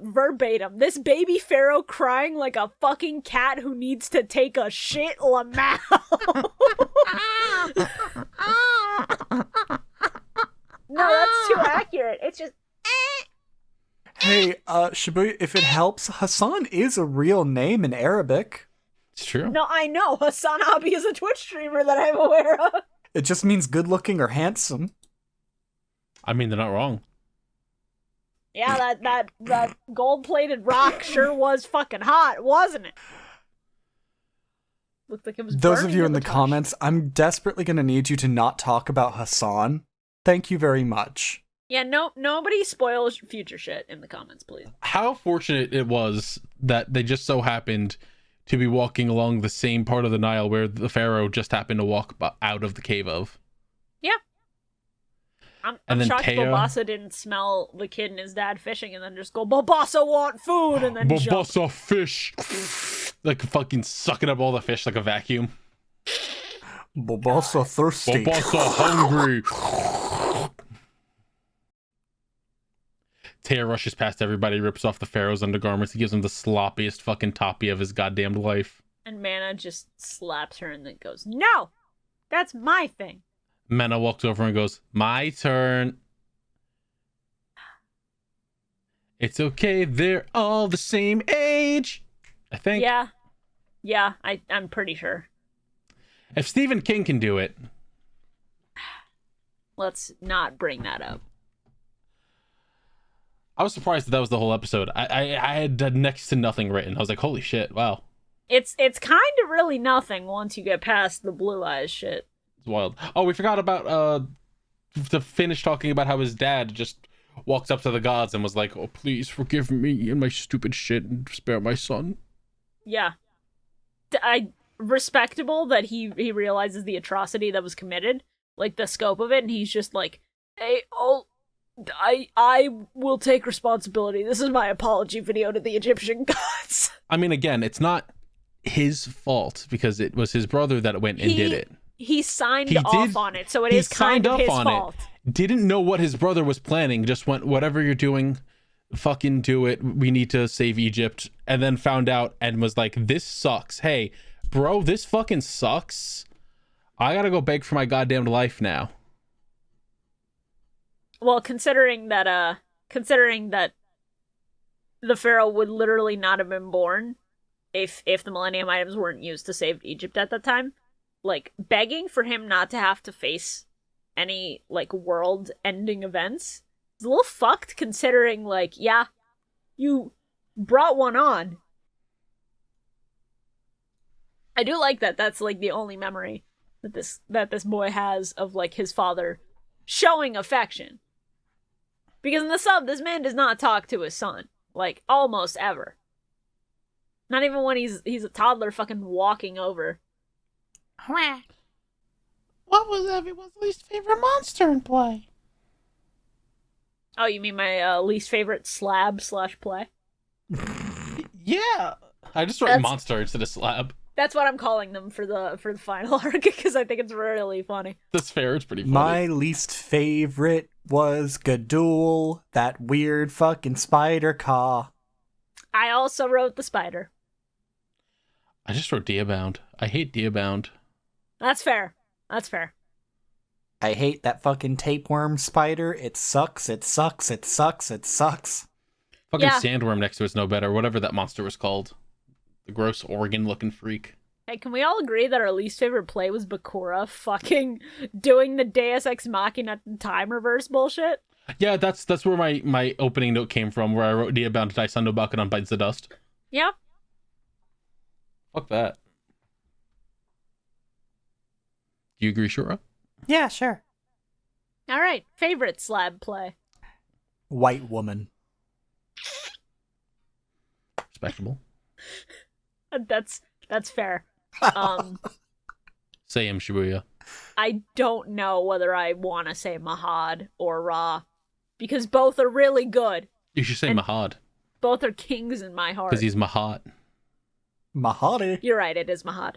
verbatim, this baby pharaoh crying like a fucking cat who needs to take a shit, Lamau. No, that's too accurate. It's just Hey, Shibuya, if it helps, Hassan is a real name in Arabic. It's true. no, I know. Hassan Abi is a Twitch streamer that I'm aware of. It just means good looking or handsome. I mean, they're not wrong. Yeah, that gold-plated rock sure was fucking hot, wasn't it? Looked like it was Those of burning you to in the touch. comments, I'm desperately going to need you to not talk about Hassan. Thank you very much. Yeah, nobody spoils future shit in the comments, please. How fortunate it was that they just so happened to be walking along the same part of the Nile where the pharaoh just happened to walk out of the cave of. Yeah. I'm And then shocked Teo- Bobassa didn't smell the kid and his dad fishing and then just go, Bobassa want food, and then jump. Babasa fish. Like fucking sucking up all the fish like a vacuum. Bobasa thirsty. Babasa hungry. Teo rushes past everybody, rips off the pharaoh's undergarments. He gives him the sloppiest fucking toppy of his goddamn life. And Mana just slaps her and then goes, no! That's my thing. Mena walks over and goes, my turn. It's okay, they're all the same age. I think. Yeah, I'm pretty sure. If Stephen King can do it. Let's not bring that up. I was surprised that was the whole episode. I had next to nothing written. I was like, holy shit, wow. It's kind of really nothing once you get past the blue eyes shit. It's wild. Oh, we forgot about, to finish talking about how his dad just walks up to the gods and was like, oh, please forgive me and my stupid shit and spare my son. Yeah. Respectable that he realizes the atrocity that was committed, like the scope of it, and he's just like, hey, I will take responsibility. This is my apology video to the Egyptian gods. I mean, again, it's not his fault because it was his brother that went and did it. He signed off on it, so it is kind of his fault. Didn't know what his brother was planning, just went, whatever you're doing, fucking do it. We need to save Egypt. And then found out and was like, this sucks. Hey, bro, this fucking sucks. I gotta go beg for my goddamn life now. Well, considering that the pharaoh would literally not have been born if the Millennium items weren't used to save Egypt at that time, like begging for him not to have to face any like world-ending events is a little fucked. Considering, like, yeah, you brought one on. I do like that. That's like the only memory that this boy has of like his father showing affection. Because in the sub, this man does not talk to his son. Like, almost ever. Not even when he's a toddler fucking walking over. What was everyone's least favorite monster in play? Oh, you mean my least favorite slab/play? Yeah. I just wrote monster instead of slab. That's what I'm calling them for the final arc, because I think it's really funny. That's fair, it's pretty funny. My least favorite was Gadul, that weird fucking spider caw. I also wrote the spider. I just wrote Diabound. I hate Diabound. That's fair. That's fair. I hate that fucking tapeworm spider. It sucks, it sucks, it sucks, it sucks. Fucking Yeah. sandworm next to it's no better. Whatever that monster was called. The gross organ-looking freak. Hey, can we all agree that our least favorite play was Bakura fucking doing the Deus Ex Machina time reverse bullshit? Yeah, that's where my opening note came from, where I wrote Nia bound to Daisundo Bakudan bites the dust. Yeah. Fuck that. Do you agree, Shura? Yeah, sure. All right, favorite slab play. White woman. Respectable. That's fair. Say him, Shibuya. I don't know whether I want to say Mahad or Ra, because both are really good. You should say And Mahad. Both are kings in my heart. Because he's Mahat. Mahadi. You're right, it is Mahad.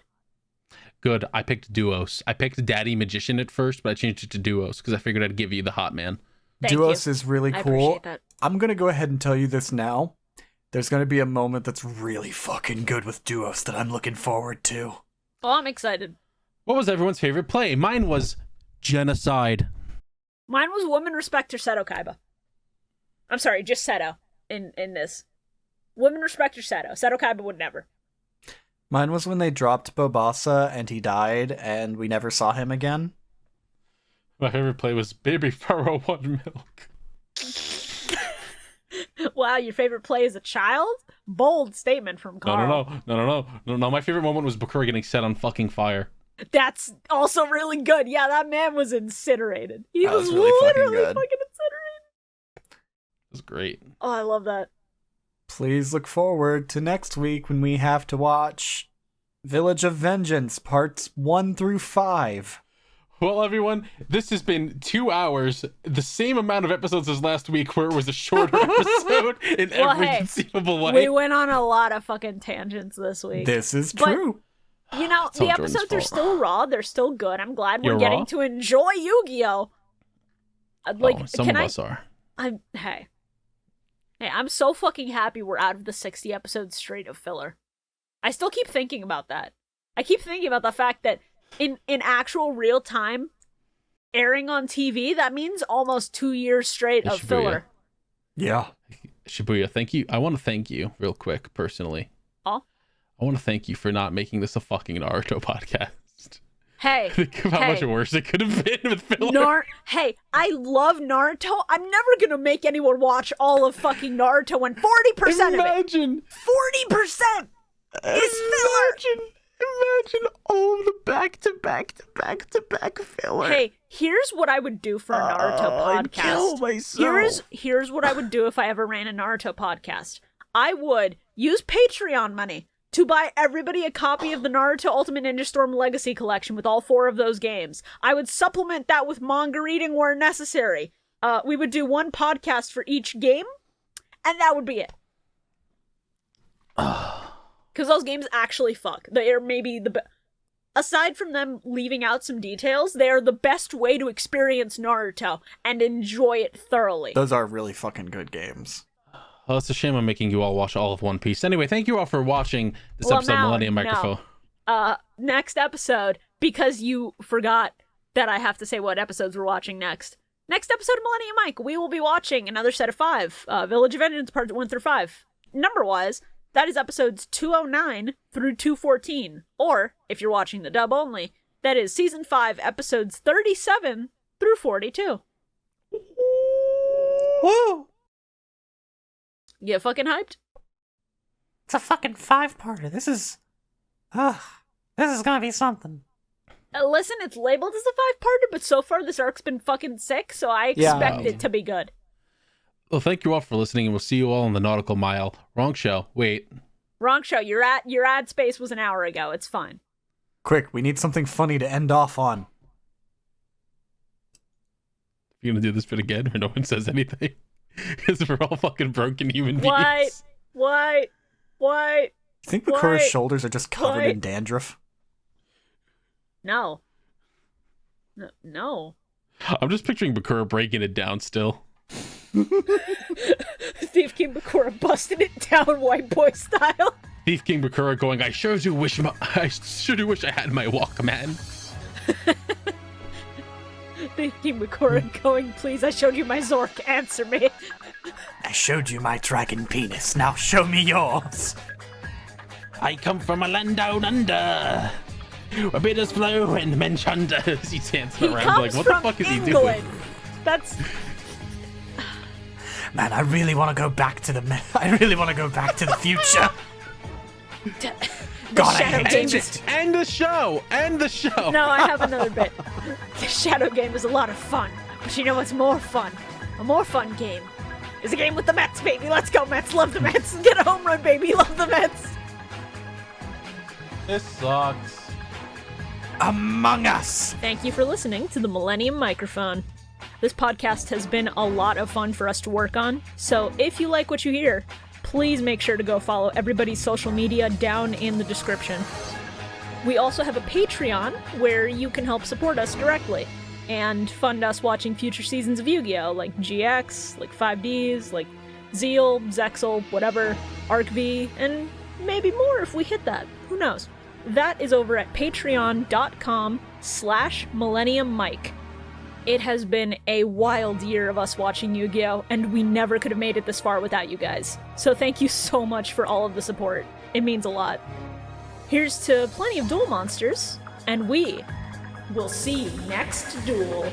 Good. I picked Duos. I picked Daddy Magician at first, but I changed it to Duos because I figured I'd give you the hot man. Thank Duos you. is really I cool. appreciate that. I'm going to go ahead and tell you this now. There's going to be a moment that's really fucking good with Duos that I'm looking forward to. Oh, I'm excited. What was everyone's favorite play? Mine was Genocide. Mine was Women Respect Her Seto Kaiba. I'm sorry, just Seto in this. Women Respect Her Seto. Seto Kaiba would never. Mine was when they dropped Bobasa and he died and we never saw him again. My favorite play was Baby Pharaoh One Milk. Wow, your favorite play as a child? Bold statement from Carl. No. My favorite moment was Bakura getting set on fucking fire. That's also really good. Yeah, that man was incinerated. He That was was really fucking literally good. fucking incinerated. It was great. Oh, I love that. Please look forward to next week when we have to watch Village of Vengeance parts 1 through 5. Well, everyone, this has been 2 hours, the same amount of episodes as last week, where it was a shorter episode in every conceivable way. We went on a lot of fucking tangents this week. This is But, true. you know, It's all the Jordan's episodes are fault. still raw. They're still good. I'm glad we're You're getting raw? to enjoy Yu-Gi-Oh! Some of us are. Hey, I'm so fucking happy we're out of the 60 episodes straight of filler. I still keep thinking about that. I keep thinking about the fact that in actual real time, airing on TV, that means almost 2 years straight Hey, of Shibuya. filler. Yeah. Shibuya, thank you. I want to thank you real quick, personally. Oh? I want to thank you for not making this a fucking Naruto podcast. Hey, Think of how much worse it could have been with filler. Hey, I love Naruto. I'm never gonna make anyone watch all of fucking Naruto when 40% of it, Imagine 40% is filler. Imagine all the back-to-back filler. Hey, here's what I would do for a Naruto podcast. Kill myself. Here's what I would do if I ever ran a Naruto podcast. I would use Patreon money to buy everybody a copy of the Naruto Ultimate Ninja Storm Legacy Collection with all 4 of those games. I would supplement that with manga reading where necessary. We would do 1 podcast for each game, and that would be it. Because those games actually fuck. They are maybe aside from them leaving out some details, they are the best way to experience Naruto and enjoy it thoroughly. Those are really fucking good games. Oh, it's a shame I'm making you all watch all of One Piece. Anyway, thank you all for watching this episode of Millennium Microphone. Next episode, because you forgot that I have to say what episodes we're watching next. Next episode of Millennium Mike, we will be watching another set of 5, Village of Vengeance parts 1 through 5. Number-wise, that is episodes 209 through 214. Or, if you're watching the dub only, that is season 5, episodes 37 through 42. Woo! You fucking hyped? It's a fucking 5-parter. This is gonna be something. Listen, it's labeled as a 5-parter, but so far this arc's been fucking sick, so I expect it to be good. Well, thank you all for listening, and we'll see you all on the Nautical Mile. Wrong show. Wait. Wrong show. Your ad space was an hour ago. It's fine. Quick, we need something funny to end off on. You gonna do this bit again, or no one says anything? Because we're all fucking broken human beings. What? You think Bakura's shoulders are just covered in dandruff? No. No. I'm just picturing Bakura breaking it down still. Thief King Bakura busting it down white boy style. Thief King Bakura going, I sure do wish I had my Walkman. Thief King Bakura going, please, I showed you my Zork, answer me. I showed you my dragon penis, now show me yours. I come from a land down under, where bidders flow and men chunder. He's dancing around like, what the fuck is he doing? That's... Man, I really want to go back to the future. God, I hate it. End the show. End the show. No, I have another bit. The Shadow game is a lot of fun, but you know what's more fun? A more fun game is a game with the Mets, baby. Let's go, Mets. Love the Mets. Get a home run, baby. Love the Mets. This sucks. Among Us. Thank you for listening to the Millennium Microphone. This podcast has been a lot of fun for us to work on, so if you like what you hear, please make sure to go follow everybody's social media down in the description. We also have a Patreon where you can help support us directly and fund us watching future seasons of Yu-Gi-Oh! Like GX, like 5Ds, like Zeal, Zexal, whatever, Arc V, and maybe more if we hit that. Who knows? That is over at patreon.com/MillenniumMike. It has been a wild year of us watching Yu-Gi-Oh! And we never could have made it this far without you guys. So thank you so much for all of the support. It means a lot. Here's to plenty of duel monsters, and we will see you next duel.